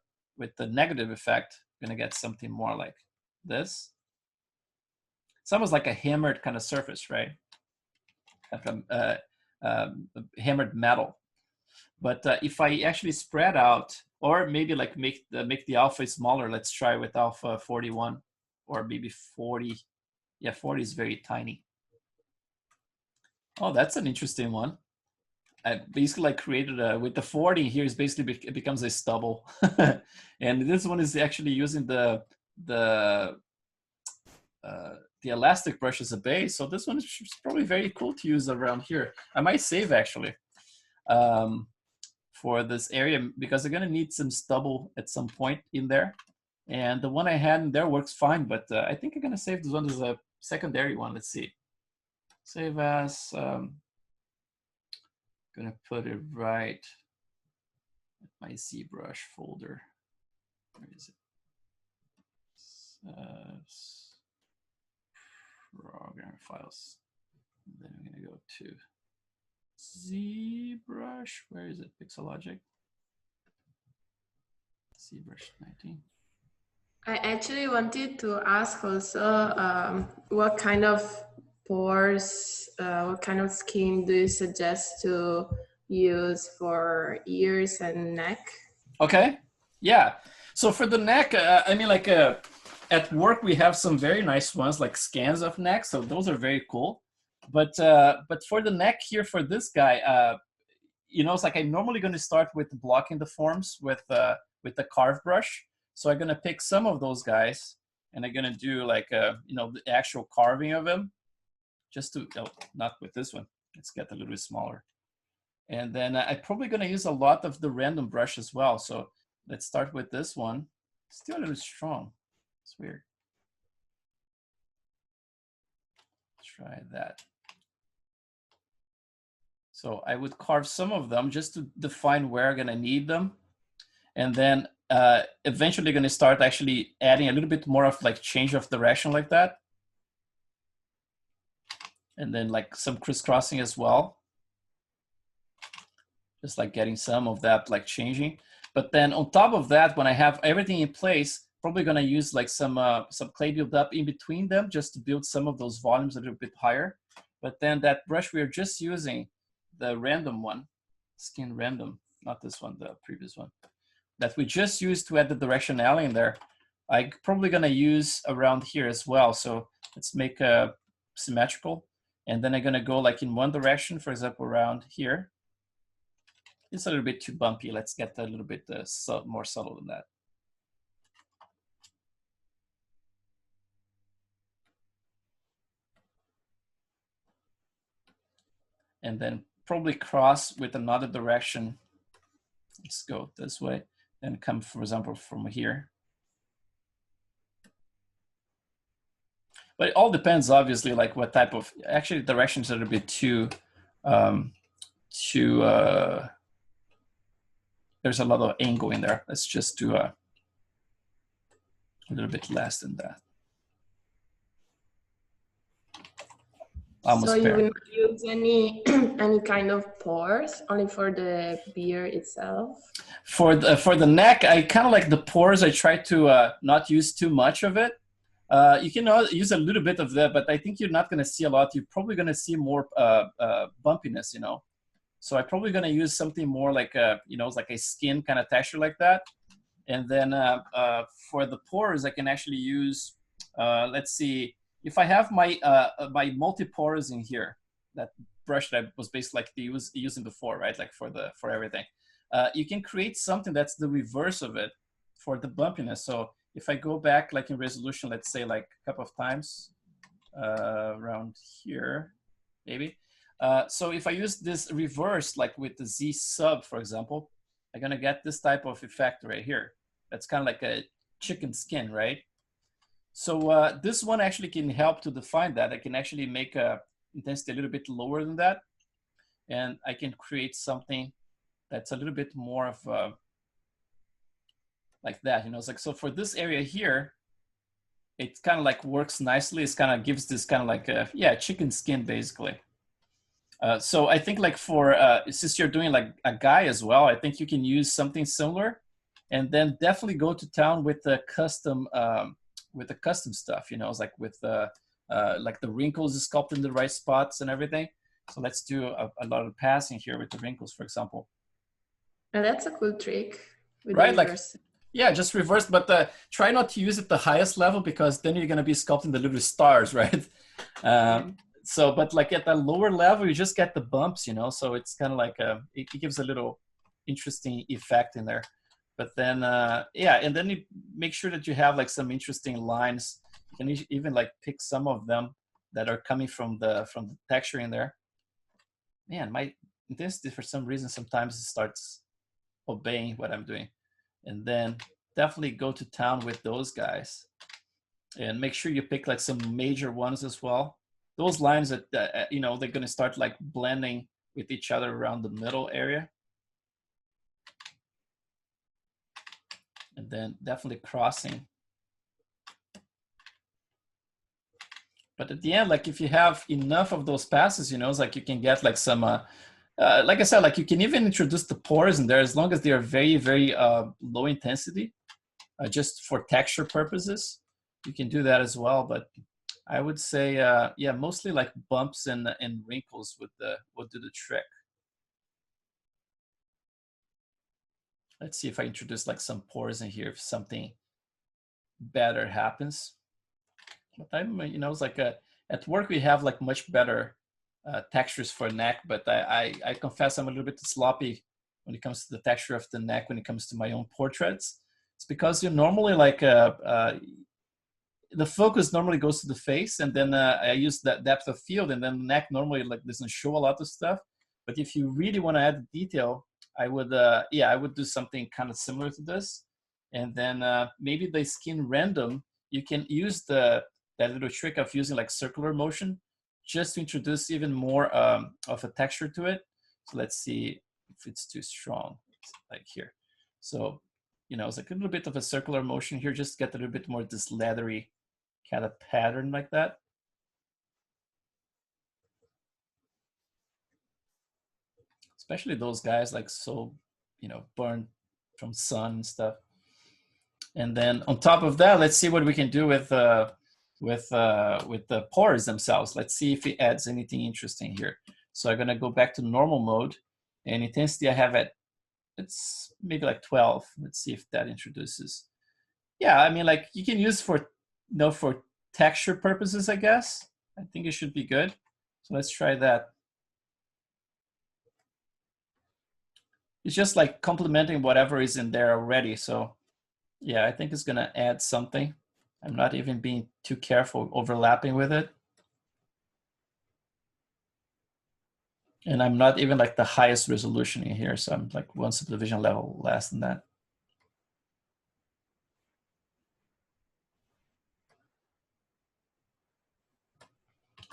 negative effect, I'm gonna get something more like this. It's almost like a hammered kind of surface, right? Like a hammered metal. But if I actually spread out, or maybe like make the alpha smaller, let's try with alpha 41, or maybe 40. Yeah, 40 is very tiny. Oh, that's an interesting one. I basically like created with the 40 here is basically it becomes a stubble. And this one is actually using the elastic brush as a base. So this one is probably very cool to use around here. I might save actually for this area because I'm gonna need some stubble at some point in there. And the one I had in there works fine, but I think I'm gonna save this one as a secondary one. Let's see. Save as, gonna put it right at my ZBrush folder. Where is it? Program files. And then I'm gonna go to ZBrush. Where is it? Pixelogic. ZBrush 19. I actually wanted to ask also what kind of pores, what kind of skin do you suggest to use for ears and neck? Okay, yeah. So for the neck, I mean, like at work we have some very nice ones, like scans of neck. So those are very cool. But for the neck here, for this guy, you know, it's like I'm normally going to start with blocking the forms with the carve brush. So I'm going to pick some of those guys, and I'm going to do like you know, the actual carving of them, just to not with this one. Let's get a little bit smaller. And then I'm probably going to use a lot of the random brush as well. So let's start with this one. Still a little strong. It's weird. Try that. So I would carve some of them just to define where I'm going to need them. And then eventually going to start actually adding a little bit more of like change of direction like that. And then like some crisscrossing as well. Just like getting some of that like changing. But then on top of that, when I have everything in place, probably gonna use like some clay build up in between them just to build some of those volumes a little bit higher. But then that brush we are just using, the random one, skin random, not this one, the previous one, that we just used to add the directionality in there, I'm probably gonna use around here as well. So let's make a symmetrical. And then I'm gonna go like in one direction, for example, around here. It's a little bit too bumpy. Let's get a little bit more subtle than that. And then probably cross with another direction. Let's go this way and come, for example, from here. But it all depends, obviously, like what type of, actually directions are a bit too there's a lot of angle in there. Let's just do a little bit less than that. Almost so you fair. will not use any any kind of pores, only for the beard itself? For the neck, I kind of like the pores. I try to not use too much of it. You can use a little bit of that, but I think you're not going to see a lot. You're probably going to see more bumpiness, you know. So I'm probably going to use something more like you know, like a skin kind of texture like that. And then for the pores, I can actually use, let's see, if I have my my multi-pores in here, that brush that I was basically like using before, right? Like for everything. You can create something that's the reverse of it for the bumpiness. So if I go back like in resolution, let's say like a couple of times around here, maybe. So if I use this reverse, like with the Z sub, for example, I'm gonna get this type of effect right here. That's kind of like a chicken skin, right? So this one actually can help to define that. I can actually make intensity a little bit lower than that. And I can create something that's a little bit more of like that, you know. It's like, so for this area here, it kind of like works nicely. It's kind of gives this kind of like a, yeah, chicken skin basically. So I think like for, since you're doing like a guy as well, I think you can use something similar, and then definitely go to town with the custom stuff, you know. It's like with like the wrinkles sculpted in the right spots and everything. So let's do a lot of passing here with the wrinkles, for example. And that's a cool trick. With right, like, yeah, just reverse, but try not to use it the highest level, because then you're going to be sculpting the little stars, right? So, but like at the lower level, you just get the bumps, you know, so it's kind of like it gives a little interesting effect in there. But then, yeah, and then you make sure that you have like some interesting lines. You can even like pick some of them that are coming from the texture in there. Man, my intensity for some reason sometimes it starts obeying what I'm doing. And then definitely go to town with those guys, and make sure you pick like some major ones as well. Those lines that, you know, they're going to start like blending with each other around the middle area. And then definitely crossing. But at the end, like if you have enough of those passes, you know, it's like you can get like some, like I said, like you can even introduce the pores in there as long as they are very, very low intensity, just for texture purposes. You can do that as well. But I would say, yeah, mostly like bumps and wrinkles would do the trick. Let's see if I introduce like some pores in here, if something better happens. But I'm, you know, it's like at work we have like much better textures for neck, but I confess I'm a little bit sloppy when it comes to the texture of the neck when it comes to my own portraits. It's because you normally like the focus normally goes to the face, and then I use that depth of field, and then the neck normally like doesn't show a lot of stuff. But if you really want to add detail, I would yeah, I would do something kind of similar to this. And then maybe the skin random, you can use that little trick of using like circular motion just to introduce even more of a texture to it. So let's see if it's too strong, like here. So, you know, it's like a little bit of a circular motion here, just get a little bit more this leathery kind of pattern like that. Especially those guys like so, you know, burned from sun and stuff. And then on top of that, let's see what we can do with the pores themselves. Let's see if it adds anything interesting here. So I'm gonna go back to normal mode, and intensity I have at, it's maybe like 12. Let's see if that introduces. Yeah, I mean, like you can use for, you know, for texture purposes, I guess. I think it should be good. So let's try that. It's just like complementing whatever is in there already. So yeah, I think it's gonna add something. I'm not even being too careful overlapping with it. And I'm not even like the highest resolution in here. So I'm like one subdivision level less than that.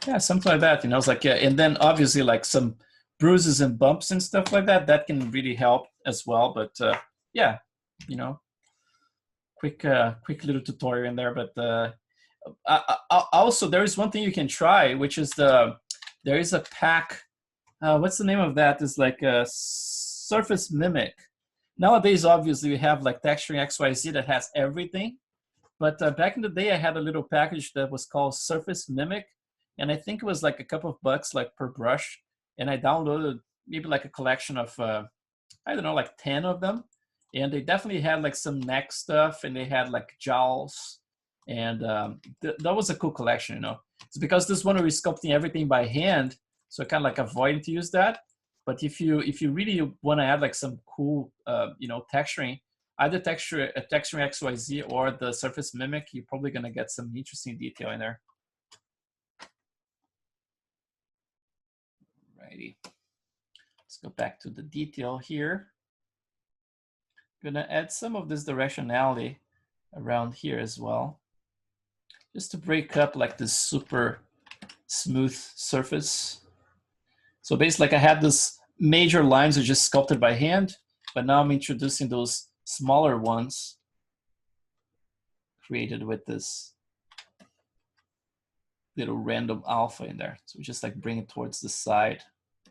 Yeah, something like that, you know, it's like, yeah, and then obviously like some bruises and bumps and stuff like that, that can really help as well. But yeah, you know, quick little tutorial in there. But also there is one thing you can try, which is there is a pack. What's the name of that? It's like a surface mimic. Nowadays, obviously, we have like texturing XYZ that has everything. But back in the day, I had a little package that was called Surface Mimic. And I think it was like a couple of bucks like per brush. And I downloaded maybe like a collection of, I don't know, like 10 of them. And they definitely had like some neck stuff, and they had like jowls. And that was a cool collection, you know. It's because this one we're sculpting everything by hand. So I kind of like avoiding to use that. But if you really want to add like some cool, you know, texturing, either texturing XYZ or the surface mimic, you're probably going to get some interesting detail in there. Alrighty. Let's go back to the detail here. I'm going to add some of this directionality around here as well, just to break up like this super smooth surface. So basically, like I had this major lines are just sculpted by hand, but now I'm introducing those smaller ones created with this little random alpha in there. So just like bring it towards the side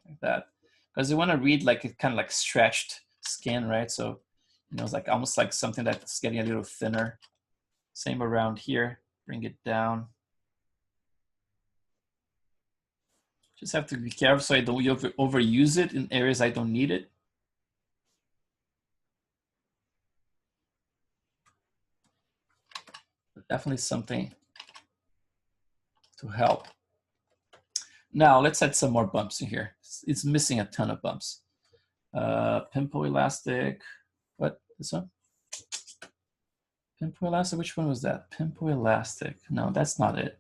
like that, because you want to read like it kind of like stretched skin, right? So, you know, it's like almost like something that's getting a little thinner. Same around here, bring it down. Just have to be careful so I don't overuse it in areas I don't need it. But definitely something to help. Now let's add some more bumps in here. It's missing a ton of bumps. Pimple elastic, what, this one? Pimple elastic, which one was that? Pimple elastic, no, that's not it.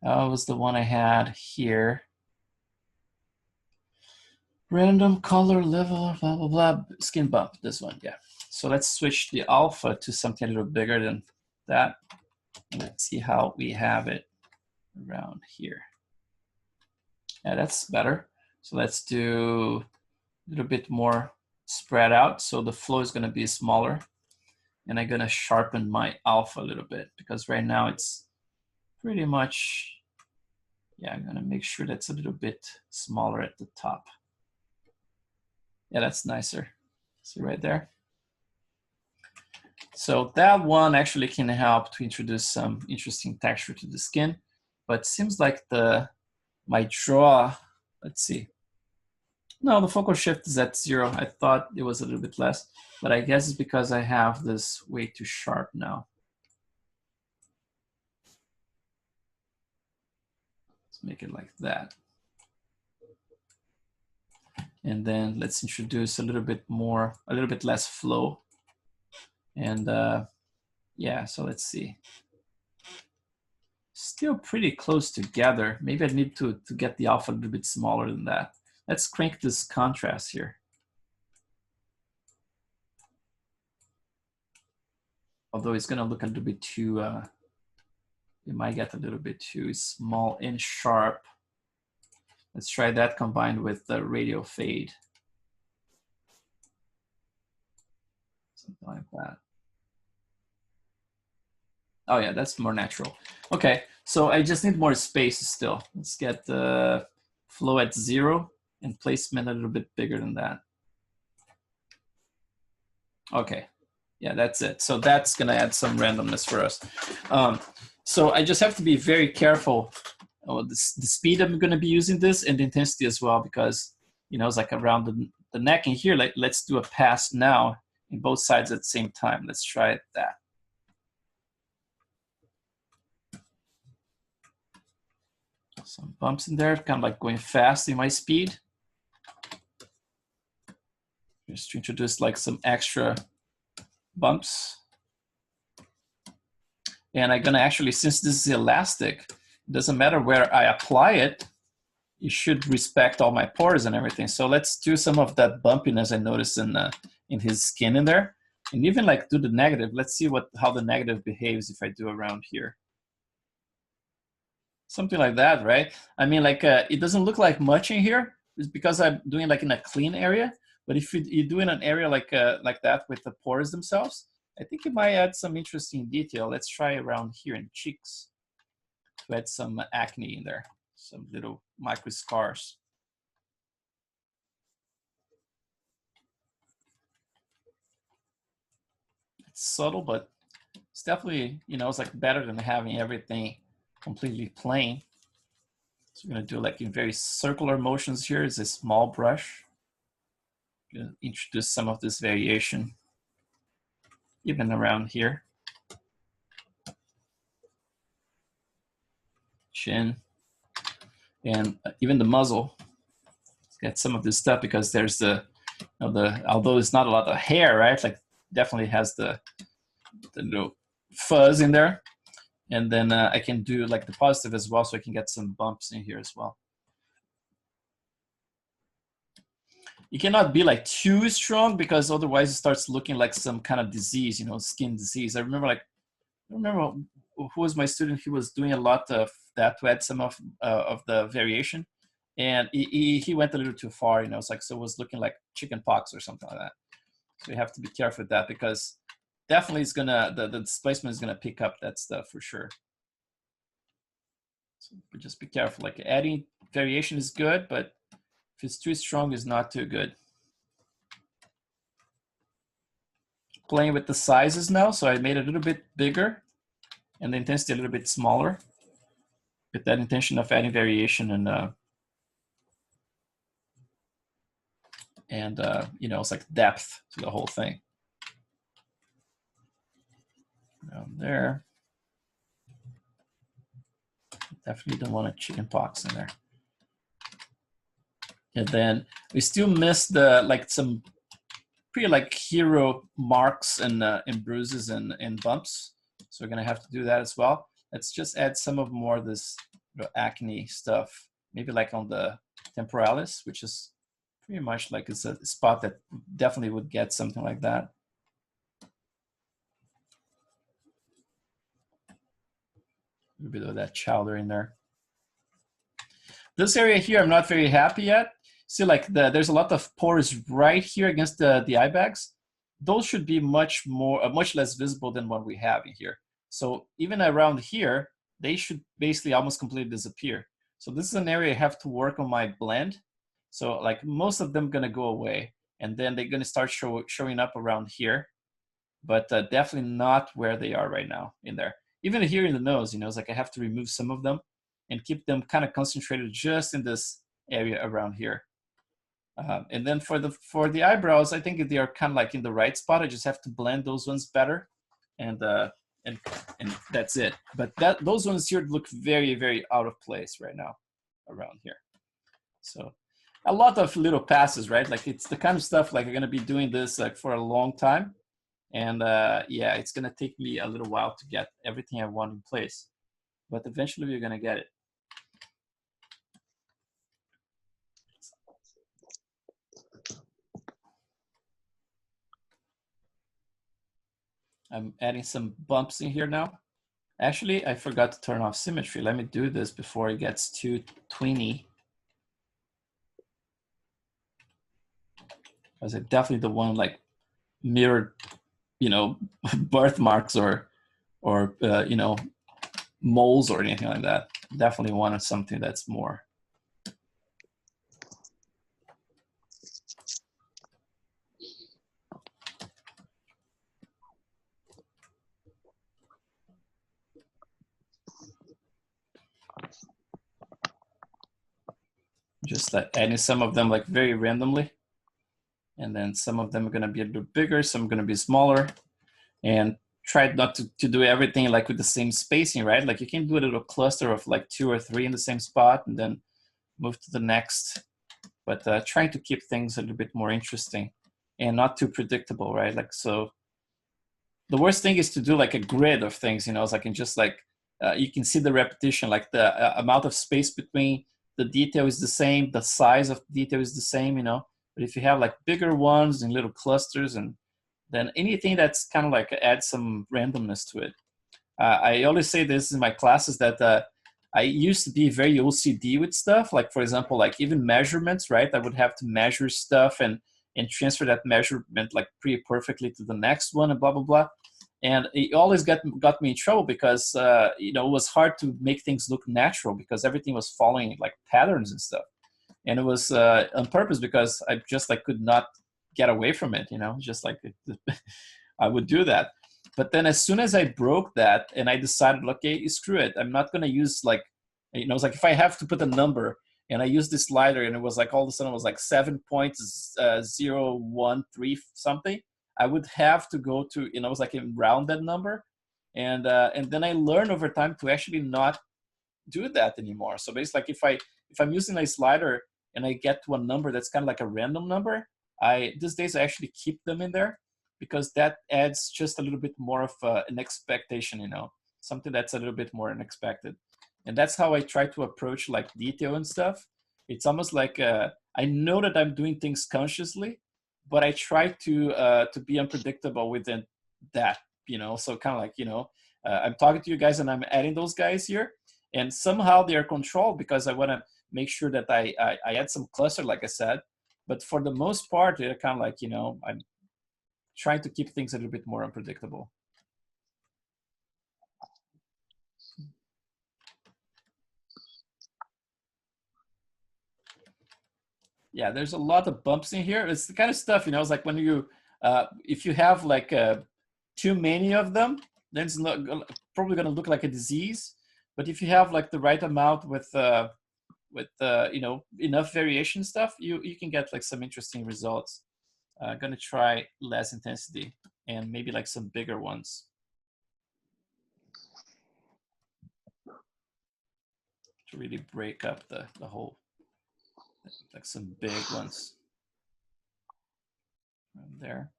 That was the one I had here. Random color level, blah, blah, blah, skin bump, this one, yeah. So let's switch the alpha to something a little bigger than that. And let's see how we have it around here. Yeah, that's better. So let's do a little bit more spread out. So the flow is gonna be smaller. And I'm gonna sharpen my alpha a little bit, because right now it's pretty much, yeah, I'm gonna make sure that's a little bit smaller at the top. Yeah, that's nicer. See right there? So that one actually can help to introduce some interesting texture to the skin, but it seems like my draw, let's see. No, the focal shift is at 0. I thought it was a little bit less, but I guess it's because I have this way too sharp now. Let's make it like that. And then let's introduce a little bit less flow. And yeah, so let's see. Still pretty close together. Maybe I need to get the alpha a little bit smaller than that. Let's crank this contrast here. Although it's gonna look a little bit too, it might get a little bit too small and sharp. Let's try that combined with the radial fade. Something like that. Oh yeah, that's more natural. Okay, so I just need more space still. Let's get the flow at 0 and placement a little bit bigger than that. Okay, yeah, that's it. So that's gonna add some randomness for us. So I just have to be very careful the speed I'm gonna be using this and the intensity as well, because, you know, it's like around the neck and here, like, let's do a pass now in both sides at the same time. Let's try that. Some bumps in there, kind of like going fast in my speed. Just to introduce like some extra bumps. And I'm gonna actually, since this is elastic, it doesn't matter where I apply it, you should respect all my pores and everything. So let's do some of that bumpiness I noticed in his skin in there. And even like do the negative. Let's see how the negative behaves if I do around here. Something like that, right? I mean, like it doesn't look like much in here. It's because I'm doing like in a clean area. But if you do in an area like that with the pores themselves, I think it might add some interesting detail. Let's try around here in cheeks to add some acne in there, some little micro scars. It's subtle, but it's definitely, you know, it's like better than having everything completely plain. So we're gonna do like in very circular motions here. It's a small brush. I'm gonna introduce some of this variation, even around here. Chin, and even the muzzle. Let's get some of this stuff because there's the, you know, although it's not a lot of hair, right? Like definitely has the little fuzz in there. And then I can do like the positive as well, so I can get some bumps in here as well. You cannot be like too strong because otherwise it starts looking like some kind of disease, you know, skin disease. I remember who was my student. He was doing a lot of that to add some of the variation, and he went a little too far, you know. It's like, so it was looking like chicken pox or something like that. So you have to be careful with that because definitely it's gonna, the displacement is gonna pick up that stuff for sure. So just be careful. Like adding variation is good, but if it's too strong, it's not too good. Playing with the sizes now, so I made it a little bit bigger and the intensity a little bit smaller, with that intention of adding variation and you know, it's like depth to the whole thing. Down there. Definitely don't want a chicken pox in there. And then we still miss the, like some pretty like hero marks and bruises and bumps. So we're gonna have to do that as well. Let's just add some of more of this, you know, acne stuff, maybe like on the temporalis, which is pretty much like it's a spot that definitely would get something like that. A little bit of that chowder in there. This area here, I'm not very happy yet. See, like there's a lot of pores right here against the eye bags. Those should be much less visible than what we have in here. So even around here, they should basically almost completely disappear. So this is an area I have to work on my blend. So like most of them gonna go away, and then they're gonna start showing up around here, but definitely not where they are right now in there. Even here in the nose, you know, it's like I have to remove some of them and keep them kind of concentrated just in this area around here. And then for the eyebrows, I think they are kind of like in the right spot. I just have to blend those ones better, and that's it. But those ones here look very, very out of place right now around here. So a lot of little passes, right? Like it's the kind of stuff like I'm gonna be doing this like for a long time, and yeah, it's gonna take me a little while to get everything I want in place, but eventually we're gonna get it. I'm adding some bumps in here now. Actually, I forgot to turn off symmetry. Let me do this before it gets too tweeny. Because it definitely the one like mirrored, you know, birthmarks or you know, moles or anything like that. Definitely wanted something that's more. Just like adding some of them like very randomly. And then some of them are gonna be a little bigger, some are gonna be smaller. And try not to do everything like with the same spacing, right? Like you can do a little cluster of like 2 or 3 in the same spot and then move to the next. But trying to keep things a little bit more interesting and not too predictable, right? Like, so the worst thing is to do like a grid of things, you know, so I can just like, you can see the repetition, like the amount of space between the detail is the same, the size of the detail is the same, you know. But if you have like bigger ones and little clusters, and then anything that's kind of like adds some randomness to it. I always say this in my classes that I used to be very OCD with stuff. Like for example, like even measurements, right? I would have to measure stuff and and transfer that measurement like pretty perfectly to the next one and blah, blah, blah. And it always got me in trouble because, you know, it was hard to make things look natural because everything was following like patterns and stuff. And it was on purpose because I just like could not get away from it, you know, just like I would do that. But then as soon as I broke that and I decided, okay, screw it. I'm not going to use like, you know, it's like if I have to put a number and I used this slider and it was like all of a sudden it was like 7.013 something, I would have to go to, you know, it was like a rounded number. And then I learned over time to actually not do that anymore. So basically like if I'm using a slider and I get to a number that's kind of like a random number, these days I actually keep them in there because that adds just a little bit more of an expectation, you know, something that's a little bit more unexpected. And that's how I try to approach like detail and stuff. It's almost like I know that I'm doing things consciously, but I try to be unpredictable within that, you know. So kind of like, you know, I'm talking to you guys and I'm adding those guys here, and somehow they are controlled because I want to make sure that I add some cluster, like I said. But for the most part, they're kind of like, you know, I'm trying to keep things a little bit more unpredictable. Yeah, there's a lot of bumps in here. It's the kind of stuff, you know, it's like when you, if you have like too many of them, then it's not probably going to look like a disease. But if you have like the right amount with you know, enough variation stuff, you can get like some interesting results. I'm going to try less intensity and maybe like some bigger ones. To really break up the whole, like some big ones. Right there.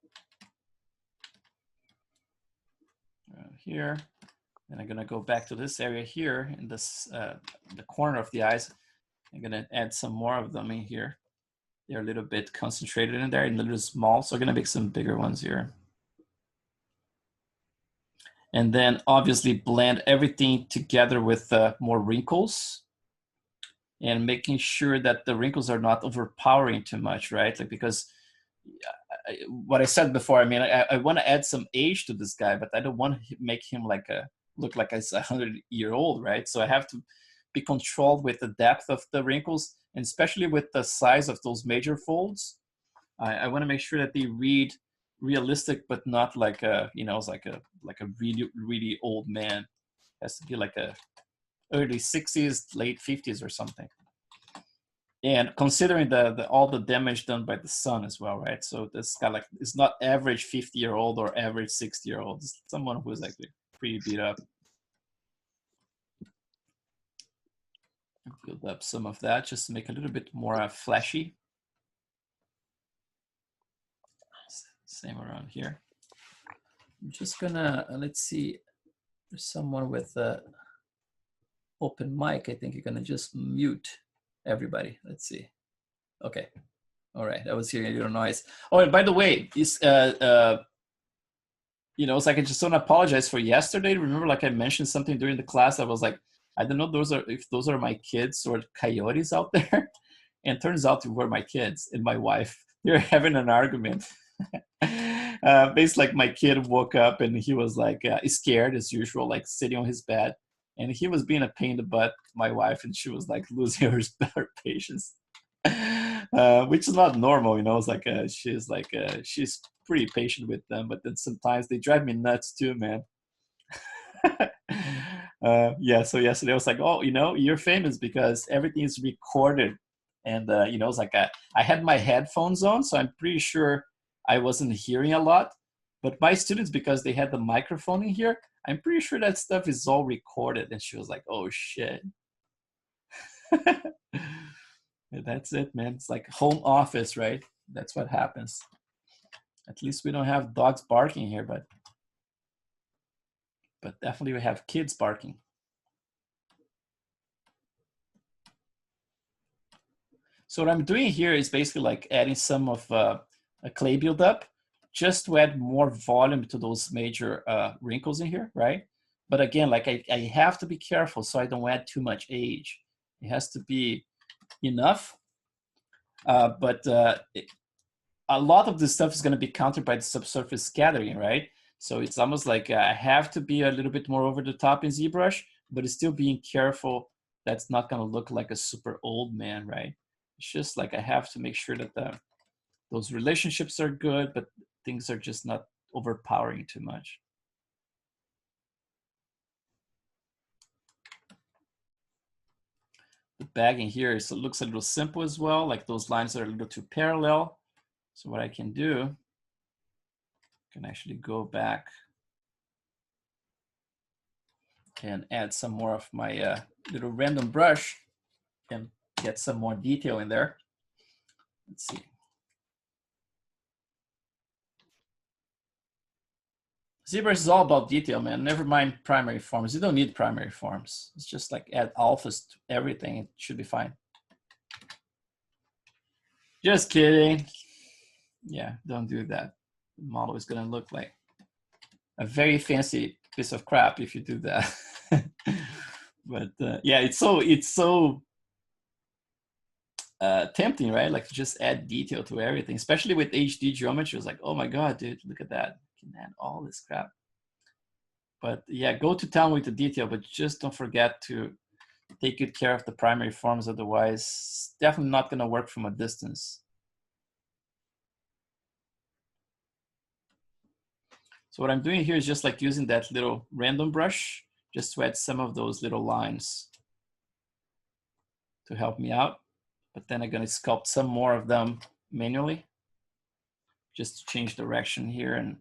Here. And I'm going to go back to this area here in this the corner of the eyes. I'm going to add some more of them in here. They're a little bit concentrated in there and a little small. So I'm going to make some bigger ones here. And then obviously blend everything together with more wrinkles and making sure that the wrinkles are not overpowering too much, right? Like, because what I said before, I mean, I want to add some age to this guy, but I don't want to make him like look like he's 100-year-old, right? So I have to be controlled with the depth of the wrinkles, and especially with the size of those major folds. I want to make sure that they read realistic, but not like a, you know, it's like a really old man. It has to be like a early 60s, late 50s or something. And considering all the damage done by the sun as well, right? So this guy, like, it's not average 50-year-old or average 60-year-old. It's someone who's like pretty beat up. Build up some of that just to make it a little bit more flashy. Same around here. I'm just gonna, let's see, there's someone with a open mic. I think you're gonna just mute everybody. Let's see. Okay. All right. I was hearing a little noise. Oh, and by the way, this, you know, it's like I just want to apologize for yesterday. Remember, like I mentioned something during the class. I was like, I don't know if those are my kids or coyotes out there. And it turns out they were my kids and my wife. They're having an argument. Basically, like my kid woke up and he was like scared as usual, like sitting on his bed. And he was being a pain in the butt to my wife, and she was like losing her patience, which is not normal, you know. It's like she's pretty patient with them, but then sometimes they drive me nuts too, man. Yeah, so yesterday I was like, oh, you know, you're famous because everything is recorded. And, you know, it's like I had my headphones on, so I'm pretty sure I wasn't hearing a lot. But my students, because they had the microphone in here, I'm pretty sure that stuff is all recorded. And she was like, oh, shit. That's it, man. It's like home office, right? That's what happens. At least we don't have dogs barking here, but definitely we have kids barking. So what I'm doing here is basically like adding some of a clay buildup just to add more volume to those major wrinkles in here, right? But again, like I have to be careful so I don't add too much age. It has to be enough, but a lot of this stuff is going to be countered by the subsurface scattering, right? So it's almost like I have to be a little bit more over the top in ZBrush, but it's still being careful that's not going to look like a super old man, right? It's just like I have to make sure that those relationships are good, but things are just not overpowering too much. The bagging here is, it looks a little simple as well, like those lines are a little too parallel. So what I can do, I can actually go back and add some more of my little random brush and get some more detail in there. Let's see. ZBrush is all about detail, man. Never mind primary forms. You don't need primary forms. It's just like add alphas to everything. It should be fine. Just kidding. Yeah, don't do that. The model is going to look like a very fancy piece of crap if you do that. But yeah, it's so tempting, right? Like to just add detail to everything, especially with HD geometry. It's like, oh my God, dude, look at that. You can add all this crap. But yeah, go to town with the detail, but just don't forget to take good care of the primary forms. Otherwise, it's definitely not going to work from a distance. So what I'm doing here is just like using that little random brush just to add some of those little lines to help me out. But then I'm going to sculpt some more of them manually just to change direction here and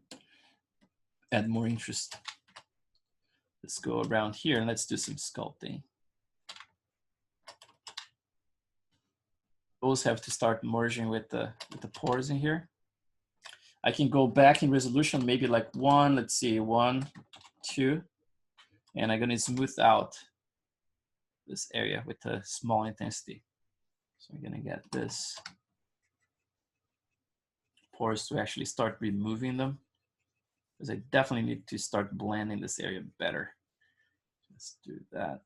add more interest. Let's go around here and let's do some sculpting. Those have to start merging with the pores in here. I can go back in resolution, maybe like 1, let's see, 1, 2, and I'm going to smooth out this area with a small intensity. So I'm going to get this pores to actually start removing them, because I definitely need to start blending this area better. Let's do that.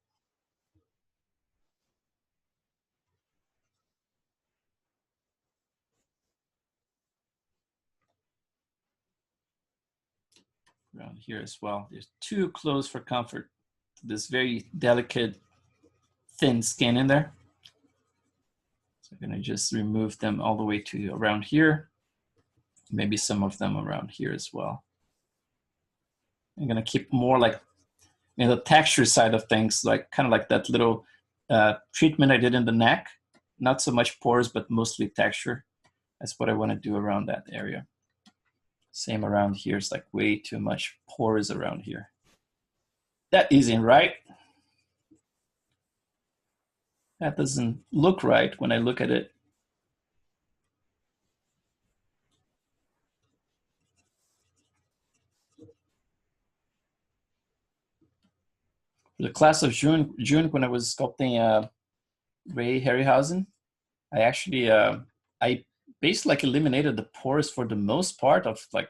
Around here as well. They're too close for comfort. This very delicate, thin skin in there. So I'm gonna just remove them all the way to around here. Maybe some of them around here as well. I'm gonna keep more like the texture side of things, like kind of like that little treatment I did in the neck. Not so much pores, but mostly texture. That's what I want to do around that area. Same around here. It's like way too much pores around here. That isn't right. That doesn't look right when I look at it. For the class of June when I was sculpting Ray Harryhausen, I actually I basically like eliminated the pores for the most part of like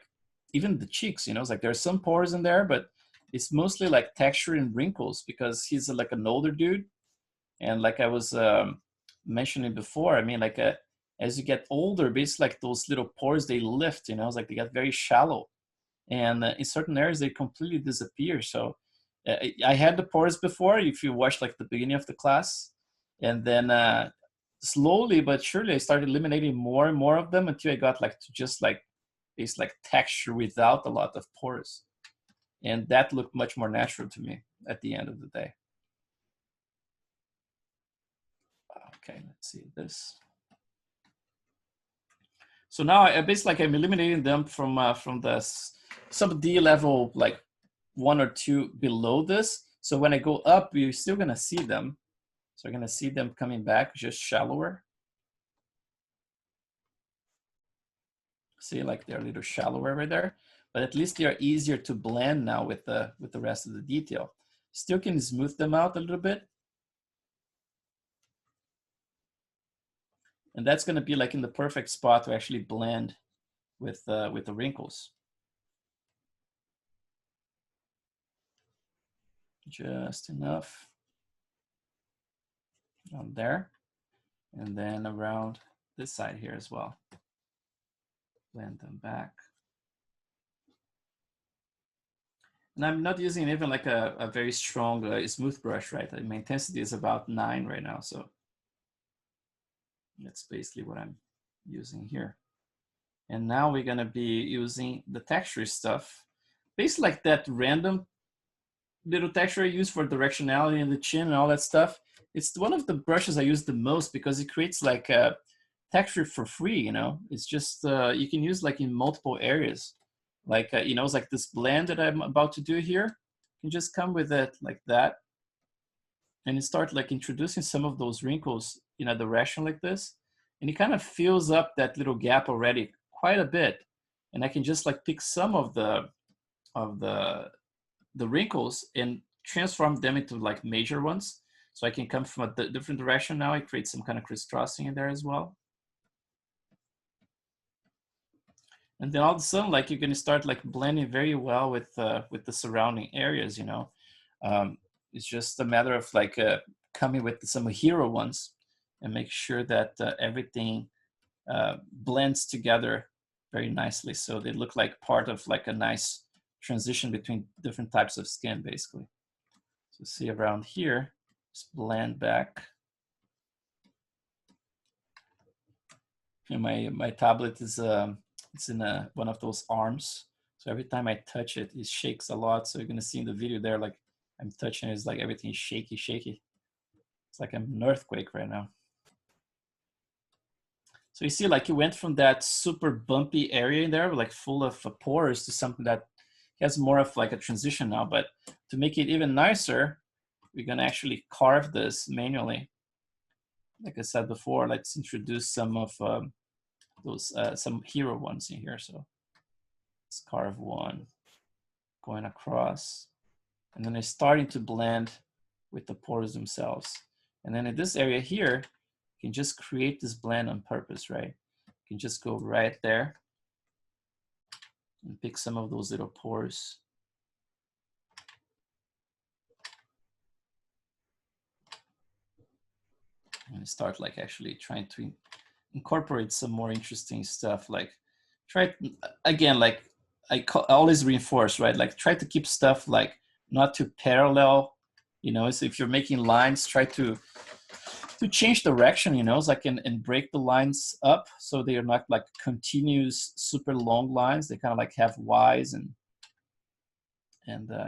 even the cheeks. It's like there's some pores in there, but it's mostly like texture and wrinkles because he's like an older dude, and like I was mentioning before, I mean like as you get older, basically like those little pores they lift. It's like they get very shallow, and in certain areas they completely disappear. So I had the pores before, if you watch like the beginning of the class, and then slowly but surely I started eliminating more and more of them until I got like to just like it's like texture without a lot of pores, and that looked much more natural to me at the end of the day. Okay, let's see this. So now I basically like I'm eliminating them from the sub D level, like 1 or 2 below this. So when I go up, you're still gonna see them. So you're gonna see them coming back just shallower. See, like they're a little shallower right there, but at least they are easier to blend now with the rest of the detail. Still can smooth them out a little bit. And that's gonna be like in the perfect spot to actually blend with the wrinkles. Just enough on there, and then around this side here as well. blend them back. And I'm not using even like a very strong smooth brush, right? My intensity is about 9 right now. So that's basically what I'm using here. And now we're gonna be using the texture stuff. Basically like that random little texture I use for directionality in the chin and all that stuff. It's one of the brushes I use the most because it creates like a texture for free, you know? It's just, you can use like in multiple areas. Like, you know, it's like this blend that I'm about to do here. You can just come with it like that. And you start like introducing some of those wrinkles in a direction like this. And it kind of fills up that little gap already quite a bit. And I can just like pick some of the wrinkles and transform them into like major ones. So I can come from a different direction now. I create some kind of crisscrossing in there as well. And then all of a sudden, like you're gonna start like blending very well with the surrounding areas, you know. It's just a matter of like coming with some hero ones and make sure that everything blends together very nicely. So they look like part of like a nice transition between different types of skin, basically. So see around here, just blend back. And my tablet is it's in one of those arms. So every time I touch it, it shakes a lot. So you're gonna see in the video there, like I'm touching it, it's like everything is shaky, shaky. It's like I'm an earthquake right now. So you see, like you went from that super bumpy area in there, like full of pores, to something that has more of like a transition now. But to make it even nicer, we're gonna actually carve this manually. Like I said before, let's introduce some of those, some hero ones in here. So let's carve one, going across. And then it's starting to blend with the pores themselves. And then in this area here, you can just create this blend on purpose, right? You can just go right there and pick some of those little pores. And start like actually trying to incorporate some more interesting stuff. Like try, again, like I always reinforce, right? Like try to keep stuff like not too parallel, you know. So if you're making lines, try to change direction, you know, it's like and break the lines up so they are not like continuous super long lines. They kind of like have Y's and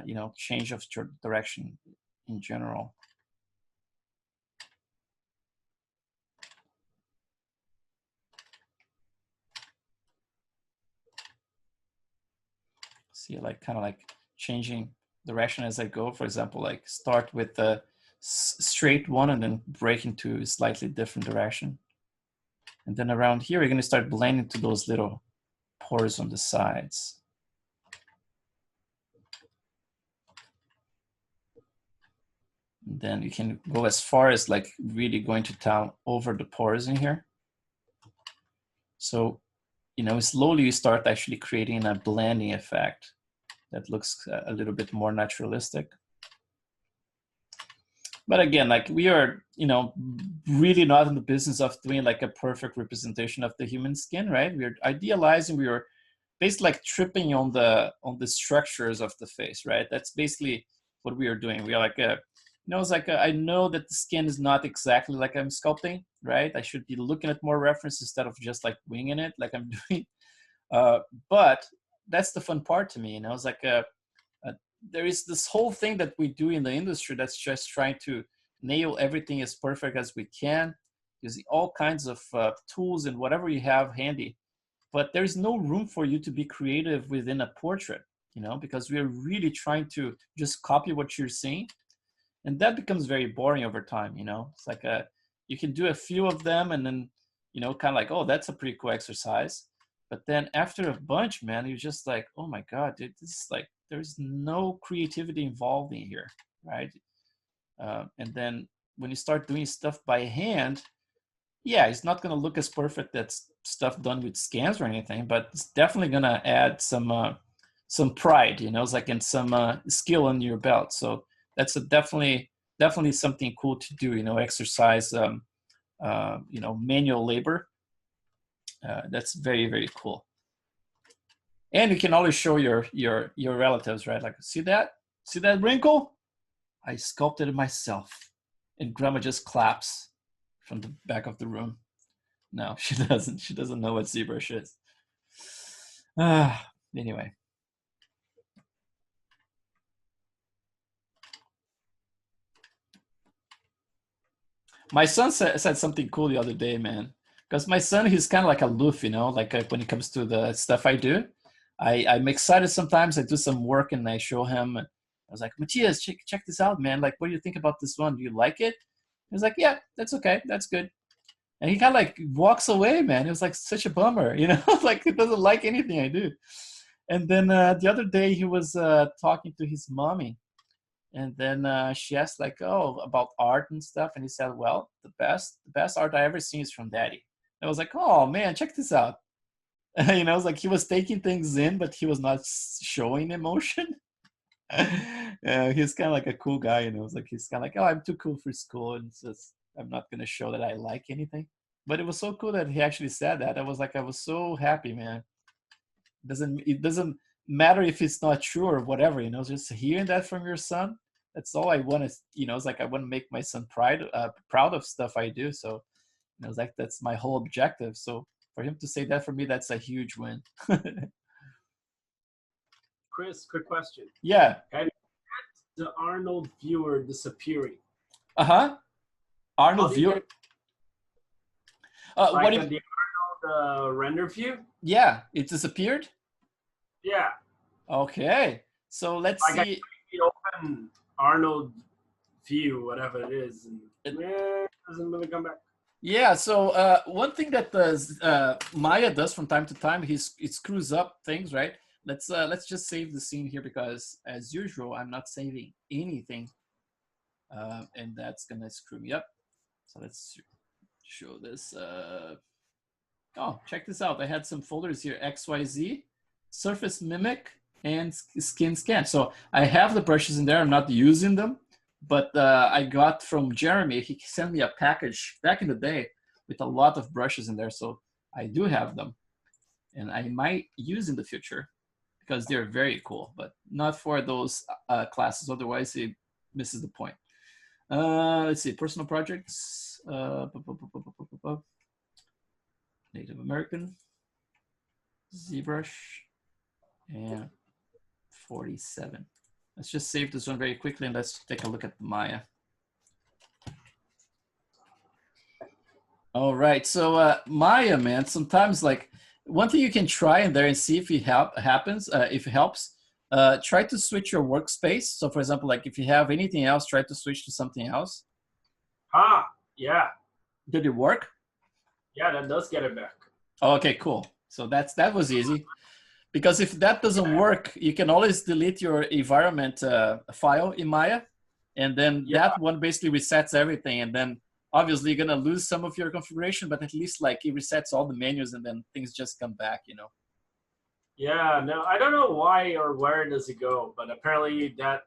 you know, change of direction in general. See, like kind of like changing direction as I go. For example, like start with the straight one and then break into a slightly different direction. And then around here, we're going to start blending to those little pores on the sides. And then you can go as far as like really going to town over the pores in here. So, you know, slowly you start actually creating a blending effect that looks a little bit more naturalistic. But again, like we are, you know, really not in the business of doing like a perfect representation of the human skin, right? We're idealizing, we are basically like tripping on the structures of the face, right? That's basically what we are doing. We are like a, you know, it's like I know that the skin is not exactly like I'm sculpting, right? I should be looking at more reference instead of just like winging it like I'm doing. But that's the fun part to me, you know. It's like there is this whole thing that we do in the industry that's just trying to nail everything as perfect as we can, using all kinds of tools and whatever you have handy. But there's no room for you to be creative within a portrait, you know, because we're really trying to just copy what you're seeing. And that becomes very boring over time, you know. It's like you can do a few of them and then, you know, kind of like, oh, that's a pretty cool exercise. But then after a bunch, man, you're just like, oh my God, dude, this is like, there's no creativity involved in here, right? And then when you start doing stuff by hand, yeah, it's not going to look as perfect as stuff done with scans or anything, but it's definitely going to add some pride, you know, it's like in some skill under your belt. So that's definitely something cool to do, you know, exercise, you know, manual labor. That's very, very cool. And you can always show your relatives, right? Like, see that wrinkle? I sculpted it myself. And grandma just claps from the back of the room. No, she doesn't. She doesn't know what ZBrush is. Anyway. My son said something cool the other day, man. Because my son, he's kind of like aloof, you know, like when it comes to the stuff I do. I'm excited sometimes. I do some work and I show him. I was like, Matthias, check this out, man. Like, what do you think about this one? Do you like it? He was like, yeah, that's okay. That's good. And he kind of like walks away, man. It was like such a bummer, you know, like he doesn't like anything I do. And then the other day he was talking to his mommy. And then she asked like, oh, about art and stuff. And he said, well, the best art I ever seen is from Daddy. I was like, oh man, check this out. You know, it was like he was taking things in, but he was not showing emotion. He's kind of like a cool guy, you know. It's like he's kind of like, oh, I'm too cool for school, and it's just I'm not gonna show that I like anything. But it was so cool that he actually said that. I was so happy, man. It doesn't matter if it's not true or whatever, you know. Just hearing that from your son, that's all I want to, you know. It's like I want to make my son proud of stuff I do. So, you know, it's like that's my whole objective. So for him to say that for me, that's a huge win. Chris, quick question. Yeah. The Arnold viewer disappearing. Arnold viewer. Like what if the Arnold render view? Yeah, it disappeared. Yeah. Okay, so let's see. I open Arnold view, whatever it is, and it doesn't really come back. Yeah, so one thing that Maya does from time to time, it screws up things, right? Let's just save the scene here because, as usual, I'm not saving anything, and that's gonna screw me up. So let's show this. Oh, check this out. I had some folders here: XYZ, Surface Mimic, and Skin Scan. So I have the brushes in there. I'm not using them, but I got from Jeremy. He sent me a package back in the day with a lot of brushes in there. So I do have them, and I might use in the future because they're very cool, but not for those classes. Otherwise, it misses the point. Let's see, personal projects. Native American, ZBrush, and 47. Let's just save this one very quickly and let's take a look at Maya. All right, so Maya, man, sometimes like one thing you can try in there and see if it happens, if it helps, try to switch your workspace. So for example, like if you have anything else, try to switch to something else. Yeah. Did it work? Yeah, that does get it back. Oh, okay, cool. So that was easy. Because if that doesn't work, you can always delete your environment file in Maya. And then that one basically resets everything. And then obviously you're going to lose some of your configuration, but at least like it resets all the menus and then things just come back, you know? Yeah, no, I don't know why or where does it go, but apparently that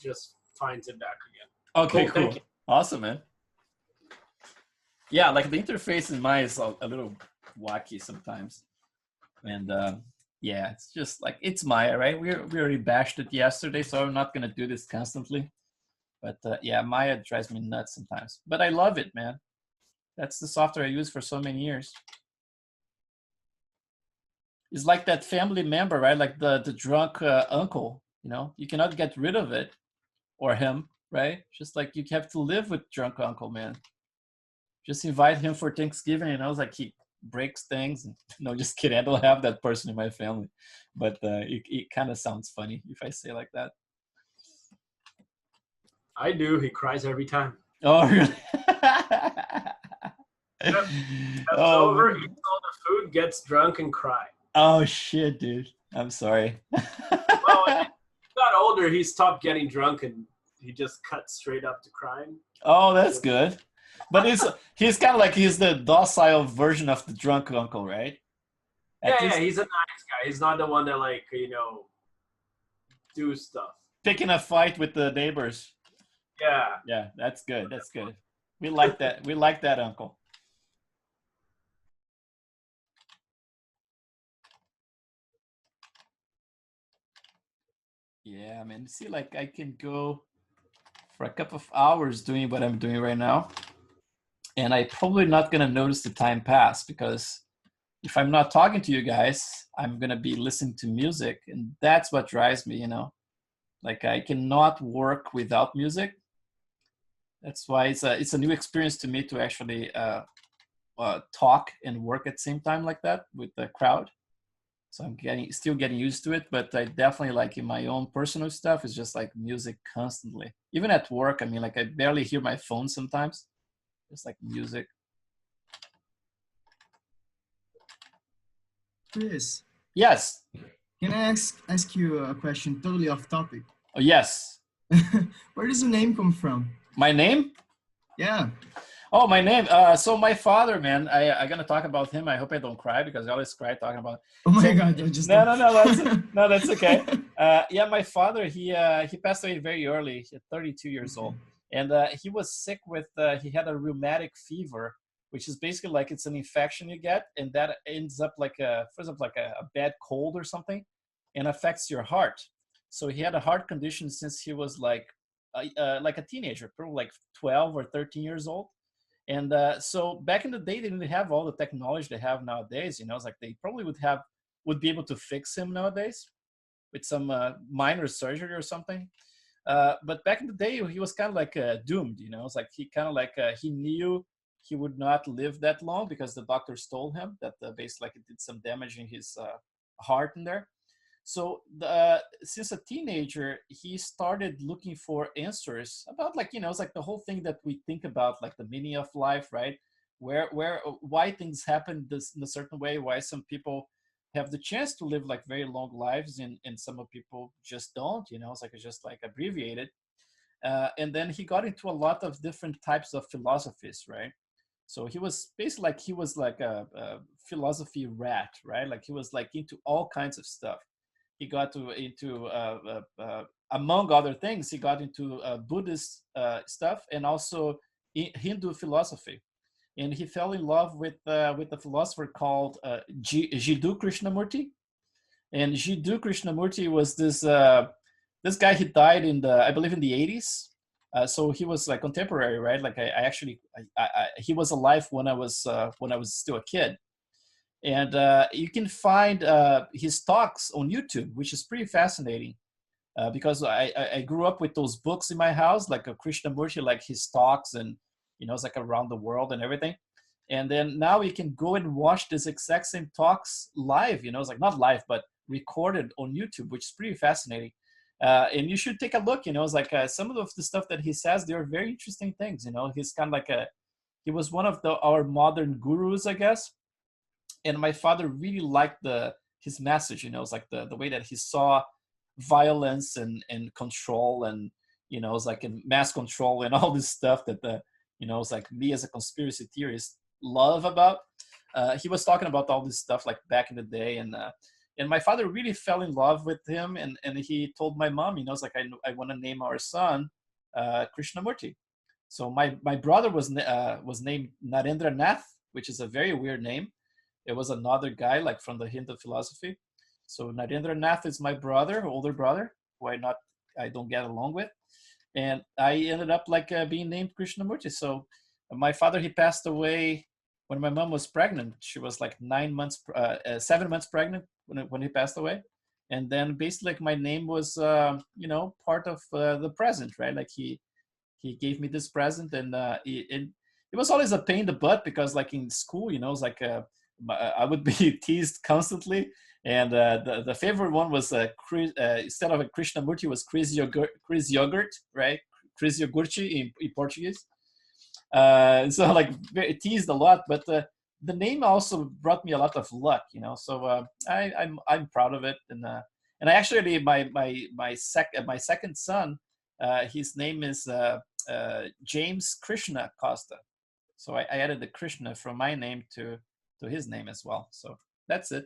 just finds it back again. Okay, cool. Awesome, man. Yeah, like the interface in Maya is a little wacky sometimes. And yeah, it's just like, it's Maya, right? We already bashed it yesterday, so I'm not going to do this constantly. But yeah, Maya drives me nuts sometimes. But I love it, man. That's the software I use for so many years. It's like that family member, right? Like the drunk uncle, you know? You cannot get rid of it or him, right? Just like you have to live with drunk uncle, man. Just invite him for Thanksgiving, and I was like, he breaks things. And, no, just kidding. I don't have that person in my family, but it kind of sounds funny if I say like that. I do. He cries every time. Oh, really? That's over. Eats all the food, gets drunk, and cry. Oh shit, dude. I'm sorry. Well, when he got older, he stopped getting drunk and he just cut straight up to crying. Oh, that's good. But he's kind of like he's the docile version of the drunk uncle, right? Yeah, he's a nice guy. He's not the one that like, do stuff. Picking a fight with the neighbors. Yeah. Yeah, that's good. That's good. We like that. We like that uncle. Yeah, man. See, like I can go for a couple of hours doing what I'm doing right now, and I probably not gonna notice the time pass because if I'm not talking to you guys, I'm gonna be listening to music, and that's what drives me. Like I cannot work without music. That's why it's a new experience to me to actually talk and work at the same time like that with the crowd. So I'm still getting used to it, but I definitely like in my own personal stuff, it's just like music constantly. Even at work, I mean, like I barely hear my phone sometimes. It's like music. Chris, Yes. can I ask you a question totally off topic? Oh, yes. Where does the name come from? My name? Yeah. Oh, my name. So my father, man, I'm gonna talk about him. I hope I don't cry because I always cry talking about. Oh my So, God! I just no, that's okay. Yeah, my father, he passed away very early, 32 years old, and he was sick with he had a rheumatic fever, which is basically like it's an infection you get, and that ends up like for example, like a bad cold or something, and affects your heart. So he had a heart condition since he was like a teenager, probably like 12 or 13 years old. And so back in the day, they didn't have all the technology they have nowadays. It's like they probably would be able to fix him nowadays with some minor surgery or something. But back in the day, he was kind of like doomed. It's like he kind of like he knew he would not live that long because the doctors told him that basically like it did some damage in his heart in there. So since a teenager, he started looking for answers about like it's like the whole thing that we think about, like the meaning of life, right? Why things happen this in a certain way, why some people have the chance to live like very long lives and some of people just don't. It's just like abbreviated. And then he got into a lot of different types of philosophies, right? So he was basically like he was like a philosophy rat, right? Like he was like into all kinds of stuff. He got into among other things, he got into Buddhist stuff and also Hindu philosophy. And he fell in love with a philosopher called Jiddu Krishnamurti. And Jiddu Krishnamurti was this guy. He died I believe in the 80s. So he was like contemporary, right? Like he was alive when I was still a kid. And you can find his talks on YouTube, which is pretty fascinating because I grew up with those books in my house, like a Krishnamurti, like his talks, and it's like around the world and everything. And then now you can go and watch this exact same talks live. It's like not live, but recorded on YouTube, which is pretty fascinating. And you should take a look. It's like some of the stuff that he says, they're very interesting things. He's kind of like he was one of our modern gurus, I guess. And my father really liked his message. It's like the way that he saw violence and control, and it's like in mass control and all this stuff that it's like me as a conspiracy theorist love about. He was talking about all this stuff like back in the day, and my father really fell in love with him, and he told my mom, it's like I want to name our son Krishnamurti. So my brother was named Narendra Nath, which is a very weird name. It was another guy like from the Hindu philosophy. So Narendra Nath is my brother, older brother, who I don't get along with, and I ended up like being named Krishnamurti. So my father, he passed away when my mom was pregnant. She was like 7 months pregnant when he passed away, and then basically like my name was part of the present, right? Like he gave me this present, and it was always a pain in the butt because like in school, it's like I would be teased constantly. And the favorite one was instead of a Krishnamurti was Chris Yogurt, right? Chris Yogurti in Portuguese. So like teased a lot, but the name also brought me a lot of luck, So I'm proud of it, and I actually my second son, his name is James Krishna Costa. So I added the Krishna from my name to his name as well. So that's it.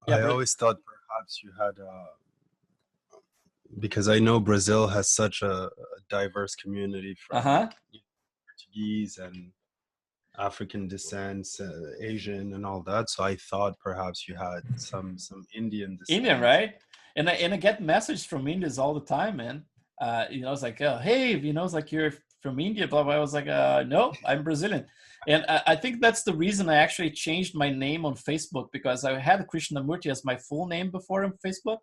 I always thought perhaps you had, because I know Brazil has such a diverse community from Portuguese and African descent, Asian, and all that. So I thought perhaps you had some Indian descent. Indian, right? And I get messages from Indians all the time, man. You know, it's like, hey, you know, it's like you're from India, blah blah. I was like, no, I'm Brazilian, and I think that's the reason I actually changed my name on Facebook, because I had Krishnamurti as my full name before on Facebook,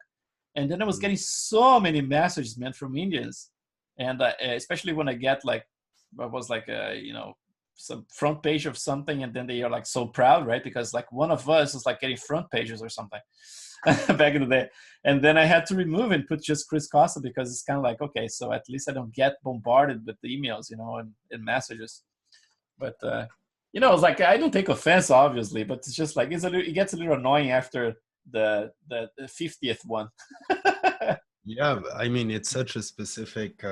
and then I was getting so many messages, man, from Indians, and especially when I get like, I was like, you know, some front page of something, and then they are like so proud, right? Because like one of us is like getting front pages or something back in the day, and then I had to remove and put just Chris Costa, because it's kind of like, okay, so at least I don't get bombarded with the emails, you know, and messages. But you know, it's like I don't take offense, obviously, but it's just like it gets a little annoying after the 50th one. Yeah, I mean, it's such a specific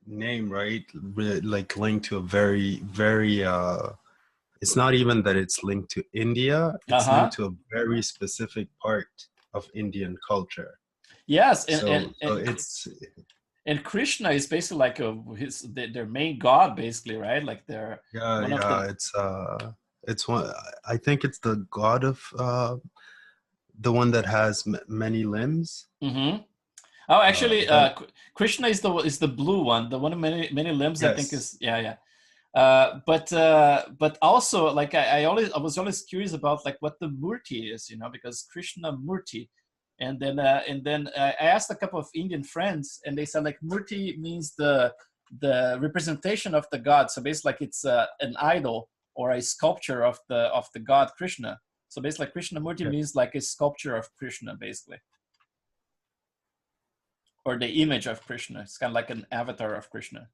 name, right? Like linked to a very, very, it's not even that it's linked to India, it's linked to a very specific part of Indian culture. Yes, So it's... And Krishna is basically like their main god, basically, right? Like they're it's one. I think it's the god of the one that has many limbs. Mm-hmm. Oh, actually, Krishna is the blue one, the one with many limbs. Yes. I think is but also like I was always curious about like what the Murti is, you know, because Krishna Murti, and then I asked a couple of Indian friends, and they said like Murti means the representation of the god. So basically, like it's an idol or a sculpture of the god Krishna. So basically, like Krishna Murti means like a sculpture of Krishna, basically, or the image of Krishna. It's kind of like an avatar of Krishna.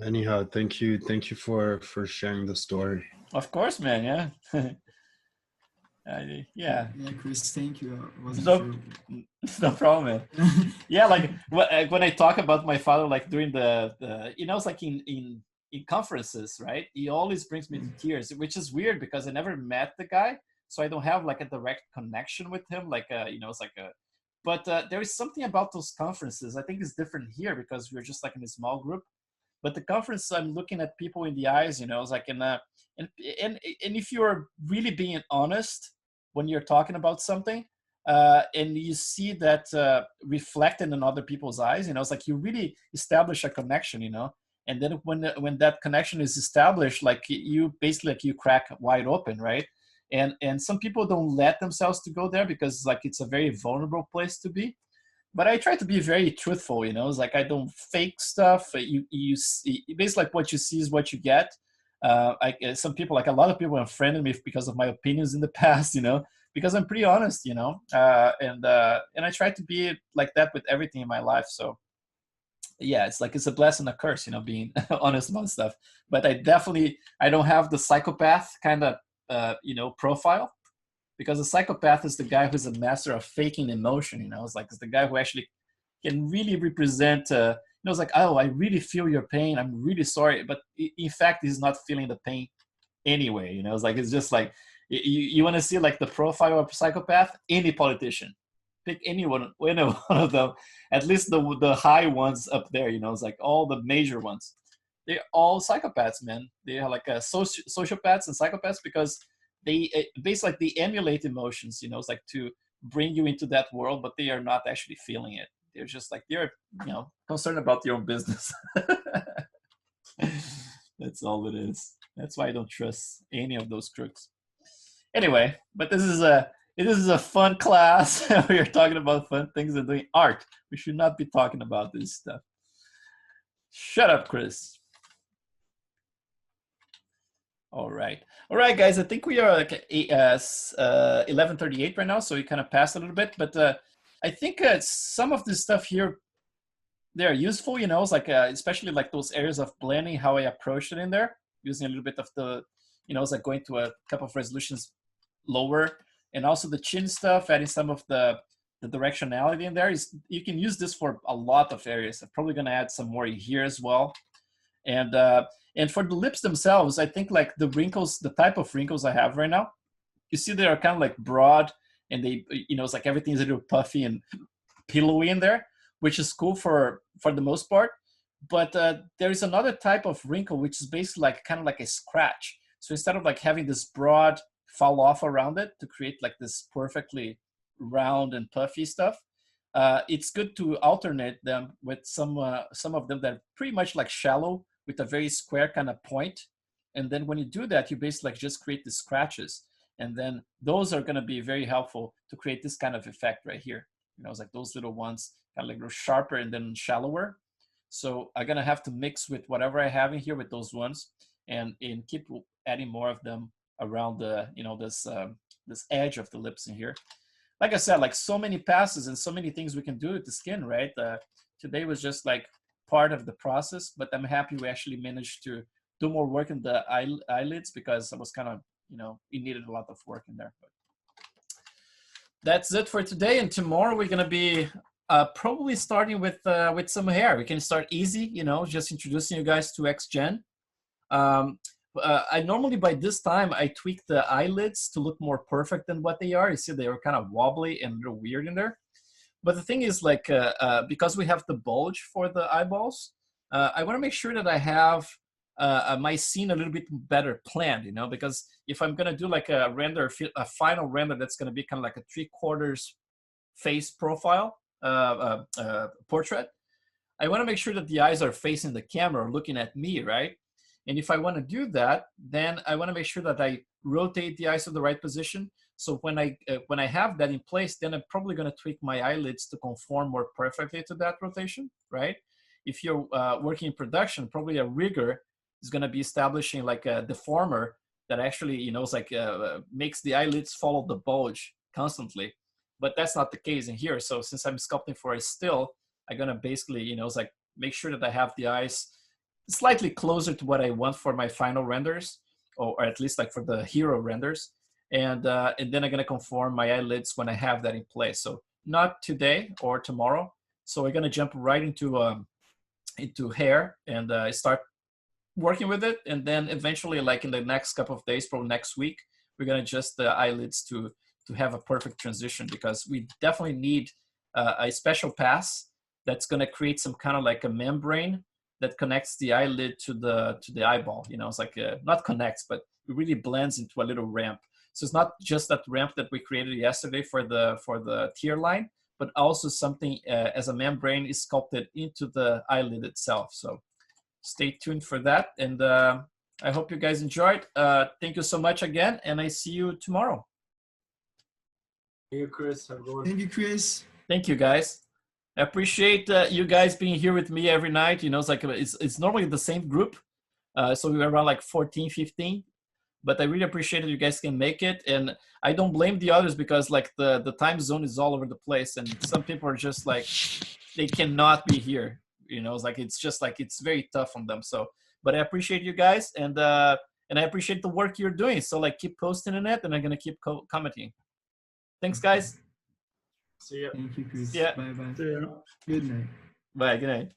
Anyhow, thank you for sharing the story. Of course, man. Yeah. Yeah, Chris, thank you. No problem, man. Yeah, like when I talk about my father, like during the you know, it's like in conferences, right? He always brings me to tears, which is weird because I never met the guy, so I don't have like a direct connection with him. Like you know, it's like but there is something about those conferences. I think it's different here because we're just like in a small group. But the conference, I'm looking at people in the eyes, you know, it's like and if you're really being honest when you're talking about something, and you see that reflected in other people's eyes, you know, it's like you really establish a connection, you know. And then when that connection is established, like you basically like you crack wide open, right? And some people don't let themselves to go there because like it's a very vulnerable place to be. But I try to be very truthful, you know. It's like I don't fake stuff. You see, basically like what you see is what you get. Some people, like a lot of people, unfriended me because of my opinions in the past, you know, because I'm pretty honest, you know. And I try to be like that with everything in my life. So yeah, it's like it's a blessing and a curse, you know, being honest about stuff. But I don't have the psychopath kind of you know, profile. Because a psychopath is the guy who's a master of faking emotion, you know. It's like it's the guy who actually can really represent, you know, it's like, oh, I really feel your pain. I'm really sorry. But in fact, he's not feeling the pain anyway, you know. It's like, it's just like, you want to see like the profile of a psychopath? Any politician. Pick any one of them, at least the high ones up there, you know. It's like all the major ones. They're all psychopaths, man. They are like sociopaths and psychopaths because they basically like they emulate emotions, you know. It's like to bring you into that world, but they are not actually feeling it. They're just like, they're, you know, concerned about their own business. That's all it is. That's why I don't trust any of those crooks. Anyway, but this is a fun class. We are talking about fun things and doing art. We should not be talking about this stuff. Shut up, Chris. All right, guys. I think we are like 11:38 right now, so we kind of passed a little bit. But I think some of this stuff here, they're useful. You know, it's like especially like those areas of blending, how I approached it in there, using a little bit of the, you know, it's like going to a couple of resolutions lower, and also the chin stuff, adding some of the directionality in there. You can use this for a lot of areas. I'm probably going to add some more here as well. And for the lips themselves, I think like the wrinkles, the type of wrinkles I have right now, you see they are kind of like broad, and they, you know, it's like everything's a little puffy and pillowy in there, which is cool for the most part. But there is another type of wrinkle, which is basically like kind of like a scratch. So instead of like having this broad fall off around it to create like this perfectly round and puffy stuff, it's good to alternate them with some of them that are pretty much like shallow with a very square kind of point. And then when you do that, you basically like just create the scratches. And then those are going to be very helpful to create this kind of effect right here. You know, it's like those little ones kind of like a little sharper and then shallower. So I'm going to have to mix with whatever I have in here with those ones and keep adding more of them around the, you know, this edge of the lips in here. Like I said, like so many passes and so many things we can do with the skin, right? Today was just like part of the process, but I'm happy we actually managed to do more work in the eyelids because I was kind of, you know, it needed a lot of work in there. But that's it for today. And tomorrow we're going to be probably starting with some hair. We can start easy, you know, just introducing you guys to XGen. I normally by this time I tweak the eyelids to look more perfect than what they are. You see, they were kind of wobbly and a little weird in there. But the thing is, like, because we have the bulge for the eyeballs, I want to make sure that I have my scene a little bit better planned, you know, because if I'm going to do like a render, a final render that's going to be kind of like a 3/4 face profile portrait, I want to make sure that the eyes are facing the camera or looking at me, right? And if I want to do that, then I want to make sure that I rotate the eyes to the right position. So when I have that in place, then I'm probably going to tweak my eyelids to conform more perfectly to that rotation, right? If you're working in production, probably a rigger is going to be establishing like a deformer that actually, you know, it's like makes the eyelids follow the bulge constantly. But that's not the case in here. So since I'm sculpting for a still, I'm going to basically, you know, it's like make sure that I have the eyes slightly closer to what I want for my final renders, or at least like for the hero renders. And then I'm going to conform my eyelids when I have that in place. So not today or tomorrow. So we're going to jump right into hair and start working with it. And then eventually, like in the next couple of days, probably next week, we're going to adjust the eyelids to have a perfect transition, because we definitely need a special pass that's going to create some kind of like a membrane that connects the eyelid to the eyeball. You know, it's like not connects, but it really blends into a little ramp. So it's not just that ramp that we created yesterday for the tear line, but also something as a membrane is sculpted into the eyelid itself. So stay tuned for that. And I hope you guys enjoyed. Thank you so much again. And I see you tomorrow. Thank you, Chris. Have a good one. Thank you, Chris. Thank you, guys. I appreciate you guys being here with me every night. You know, it's like it's normally the same group. So we're around like 14, 15. But I really appreciate that you guys can make it. And I don't blame the others, because like the time zone is all over the place. And some people are just like, they cannot be here. You know, it's just like, it's very tough on them. So, but I appreciate you guys. And I appreciate the work you're doing. So like, keep posting in it, and I'm going to keep commenting. Thanks, guys. See ya. Thank you, Chris. Yeah. Bye-bye. See ya. Good night. Bye. Good night.